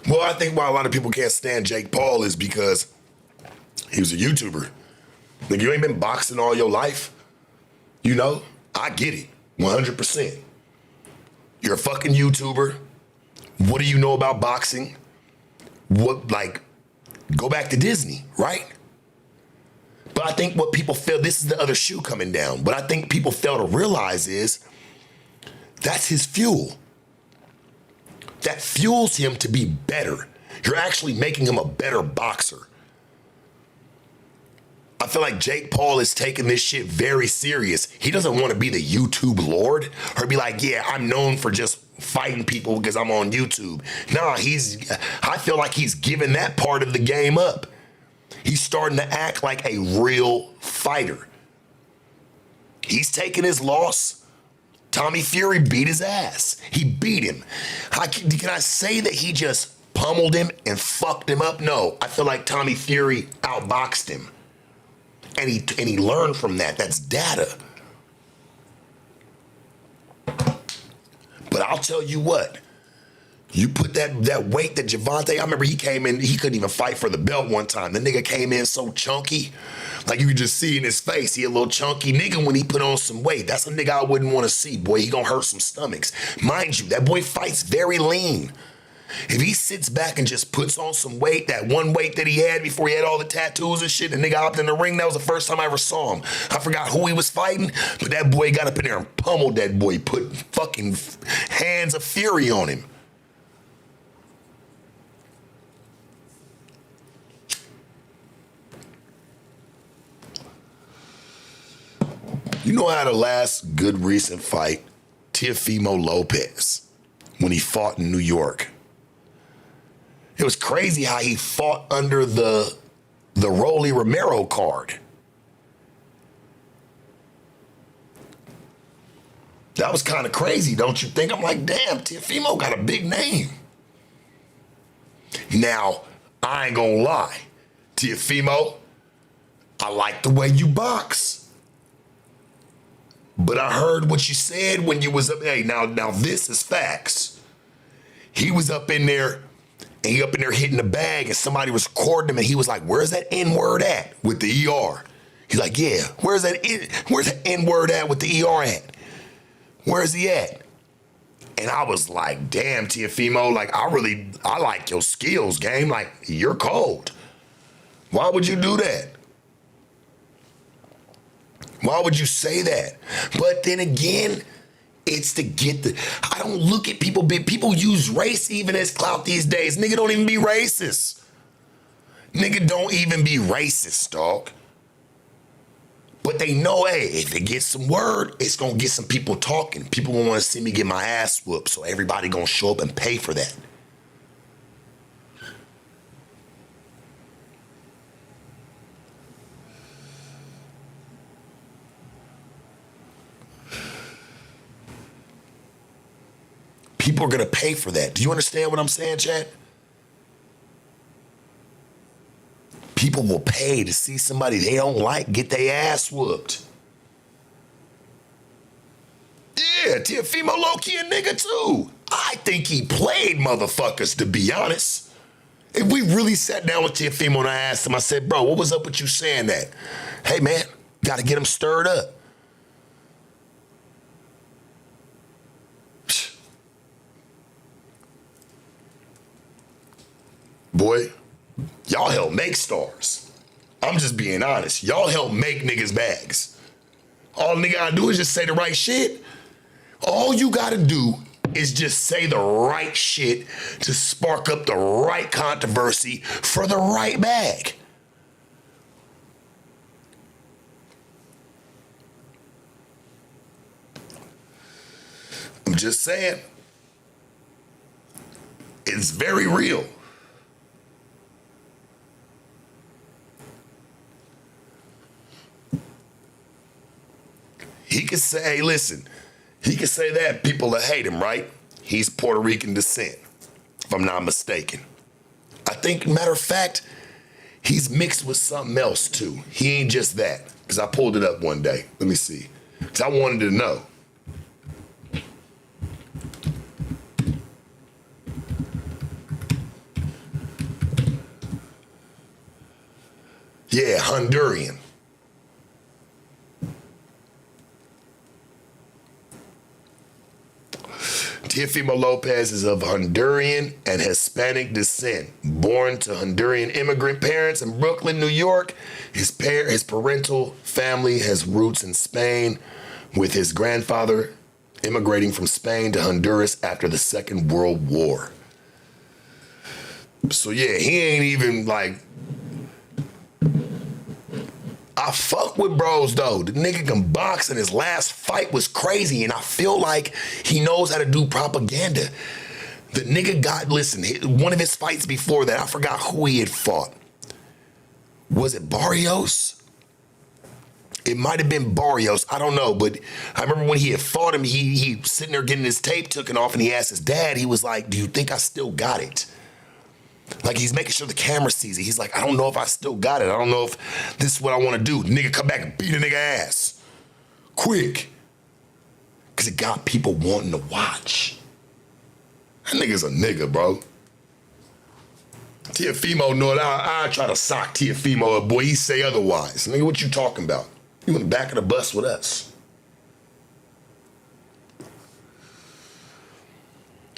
Well, I think why a lot of people can't stand Jake Paul is because he was a YouTuber. Like, you ain't been boxing all your life. You know, I get it, 100%. You're a fucking YouTuber. What do you know about boxing? What, like, go back to Disney, right? But I think what people fail, this is the other shoe coming down. What I think people fail to realize is that's his fuel. That fuels him to be better. You're actually making him a better boxer. I feel like Jake Paul is taking this shit very serious. He doesn't want to be the YouTube lord or be like, yeah, I'm known for just fighting people because I'm on YouTube. Nah, I feel like he's giving that part of the game up. He's starting to act like a real fighter. He's taking his loss. Tommy Fury beat his ass. He beat him. Can I say that he just pummeled him and fucked him up? No, I feel like Tommy Fury outboxed him. And he learned from that. That's data. But I'll tell you what. You put that weight that Javante, I remember he came in, he couldn't even fight for the belt one time. The nigga came in so chunky. Like you could just see in his face, he a little chunky nigga when he put on some weight. That's a nigga I wouldn't want to see. Boy, he gonna hurt some stomachs. Mind you, that boy fights very lean. If he sits back and just puts on some weight, that one weight that he had before he had all the tattoos and shit, the nigga hopped in the ring, that was the first time I ever saw him. I forgot who he was fighting, but that boy got up in there and pummeled that boy, put fucking hands of fury on him. You know how the last good recent fight, Teofimo Lopez, when he fought in New York. It was crazy how he fought under the Rolly Romero card. That was kind of crazy, don't you think? I'm like, damn, Teofimo got a big name. Now, I ain't gonna lie. Teofimo, I like the way you box. But I heard what you said when you was up. Hey, now this is facts. He was up in there, and he up in there hitting the bag, and somebody was recording him, and he was like, "Where's that N-word at with the ER?" He's like, "Yeah, where's that N-word at with the ER at? Where's he at?" And I was like, "Damn, Teofimo, like I like your skills, game. Like you're cold. Why would you do that? Why would you say that?" But then again, it's to get I don't look at people, people use race even as clout these days. Nigga don't even be racist. Nigga don't even be racist, dog. But they know, hey, if they get some word, it's gonna get some people talking. People gonna wanna see me get my ass whooped, so everybody gonna show up and pay for that. People are going to pay for that. Do you understand what I'm saying, Chad? People will pay to see somebody they don't like get their ass whooped. Yeah, Teofimo low-key a nigga too. I think he played motherfuckers, to be honest. If we really sat down with Teofimo and I asked him, I said, bro, what was up with you saying that? Hey, man, got to get him stirred up. Boy, y'all help make stars. I'm just being honest. Y'all help make niggas bags. All nigga gotta do is just say the right shit. All you gotta do is just say the right shit to spark up the right controversy for the right bag. I'm just saying. It's very real. He could say, hey, listen, he could say that, people will hate him, right? He's Puerto Rican descent, if I'm not mistaken. I think, matter of fact, he's mixed with something else too. He ain't just that. Because I pulled it up one day. Let me see. Because I wanted to know. Yeah, Honduran. Teofimo Lopez is of Honduran and Hispanic descent. Born to Honduran immigrant parents in Brooklyn, New York, his parental family has roots in Spain, with his grandfather immigrating from Spain to Honduras after the Second World War. So yeah, he ain't even like, I fuck with bros though. The nigga can box and his last fight was crazy. And I feel like he knows how to do propaganda. The nigga listen, one of his fights before that, I forgot who he had fought. Was it Barrios? It might have been Barrios. I don't know. But I remember when he had fought him, he sitting there getting his tape taken off and he asked his dad, he was like, do you think I still got it? Like he's making sure the camera sees it. He's like, I don't know if I still got it. I don't know if this is what I want to do. Nigga come back and beat a nigga ass. Quick. Because it got people wanting to watch. That nigga's a nigga, bro. Tiafimo know it. I try to sock Tiafimo up, boy. He say otherwise. Nigga, what you talking about? You in the back of the bus with us.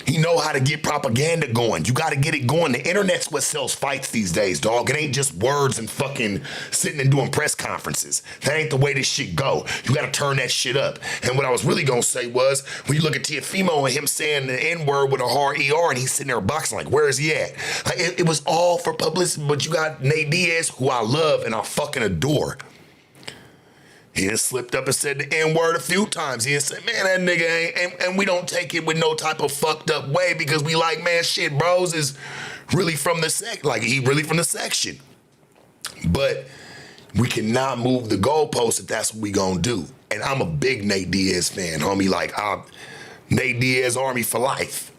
He know how to get propaganda going. You got to get it going. The internet's what sells fights these days, dog. It ain't just words and fucking sitting and doing press conferences. That ain't the way this shit go. You got to turn that shit up. And what I was really going to say was, when you look at Tiafimo and him saying the N-word with a hard ER and he's sitting there boxing, like, where is he at? Like, it was all for publicity, but you got Nate Diaz, who I love and I fucking adore. He done slipped up and said the N-word a few times. He done said, man, that nigga ain't, and we don't take it with no type of fucked up way because we like, man, shit, bros is really from the he really from the section. But we cannot move the goalposts if that's what we gonna do. And I'm a big Nate Diaz fan, homie. Like, Nate Diaz Army for life.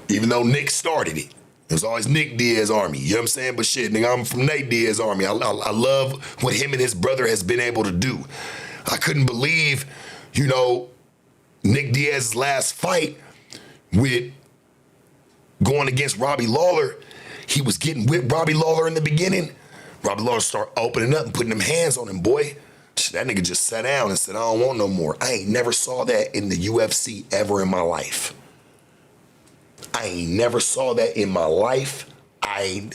Even though Nick started it. It was always Nick Diaz Army, you know what I'm saying? But shit, nigga, I'm from Nate Diaz Army. I love what him and his brother has been able to do. I couldn't believe, Nick Diaz's last fight with going against Robbie Lawler. He was getting with Robbie Lawler in the beginning. Robbie Lawler started opening up and putting them hands on him, boy. That nigga just sat down and said, I don't want no more. I ain't never saw that in the UFC ever in my life. I ain't never saw that in my life. I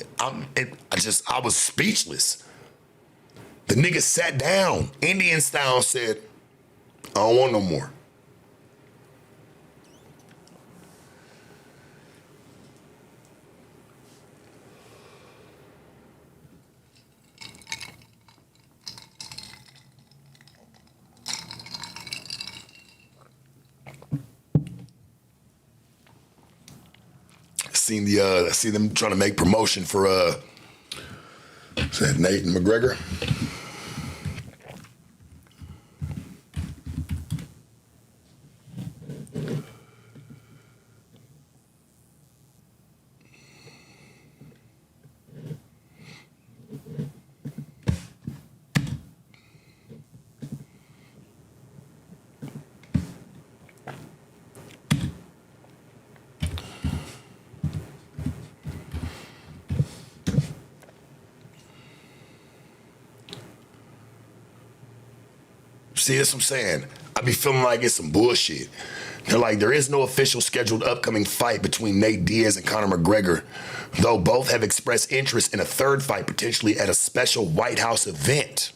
was speechless. The nigga sat down, Indian style, said, I don't want no more. I see them trying to make promotion for is that Nate and McGregor? See, that's what I'm saying. I be feeling like it's some bullshit. They're like, there is no official scheduled upcoming fight between Nate Diaz and Conor McGregor, though both have expressed interest in a third fight potentially at a special White House event,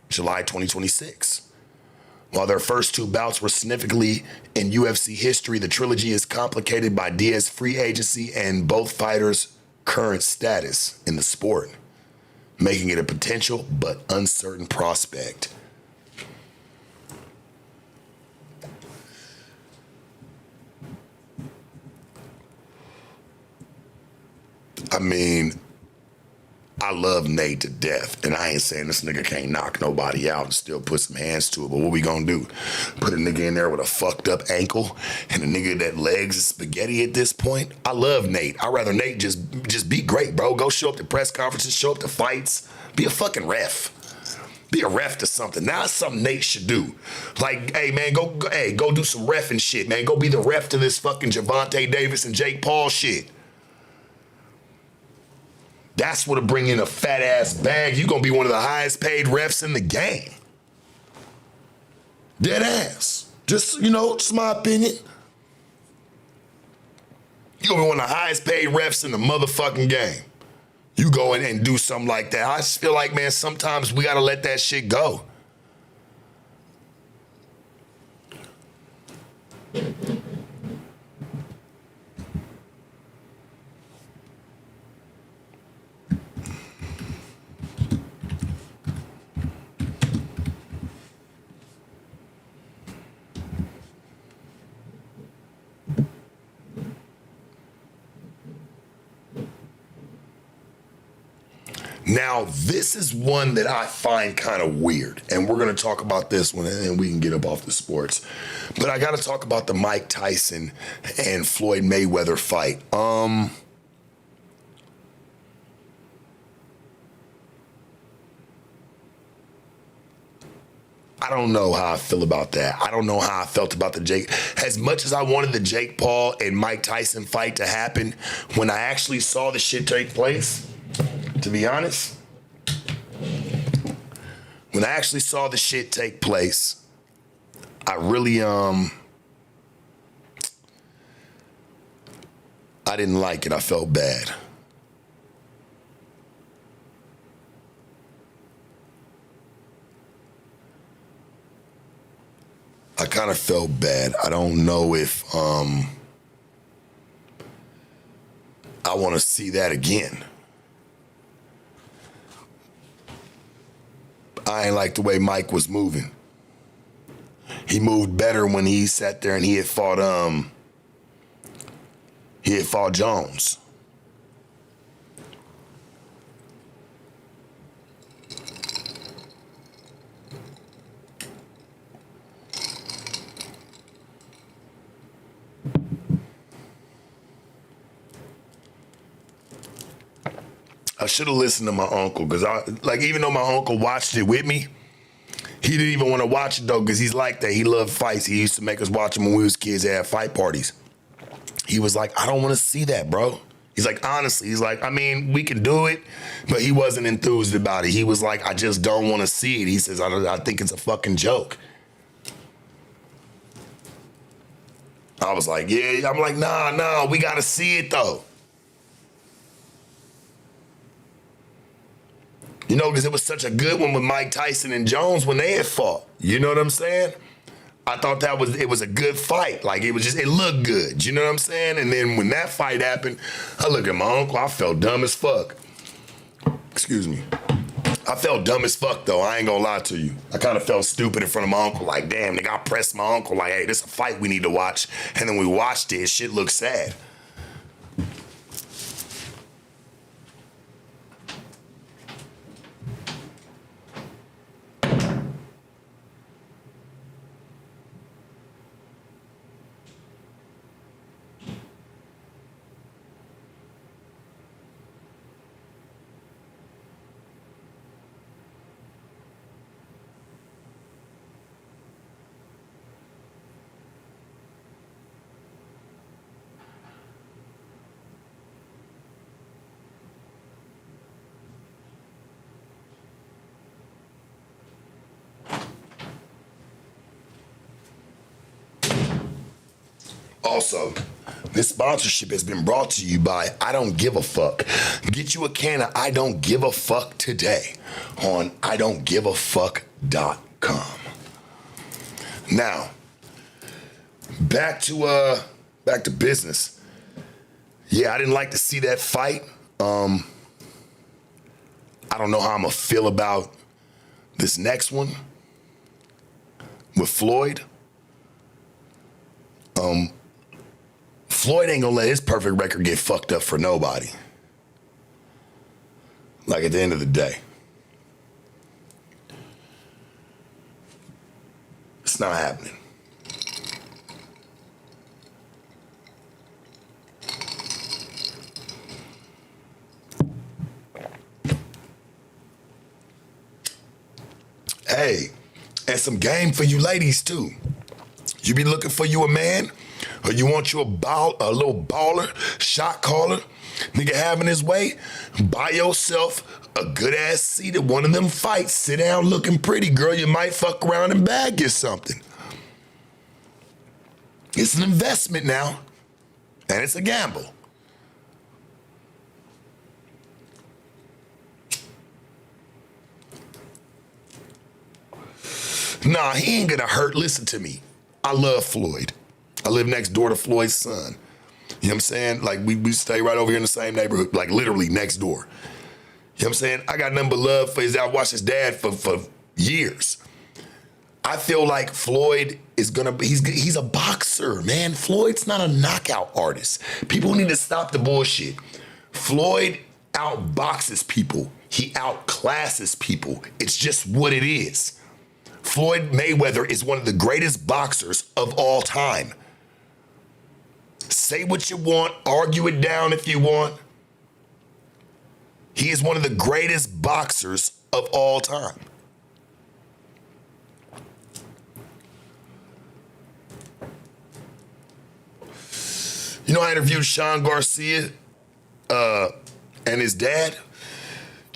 July 2026. While their first two bouts were significantly in UFC history, the trilogy is complicated by Diaz's free agency and both fighters' current status in the sport, making it a potential but uncertain prospect. I mean, I love Nate to death, and I ain't saying this nigga can't knock nobody out and still put some hands to it, but what we gonna do? Put a nigga in there with a fucked up ankle and a nigga that legs is spaghetti at this point? I love Nate. I'd rather Nate just be great, bro. Go show up to press conferences, show up to fights, be a fucking ref. Be a ref to something. Now it's something Nate should do. Like, hey, man, go do some reffing shit, man. Go be the ref to this fucking Gervonta Davis and Jake Paul shit. That's what'll bring in a fat ass bag. You're gonna be one of the highest paid refs in the game. Dead ass. Just my opinion. You're gonna be one of the highest paid refs in the motherfucking game. You go in and do something like that. I just feel like, man, sometimes we gotta let that shit go. Now, this is one that I find kind of weird, and we're going to talk about this one, and we can get up off the sports. But I got to talk about the Mike Tyson and Floyd Mayweather fight. I don't know how I feel about that. I don't know how I felt about the Jake. As much as I wanted the Jake Paul and Mike Tyson fight to happen, when I actually saw the shit take place, to be honest, when I actually saw the shit take place, I really, I didn't like it. I felt bad. I kind of felt bad. I don't know if I want to see that again. I ain't like the way Mike was moving. He moved better when he sat there and he had fought Jones. I should have listened to my uncle, because even though my uncle watched it with me, he didn't even want to watch it though, because he's like that. He loved fights. He used to make us watch them when we was kids at fight parties. He was like, I don't want to see that, bro. He's like, honestly, he's like, I mean, we can do it, but he wasn't enthused about it. He was like, I just don't want to see it. He says, I think it's a fucking joke. I was like, yeah. I'm like, nah, we got to see it though. You know, because it was such a good one with Mike Tyson and Jones when they had fought. You know what I'm saying? I thought it was a good fight. Like, it looked good. You know what I'm saying? And then when that fight happened, I looked at my uncle, I felt dumb as fuck. Excuse me. I felt dumb as fuck, though. I ain't gonna lie to you. I kind of felt stupid in front of my uncle. Like, damn, nigga, I pressed my uncle. Like, hey, this is a fight we need to watch. And then we watched it. Shit looked sad. Also, this sponsorship has been brought to you by I Don't Give a Fuck. Get you a can of I Don't Give a Fuck today on idon'tgiveafuck.com. Now, back to business. Yeah, I didn't like to see that fight. I don't know how I'm gonna feel about this next one with Floyd. Floyd ain't gonna let his perfect record get fucked up for nobody. Like, at the end of the day, it's not happening. Hey, and some game for you ladies too. You be looking for you a man, or you want you a little baller, shot caller, nigga having his way, buy yourself a good ass seat at one of them fights. Sit down looking pretty, girl. You might fuck around and bag you something. It's an investment now, and it's a gamble. Nah, he ain't gonna hurt. Listen to me. I love Floyd. I live next door to Floyd's son. You know what I'm saying? Like, we stay right over here in the same neighborhood, like literally next door. You know what I'm saying? I got nothing but love for I watched his dad for years. I feel like Floyd is he's a boxer, man. Floyd's not a knockout artist. People need to stop the bullshit. Floyd outboxes people. He outclasses people. It's just what it is. Floyd Mayweather is one of the greatest boxers of all time. Say what you want, argue it down if you want. He is one of the greatest boxers of all time. You know, I interviewed Sean Garcia and his dad.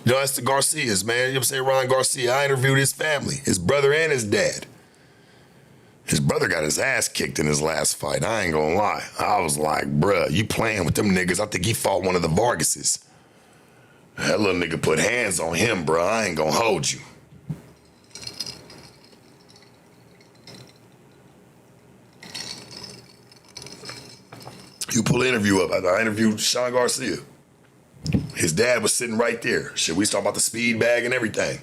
You know, that's the Garcias, man. You know what I'm saying? Ron Garcia. I interviewed his family, his brother and his dad. His brother got his ass kicked in his last fight. I ain't gonna lie. I was like, bruh, you playing with them niggas. I think he fought one of the Vargases. That little nigga put hands on him, bruh. I ain't gonna hold you. You pull the interview up. I interviewed Sean Garcia. His dad was sitting right there. Shit, we was talking about the speed bag and everything.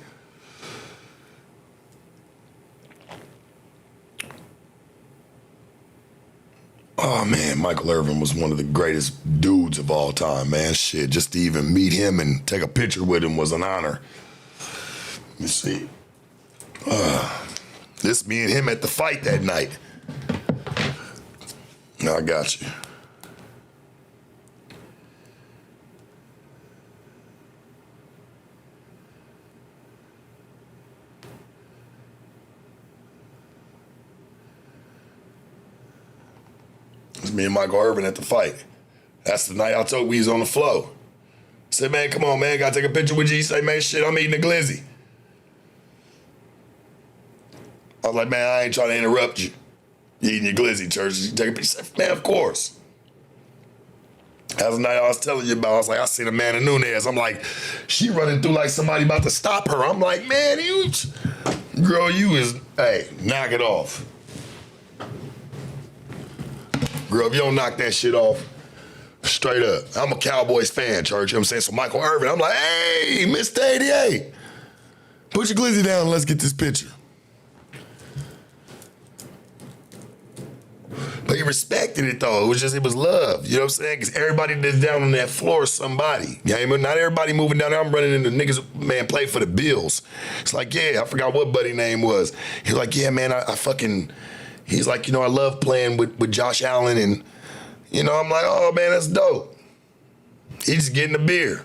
Oh, man, Michael Irvin was one of the greatest dudes of all time, man. Shit, just to even meet him and take a picture with him was an honor. Let me see. This me and him at the fight that night. No, I got you. It's me and Michael Irvin at the fight. That's the night I told we was on the floor. I said, man, come on, man, gotta take a picture with you. He said, man, shit, I'm eating a glizzy. I was like, man, I ain't trying to interrupt you. You eating your glizzy, Church. You take a picture. He said, man, of course. That was the night I was telling you about. I was like, I seen Amanda Nunes. I'm like, she running through like somebody about to stop her. I'm like, man, girl, you is, hey, knock it off. Girl, if you don't knock that shit off, straight up. I'm a Cowboys fan, Church. You know what I'm saying? So Michael Irvin, I'm like, hey, Mr. 88, put your glizzy down and let's get this picture. But he respected it, though. It was love. You know what I'm saying? Because everybody that's down on that floor is somebody. Yeah, not everybody moving down there. I'm running into niggas, man, play for the Bills. It's like, yeah, I forgot what buddy name was. He's like, yeah, man, I fucking... He's like, you know, I love playing with Josh Allen. And, you know, I'm like, oh, man, that's dope. He's just getting a beer.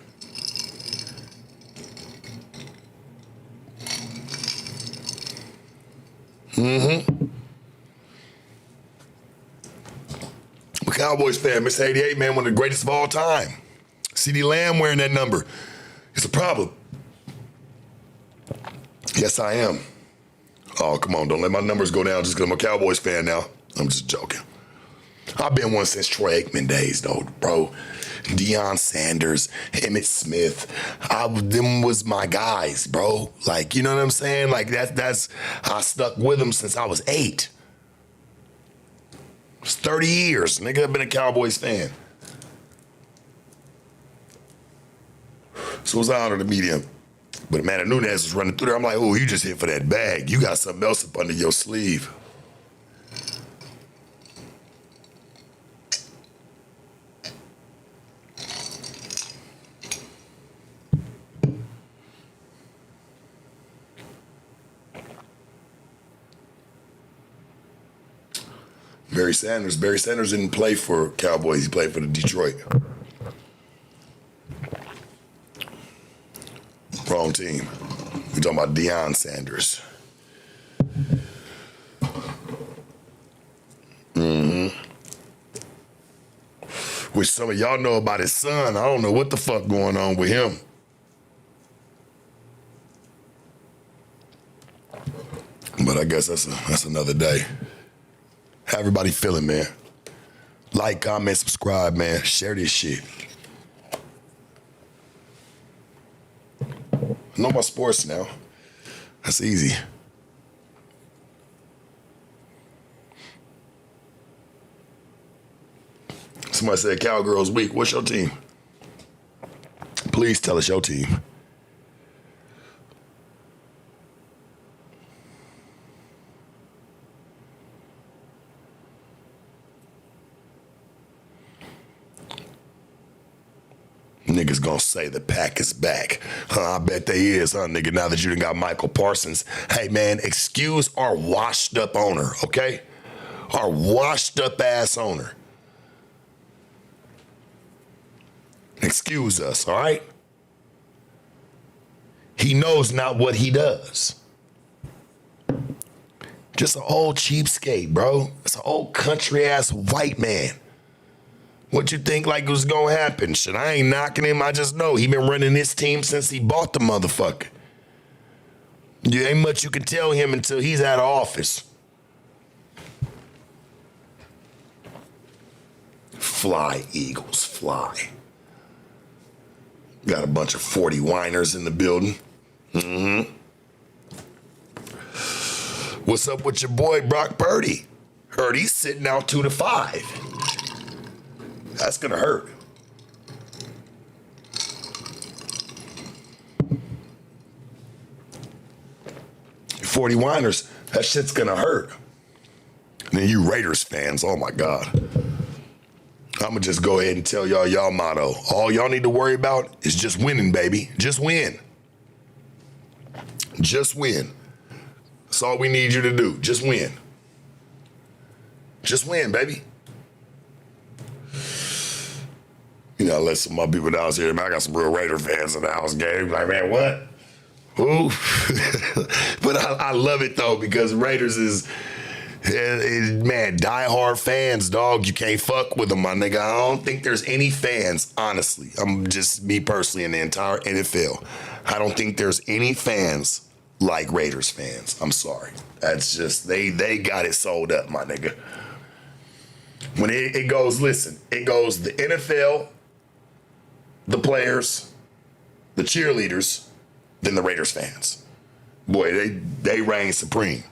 Mm-hmm. I'm a Cowboys fan. Mr. 88, man, one of the greatest of all time. CeeDee Lamb wearing that number. It's a problem. Yes, I am. Oh, come on, don't let my numbers go down just because I'm a Cowboys fan now. I'm just joking. I've been one since Troy Aikman days, though, bro. Deion Sanders, Emmitt Smith, them was my guys, bro. Like, you know what I'm saying? Like, that's I stuck with them since I was 8. It's 30 years, nigga, I've been a Cowboys fan. So it was an honor to meet him. But Amanda Nunes was running through there. I'm like, oh, you just hit for that bag. You got something else up under your sleeve. Barry Sanders didn't play for Cowboys. He played for the Detroit. Wrong team. We're talking about Deion Sanders. Mm-hmm. Which some of y'all know about his son. I don't know what the fuck going on with him. But I guess that's another day. How everybody feeling, man? Like, comment, subscribe, man. Share this shit. I know my sports now. That's easy. Somebody said Cowgirls weak. What's your team? Please tell us your team. Niggas gonna say the pack is back. I bet they is, huh, nigga, now that you done got Michael Parsons. Hey, man, excuse our washed up owner, okay? Our washed up ass owner. Excuse us, all right? He knows not what he does. Just an old cheapskate, bro. It's an old country ass white man. What you think like was gonna happen? Shit, I ain't knocking him. I just know he been running this team since he bought the motherfucker. You ain't much you can tell him until he's out of office. Fly, Eagles, fly. Got a bunch of 40 whiners in the building. Mm-hmm. What's up with your boy Brock Purdy? Heard he's sitting out 2-5. That's gonna hurt. You 40 whiners, that shit's gonna hurt. And then you Raiders fans, oh my God. I'ma just go ahead and tell y'all motto. All y'all need to worry about is just winning, baby. Just win. Just win. That's all we need you to do. Just win. Just win, baby. You know, let some of my people down here, man, I got some real Raider fans in the house, game. Like, man, what? Who? But I love it, though, because Raiders is, man, diehard fans, dog. You can't fuck with them, my nigga. I don't think there's any fans, honestly. I'm just me personally in the entire NFL. I don't think there's any fans like Raiders fans. I'm sorry. That's just, they got it sold up, my nigga. When it goes, listen, it goes the NFL, the players, the cheerleaders, then the Raiders fans. Boy, they reign supreme.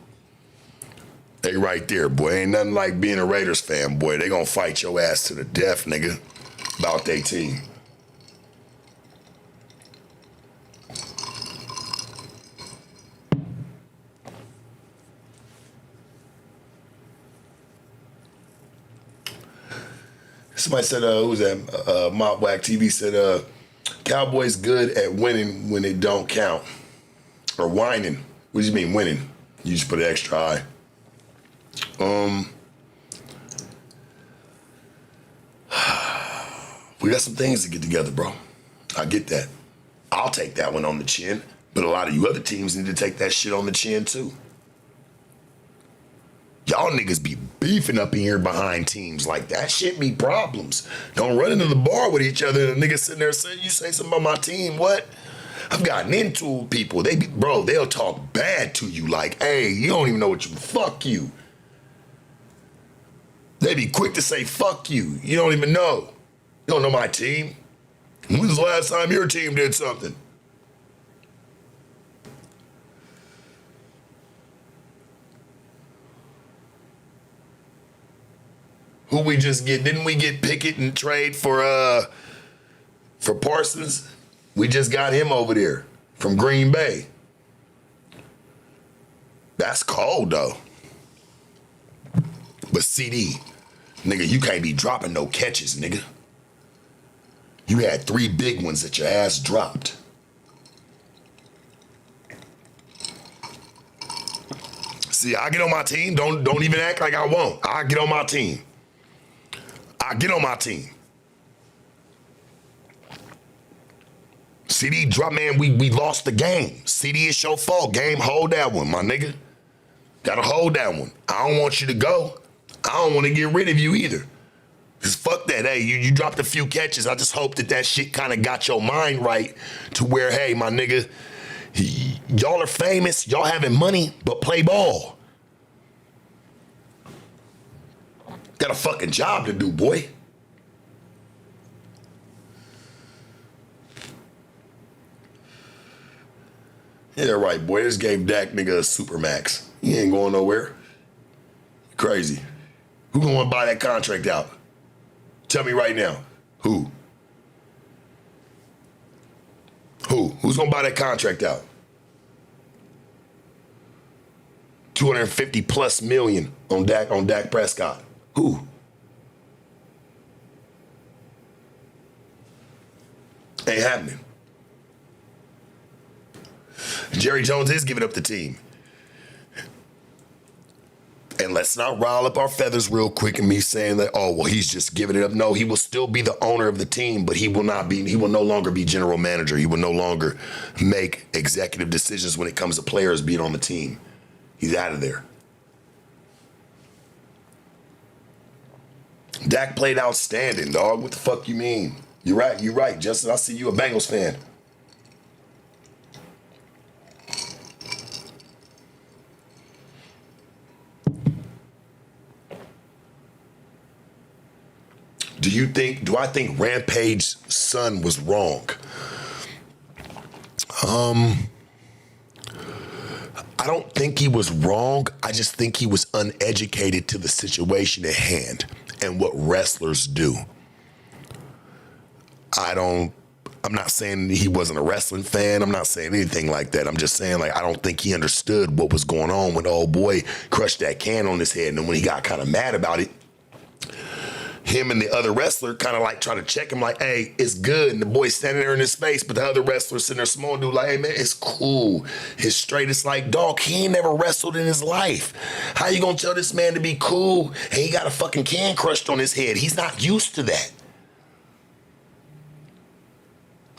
They right there, boy. Ain't nothing like being a Raiders fan, boy. They gonna fight your ass to the death, nigga, about their team. Somebody said, who's that? Mop Whack TV said, Cowboys good at winning when it don't count. Or whining. What do you mean winning? You just put an extra I. We got some things to get together, bro. I get that. I'll take that one on the chin. But a lot of you other teams need to take that shit on the chin, too. Y'all niggas be beefing up in here behind teams like that. Shit be problems. Don't run into the bar with each other and the niggas sitting there saying, you say something about my team, what? I've gotten into people. They'll talk bad to you like, hey, you don't even know what you, fuck you. They be quick to say, fuck you. You don't even know. You don't know my team. When was the last time your team did something? Who we just get? Didn't we get Pickett and trade for Parsons? We just got him over there from Green Bay. That's cold though. But CD, nigga, you can't be dropping no catches, nigga. You had 3 big ones that your ass dropped. See, I get on my team. Don't even act like I won't. I get on my team. I get on my team. CD drop, man, we lost the game. CD, it's your fault. Game, hold that one, my nigga. Gotta hold that one. I don't want you to go. I don't want to get rid of you either. Cause fuck that, hey, you dropped a few catches. I just hope that shit kind of got your mind right to where, hey, my nigga, y'all are famous, y'all having money, but play ball. Got a fucking job to do, boy. Yeah, right, boy. This gave Dak nigga a supermax. He ain't going nowhere. Crazy. Who gonna want to buy that contract out? Tell me right now. Who? Who's gonna buy that contract out? 250 plus million on Dak Prescott. Who? Ain't happening. Jerry Jones is giving up the team. And let's not rile up our feathers real quick and me saying that, oh, well, he's just giving it up. No, he will still be the owner of the team, but he will no longer be general manager. He will no longer make executive decisions when it comes to players being on the team. He's out of there. Dak played outstanding, dog. What the fuck you mean? You're right, Justin. I see you a Bengals fan. Do I think Rampage's son was wrong? I don't think he was wrong. I just think he was uneducated to the situation at hand and what wrestlers do. I'm not saying he wasn't a wrestling fan. I'm not saying anything like that. I'm just saying, like, I don't think he understood what was going on when the old boy crushed that can on his head. And then when he got kind of mad about it, him and the other wrestler kind of like trying to check him like, hey, it's good. And the boy standing there in his face, but the other wrestler sitting there, small dude, like, hey, man, it's cool. His straight, it's like, dog, he ain't never wrestled in his life. How you gonna tell this man to be cool and he got a fucking can crushed on his head? He's not used to that.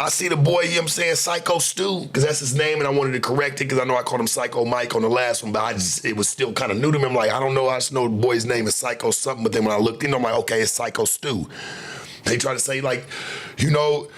I see the boy, you know what I'm saying, Psycho Stu, because that's his name, and I wanted to correct it because I know I called him Psycho Mike on the last one, but it was still kind of new to me. I'm like, I don't know, I just know the boy's name is Psycho something, but then when I looked in, I'm like, okay, it's Psycho Stu. They try to say, like, you know,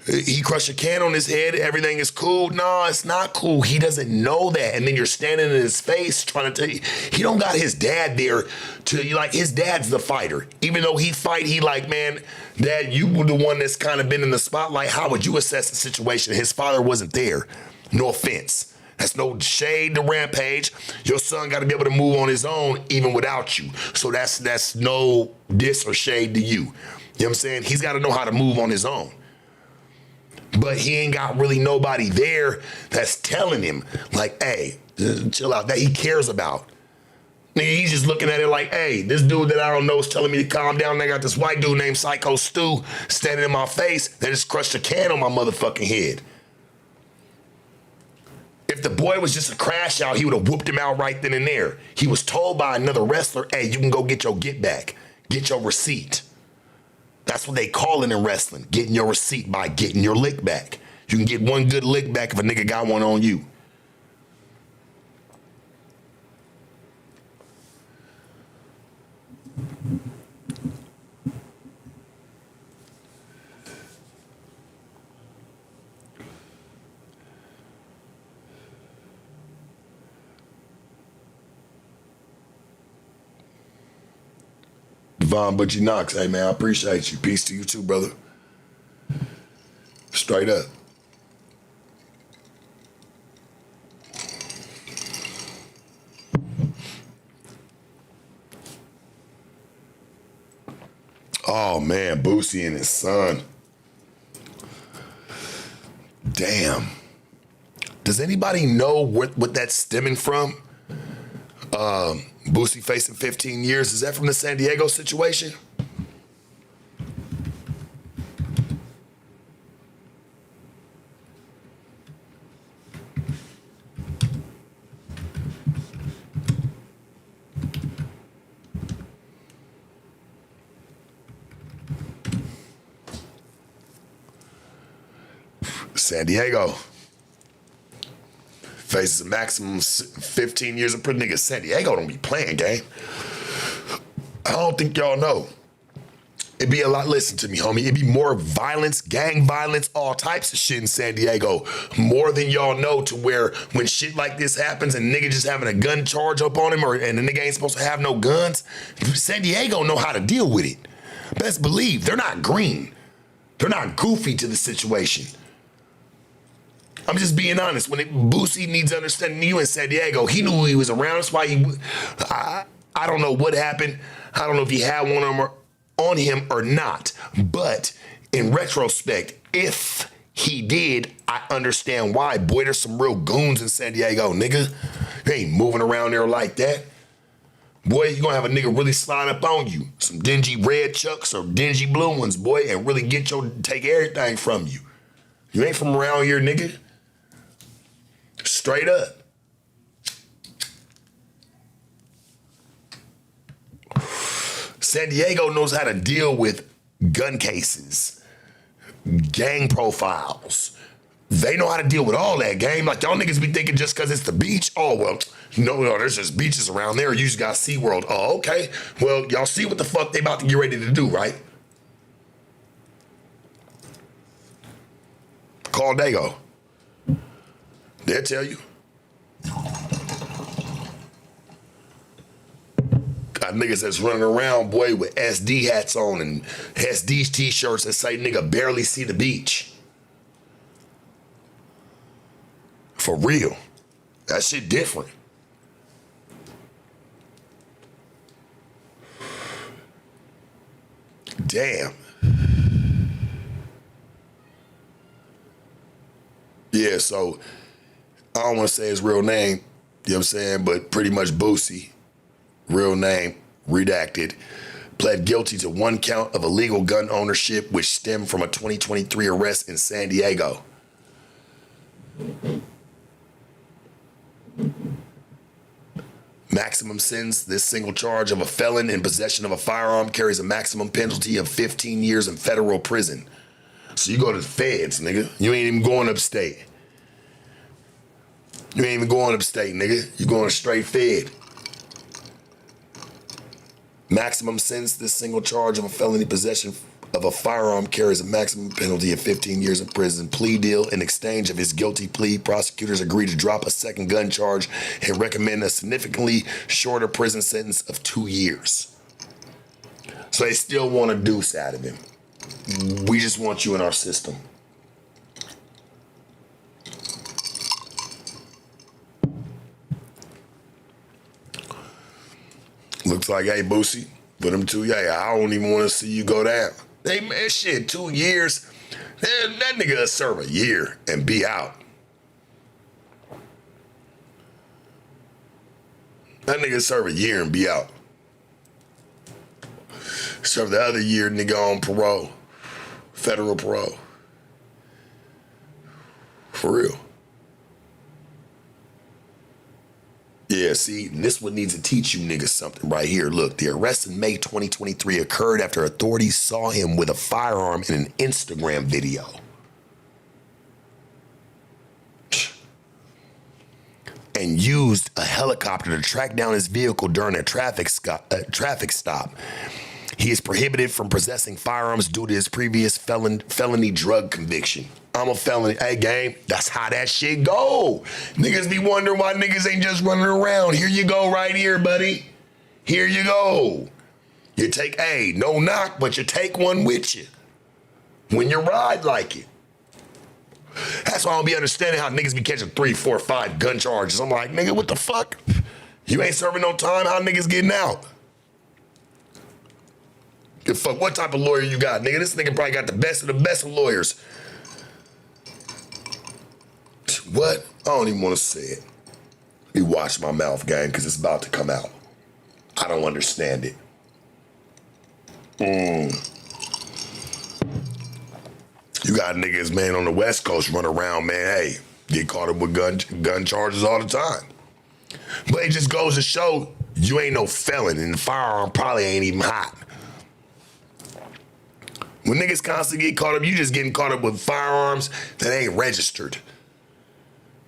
he crushed a can on his head, everything is cool. No, it's not cool. He doesn't know that. And then you're standing in his face trying to tell you, he don't got his dad there to, like, his dad's the fighter. Even though he fight, he like, man, Dad, you were the one that's kind of been in the spotlight. How would you assess the situation? His father wasn't there. No offense. That's no shade to Rampage. Your son got to be able to move on his own even without you. So that's no diss or shade to you. You know what I'm saying? He's got to know how to move on his own. But he ain't got really nobody there that's telling him, like, hey, chill out, that he cares about. He's just looking at it like, hey, this dude that I don't know is telling me to calm down. And I got this white dude named Psycho Stu standing in my face that just crushed a can on my motherfucking head. If the boy was just a crash out, he would have whooped him out right then and there. He was told by another wrestler, hey, you can go get your get back, get your receipt. That's what they call it in wrestling, getting your receipt by getting your lick back. You can get one good lick back if a nigga got one on you. Devon Butchie Knox, hey man, I appreciate you. Peace to you too, brother. Straight up. Oh man, Boosie and his son. Damn. Does anybody know what that's stemming from? Boosie facing 15 years. Is that from the San Diego situation? San Diego faces a maximum 15 years of prison. Nigga, San Diego don't be playing, gang. I don't think y'all know. It'd be a lot, listen to me, homie. It'd be more violence, gang violence, all types of shit in San Diego. More than y'all know, to where when shit like this happens and nigga just having a gun charge up on him and the nigga ain't supposed to have no guns, San Diego know how to deal with it. Best believe, they're not green. They're not goofy to the situation. I'm just being honest. Boosie needs understanding, you in San Diego, he knew he was around. That's why I don't know what happened. I don't know if he had one on him or not. But in retrospect, if he did, I understand why. Boy, there's some real goons in San Diego, nigga. You ain't moving around there like that. Boy, you gonna have a nigga really slide up on you. Some dingy red chucks or dingy blue ones, boy, and really take everything from you. You ain't from around here, nigga. Straight up. San Diego knows how to deal with gun cases, gang profiles. They know how to deal with all that, gang. Like, y'all niggas be thinking just because it's the beach, oh, well, no, there's just beaches around there. You just got SeaWorld. Oh, okay. Well, y'all see what the fuck they about to get ready to do, right? Call Dago. They'll tell you. Got niggas that's running around, boy, with SD hats on and SD t-shirts that say nigga barely see the beach. For real. That shit different. Damn. Yeah, so I don't want to say his real name, you know what I'm saying, but pretty much Boosie, real name, redacted, pled guilty to 1 count of illegal gun ownership, which stemmed from a 2023 arrest in San Diego. Maximum sentence, this single charge of a felon in possession of a firearm carries a maximum penalty of 15 years in federal prison. So you go to the feds, nigga. You ain't even going upstate. You ain't even going upstate, nigga. You going straight fed. Maximum sentence, this single charge of a felony possession of a firearm carries a maximum penalty of 15 years in prison. Plea deal. In exchange of his guilty plea, prosecutors agreed to drop a second gun charge and recommend a significantly shorter prison sentence of 2 years. So they still want a deuce out of him. We just want you in our system. Looks like, hey, Boosie, put him 2 years. I don't even want to see you go down. Hey, man, shit, 2 years. That nigga will serve a year and be out. That nigga serve a year and be out. Serve the other year, nigga, on parole. Federal parole. For real. Yeah, see, this one needs to teach you niggas something right here. Look, the arrest in May 2023 occurred after authorities saw him with a firearm in an Instagram video. And used a helicopter to track down his vehicle during a traffic stop. He is prohibited from possessing firearms due to his previous felony drug conviction. I'm a felony. Hey, gang, that's how that shit go. Niggas be wondering why niggas ain't just running around. Here you go right here, buddy. Here you go. You take, hey, no knock, but you take one with you when you ride like it. That's why I don't be understanding how niggas be catching 3, 4, 5 gun charges. I'm like, nigga, what the fuck? You ain't serving no time. How niggas getting out? The fuck, what type of lawyer you got, nigga? This nigga probably got the best of lawyers. What? I don't even want to say it. Let me watch my mouth, gang, because it's about to come out. I don't understand it. You got niggas, man, on the West Coast run around, man, hey, get caught up with gun charges all the time. But it just goes to show you ain't no felon, and the firearm probably ain't even hot. When niggas constantly get caught up, you just getting caught up with firearms that ain't registered.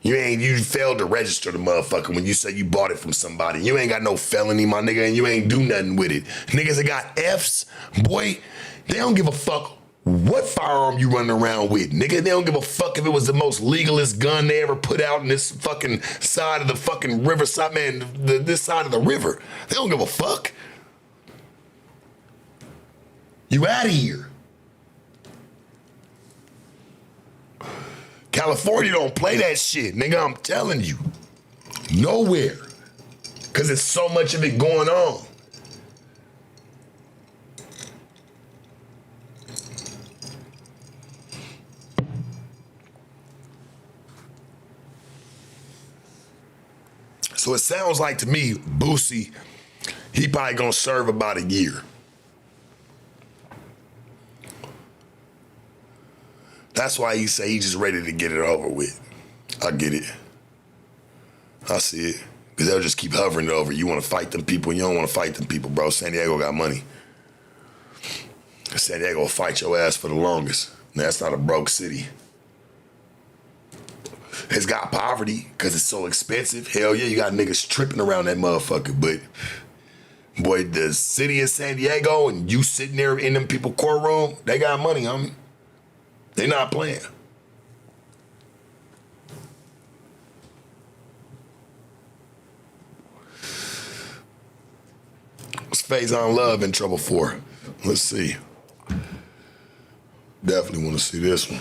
You failed to register the motherfucker when you say you bought it from somebody. You ain't got no felony, my nigga, and you ain't do nothing with it. Niggas that got Fs, boy, they don't give a fuck what firearm you running around with, nigga. They don't give a fuck if it was the most legalest gun they ever put out in this fucking side of the fucking riverside, man, this side of the river. They don't give a fuck. You out of here. California don't play that shit, nigga, I'm telling you. Nowhere. Because there's so much of it going on. So it sounds like to me, Boosie, he probably gonna serve about a year. That's why he say he just ready to get it over with. I get it. I see it. Because they'll just keep hovering it over. You want to fight them people, and you don't want to fight them people, bro. San Diego got money. San Diego will fight your ass for the longest. Now, that's not a broke city. It's got poverty because it's so expensive. Hell yeah, you got niggas tripping around that motherfucker. But, boy, the city of San Diego and you sitting there in them people courtroom, they got money, homie. They not playing. What's Faison Love in trouble for? Let's see. Definitely want to see this one.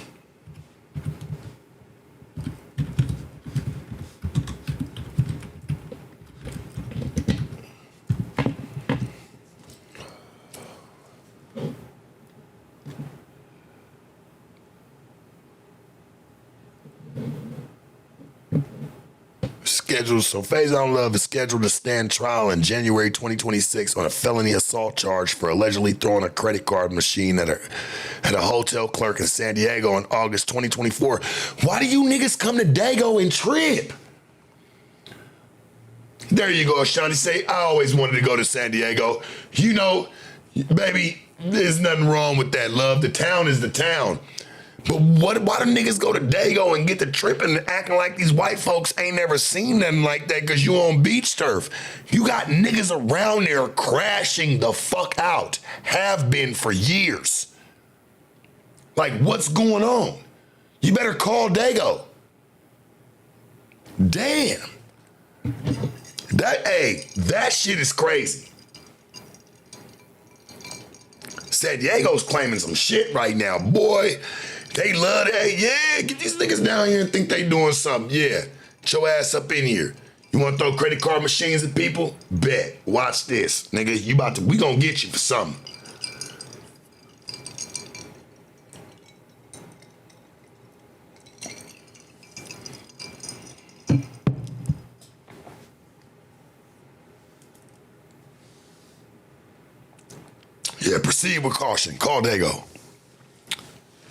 So Faison Love is scheduled to stand trial in January 2026 on a felony assault charge for allegedly throwing a credit card machine at a hotel clerk in San Diego in August 2024. Why do you niggas come to Dago and trip? There you go, Ashanti say, I always wanted to go to San Diego. You know, baby, there's nothing wrong with that, love. The town is the town. But why do niggas go to Dago and get to tripping and acting like these white folks ain't never seen nothing like that because you on beach turf? You got niggas around there crashing the fuck out. Have been for years. Like, what's going on? You better call Dago. Damn. That shit is crazy. San Diego's claiming some shit right now, boy. They love that. Yeah, get these niggas down here and think they doing something. Yeah, get your ass up in here. You want to throw credit card machines at people? Bet. Watch this, nigga. We gonna get you for something. Yeah, proceed with caution. Call Dago.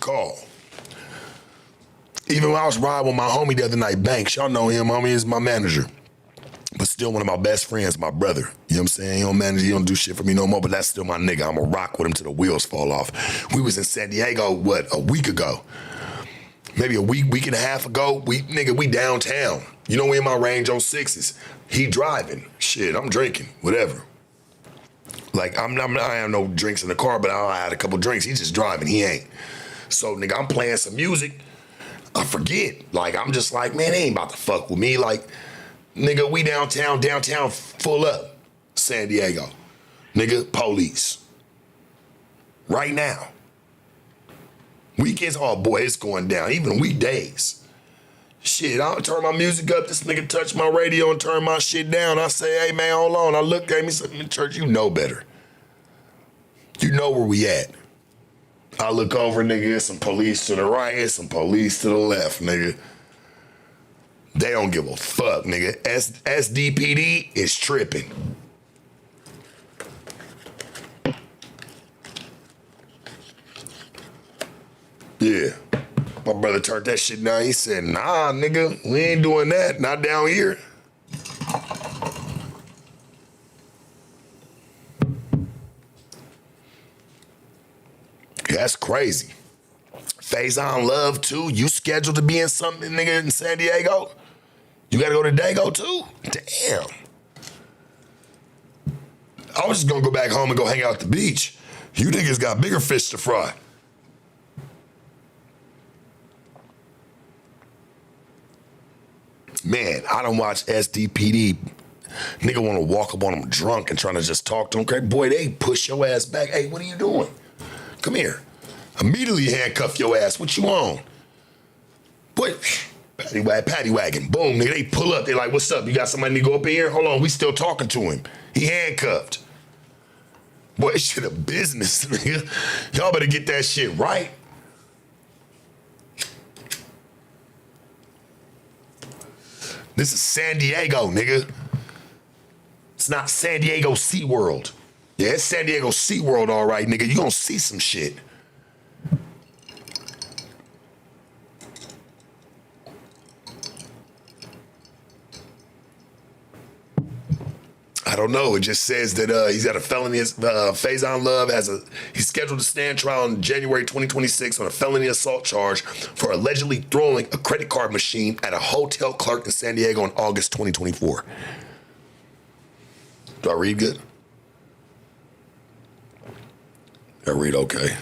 Call. Even when I was riding with my homie the other night, Banks, y'all know him, homie is my manager. But still one of my best friends, my brother. You know what I'm saying? He don't manage, he don't do shit for me no more, but that's still my nigga. I'm going to rock with him till the wheels fall off. We was in San Diego, a week ago? Maybe a week and a half ago. We downtown. You know, we in my Range 06s. He driving. Shit, I'm drinking, whatever. Like, I have no drinks in the car, but I had a couple drinks. He's just driving, he ain't. So, nigga, I'm playing some music. I forget. Like, I'm just like, man, they ain't about to fuck with me. Like, nigga, we downtown full up. San Diego. Nigga, police. Right now. Weekends, oh boy, it's going down. Even weekdays. Shit, I'll turn my music up. This nigga touch my radio and turn my shit down. I say, hey man, hold on. I look at me, something in church, you know better. You know where we at. I look over, nigga, there's some police to the right, there's some police to the left, nigga. They don't give a fuck, nigga. SDPD is tripping. Yeah. My brother turned that shit down. He said, nah, nigga, we ain't doing that. Not down here. That's crazy. Faison Love, too. You scheduled to be in something, nigga, in San Diego? You gotta go to Dago, too? Damn. I was just gonna go back home and go hang out at the beach. You niggas got bigger fish to fry. Man, I don't watch SDPD. Nigga wanna walk up on them drunk and trying to just talk to them. Crazy. Boy, they push your ass back. Hey, what are you doing? Come here. Immediately handcuff your ass. What you on? Boy, paddy wagon. Boom, nigga. They pull up. They like, what's up? You got somebody to go up in here? Hold on, we still talking to him. He handcuffed. Boy, it's shit a business, nigga. Y'all better get that shit right. This is San Diego, nigga. It's not San Diego SeaWorld. Yeah, it's San Diego SeaWorld, all right, nigga. You gonna see some shit. don't know. It just says that he's got a felony. Faison Love he's scheduled to stand trial in January 2026 on a felony assault charge for allegedly throwing a credit card machine at a hotel clerk in San Diego in August 2024. Do I read good? I read okay.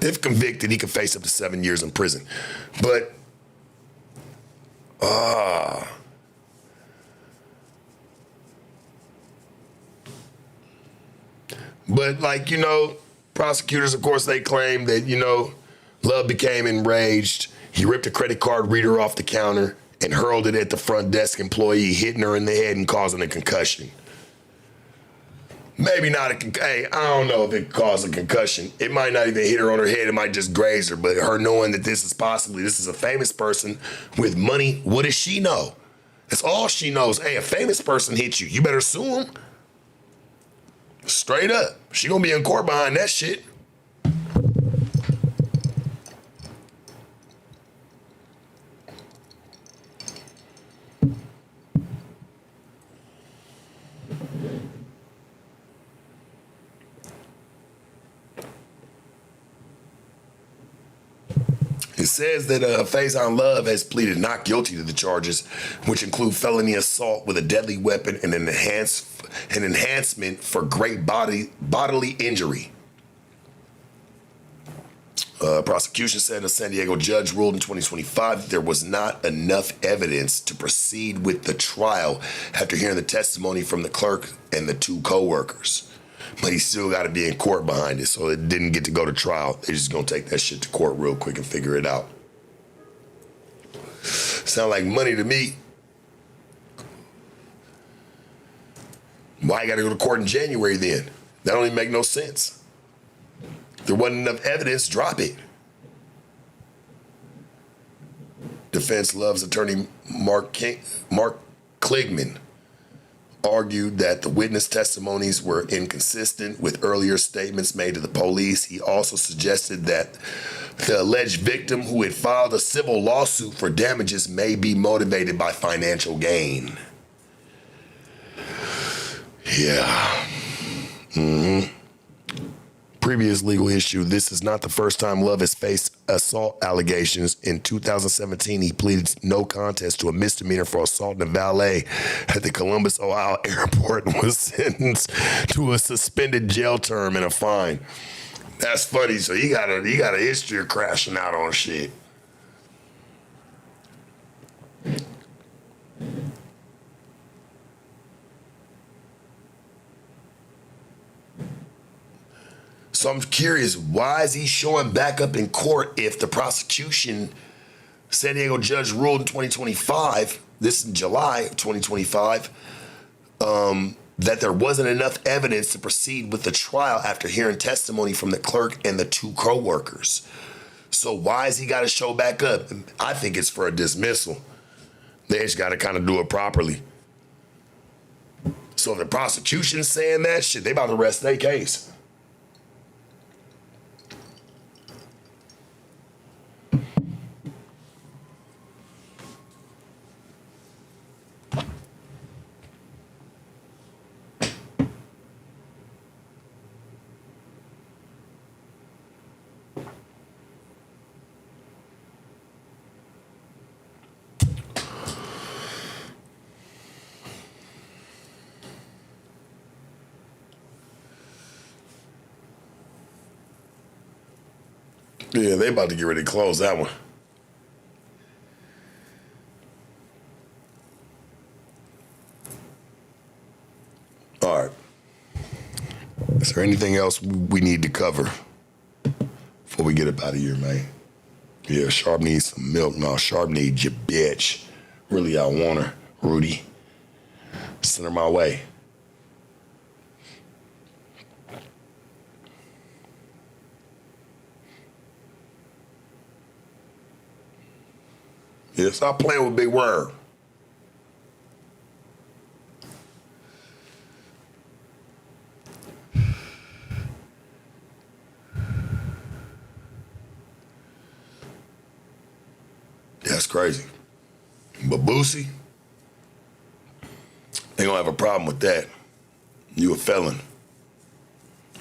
If convicted, he could face up to 7 years in prison. But, like, prosecutors, of course, they claim that, Love became enraged. He ripped a credit card reader off the counter and hurled it at the front desk employee, hitting her in the head and causing a concussion. Maybe not I don't know if it caused a concussion. It might not even hit her on her head. It might just graze her. But her knowing that this is a famous person with money, what does she know? That's all she knows. Hey, a famous person hit you. You better sue him. Straight up. She gonna be in court behind that shit. It says that Faison Love has pleaded not guilty to the charges, which include felony assault with a deadly weapon and an enhancement for great bodily injury. Prosecution said a San Diego judge ruled in 2025 that there was not enough evidence to proceed with the trial after hearing the testimony from the clerk and the two co-workers. But he still got to be in court behind it, so it didn't get to go to trial. They're just going to take that shit to court real quick and figure it out. Sound like money to me. Why you got to go to court in January then? That don't even make no sense. If there wasn't enough evidence, drop it. Defense Love's attorney Mark Kligman argued that the witness testimonies were inconsistent with earlier statements made to the police. He also suggested that the alleged victim, who had filed a civil lawsuit for damages, may be motivated by financial gain. Yeah. Previous legal issue. This is not the first time Love has faced assault allegations. In 2017, he pleaded no contest to a misdemeanor for assaulting a valet at the Columbus, Ohio airport and was sentenced to a suspended jail term and a fine. That's funny. So he got a history of crashing out on shit. So I'm curious, why is he showing back up in court if the prosecution, San Diego judge ruled in 2025, this in July of 2025, that there wasn't enough evidence to proceed with the trial after hearing testimony from the clerk and the two co-workers. So why has he got to show back up? I think it's for a dismissal. They just got to kind of do it properly. So if the prosecution's saying that shit, they about to rest their case. Yeah, they about to get ready to close that one. All right. Is there anything else we need to cover before we get up out of here, man? Yeah, Sharp needs some milk. No, Sharp needs your bitch. Really, I want her, Rudy. Send her my way. Yeah, stop playing with Big Worm. That's crazy. But Boosie, They gonna have a problem with that. You a felon.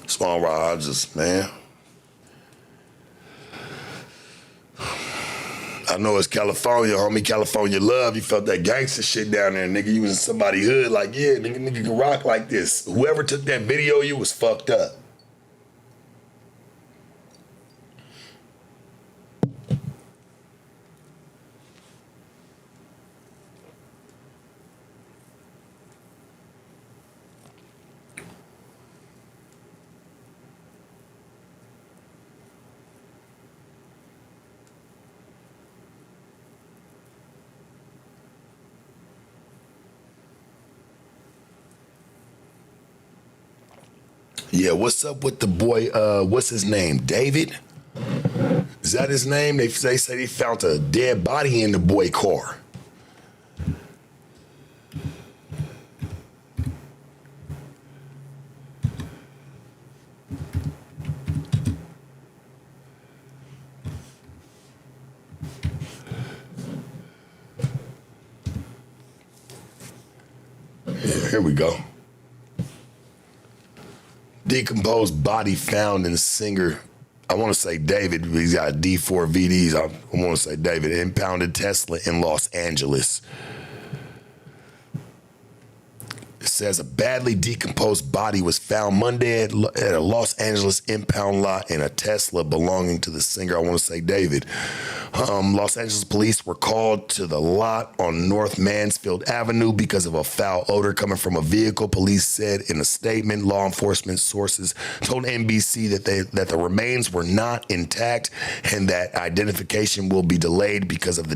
Small Rogers, man. I know it's California, homie. California love. You felt that gangster shit down there, nigga. You was in somebody's hood, like, yeah, nigga can rock like this. Whoever took that video, you was fucked up. Yeah, what's up with the boy, what's his name, David? Is that his name? They say they found a dead body in the boy car. Yeah, here we go. Decomposed body found in singer, I want to say David, but he's got D4 VDs. I want to say David, impounded Tesla in Los Angeles. It says a badly decomposed body was found Monday at a Los Angeles impound lot in a Tesla belonging to the singer, I want to say David. Los Angeles police were called to the lot on North Mansfield Avenue because of a foul odor coming from a vehicle. Police said in a statement, law enforcement sources told NBC that the remains were not intact and that identification will be delayed because of the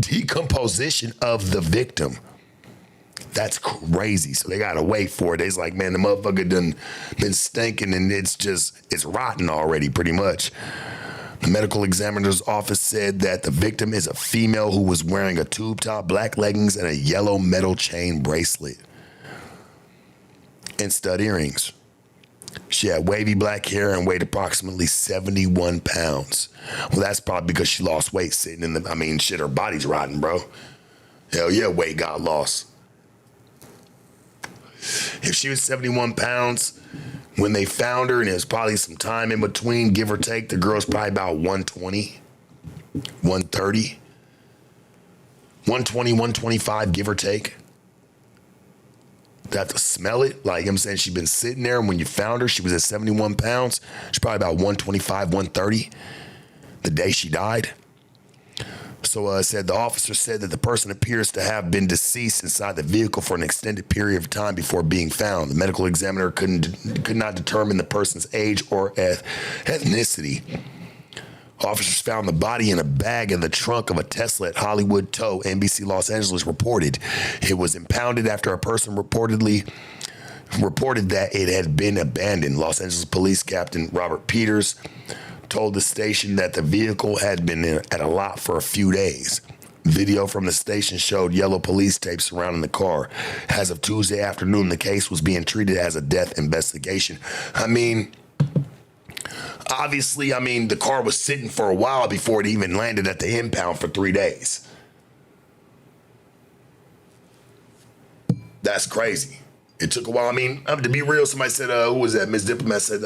decomposition of the victim. That's crazy. So they gotta wait for it. It's like, man, the motherfucker done been stinking and it's rotten already, pretty much. The medical examiner's office said that the victim is a female who was wearing a tube top, black leggings, and a yellow metal chain bracelet and stud earrings. She had wavy black hair and weighed approximately 71 pounds. Well, that's probably because she lost weight sitting in the, her body's rotten, bro. Hell yeah, weight got lost. If she was 71 pounds when they found her, and there's probably some time in between, give or take, the girl's probably about 120, 130, 120, 125, give or take. They have to smell it. Like I'm saying, she's been sitting there, and when you found her, she was at 71 pounds. She's probably about 125, 130 the day she died. So the officer said that the person appears to have been deceased inside the vehicle for an extended period of time before being found. The medical examiner could not determine the person's age or ethnicity. Officers found the body in a bag in the trunk of a Tesla at Hollywood Tow, NBC Los Angeles reported. It was impounded after a person reported that it had been abandoned. Los Angeles Police Captain Robert Peters told the station that the vehicle had been at a lot for a few days. Video from the station showed yellow police tape surrounding the car. As of Tuesday afternoon, the case was being treated as a death investigation. Obviously, the car was sitting for a while before it even landed at the impound for 3 days. That's crazy. It took a while. To be real, somebody said, who was that? Miss Diplomat said,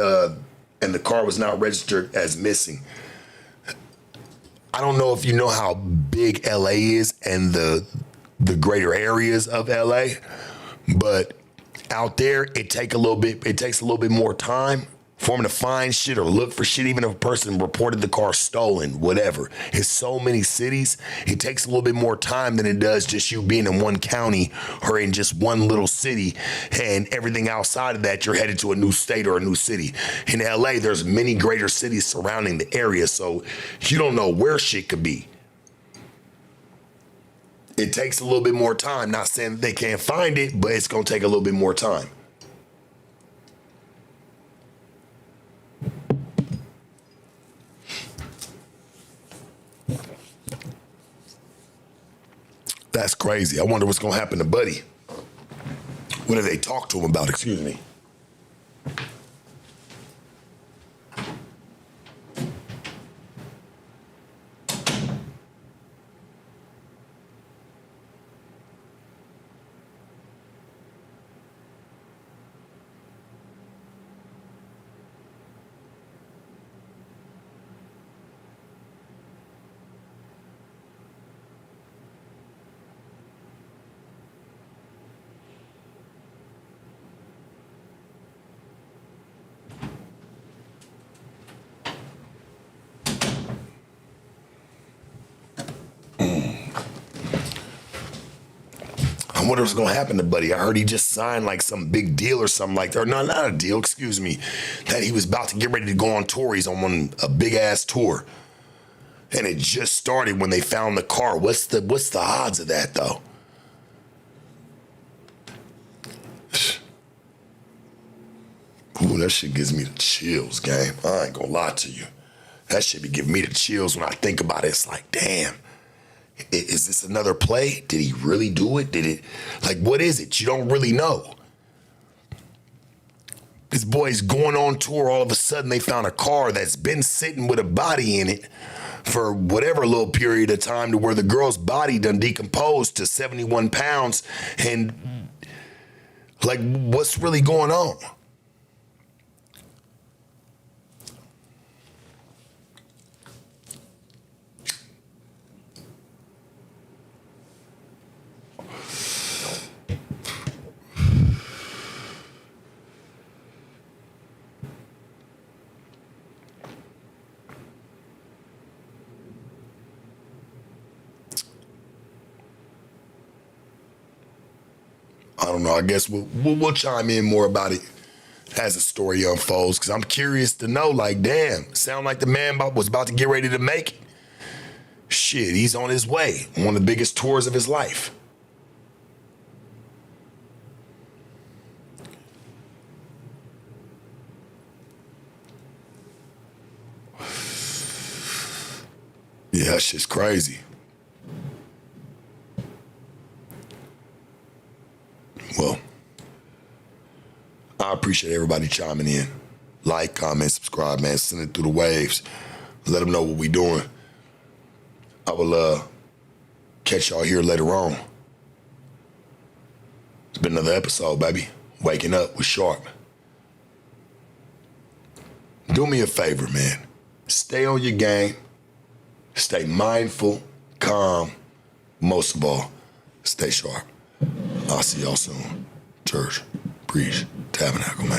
and the car was not registered as missing. I don't know if you know how big LA is and the greater areas of LA, but out there it takes a little bit more time for them to find shit or look for shit, even if a person reported the car stolen, whatever. In so many cities, it takes a little bit more time than it does just you being in one county or in just one little city, and everything outside of that, you're headed to a new state or a new city. In LA, there's many greater cities surrounding the area, so you don't know where shit could be. It takes a little bit more time. Not saying that they can't find it, but it's gonna take a little bit more time. That's crazy. I wonder what's going to happen to Buddy. What did they talk to him about? Excuse me. what was gonna happen to Buddy? I heard he just signed like some big deal or something like that. Or no, not a deal, excuse me. That he was about to get ready to go on tour. He's on a big ass tour. And it just started when they found the car. What's the odds of that though? Ooh, that shit gives me the chills, gang. I ain't gonna lie to you. That shit be giving me the chills when I think about it. It's like, damn. Is this another play? Did he really do it? Did it? Like, what is it? You don't really know. This boy's going on tour. All of a sudden, they found a car that's been sitting with a body in it for whatever little period of time, to where the girl's body done decomposed to 71 pounds. And, like, what's really going on? I don't know. I guess we'll chime in more about it as the story unfolds, because I'm curious to know, like, damn, sound like the man was about to get ready to make it. Shit, he's on his way. One of the biggest tours of his life. Yeah, that shit's crazy. Well, I appreciate everybody chiming in. Like, comment, subscribe, man. Send it through the waves. Let them know what we doing. I will catch y'all here later on. It's been another episode, baby. Waking up with Sharp. Do me a favor, man. Stay on your game. Stay mindful, calm. Most of all, stay sharp. I'll see y'all soon. Church, preach, tabernacle, man.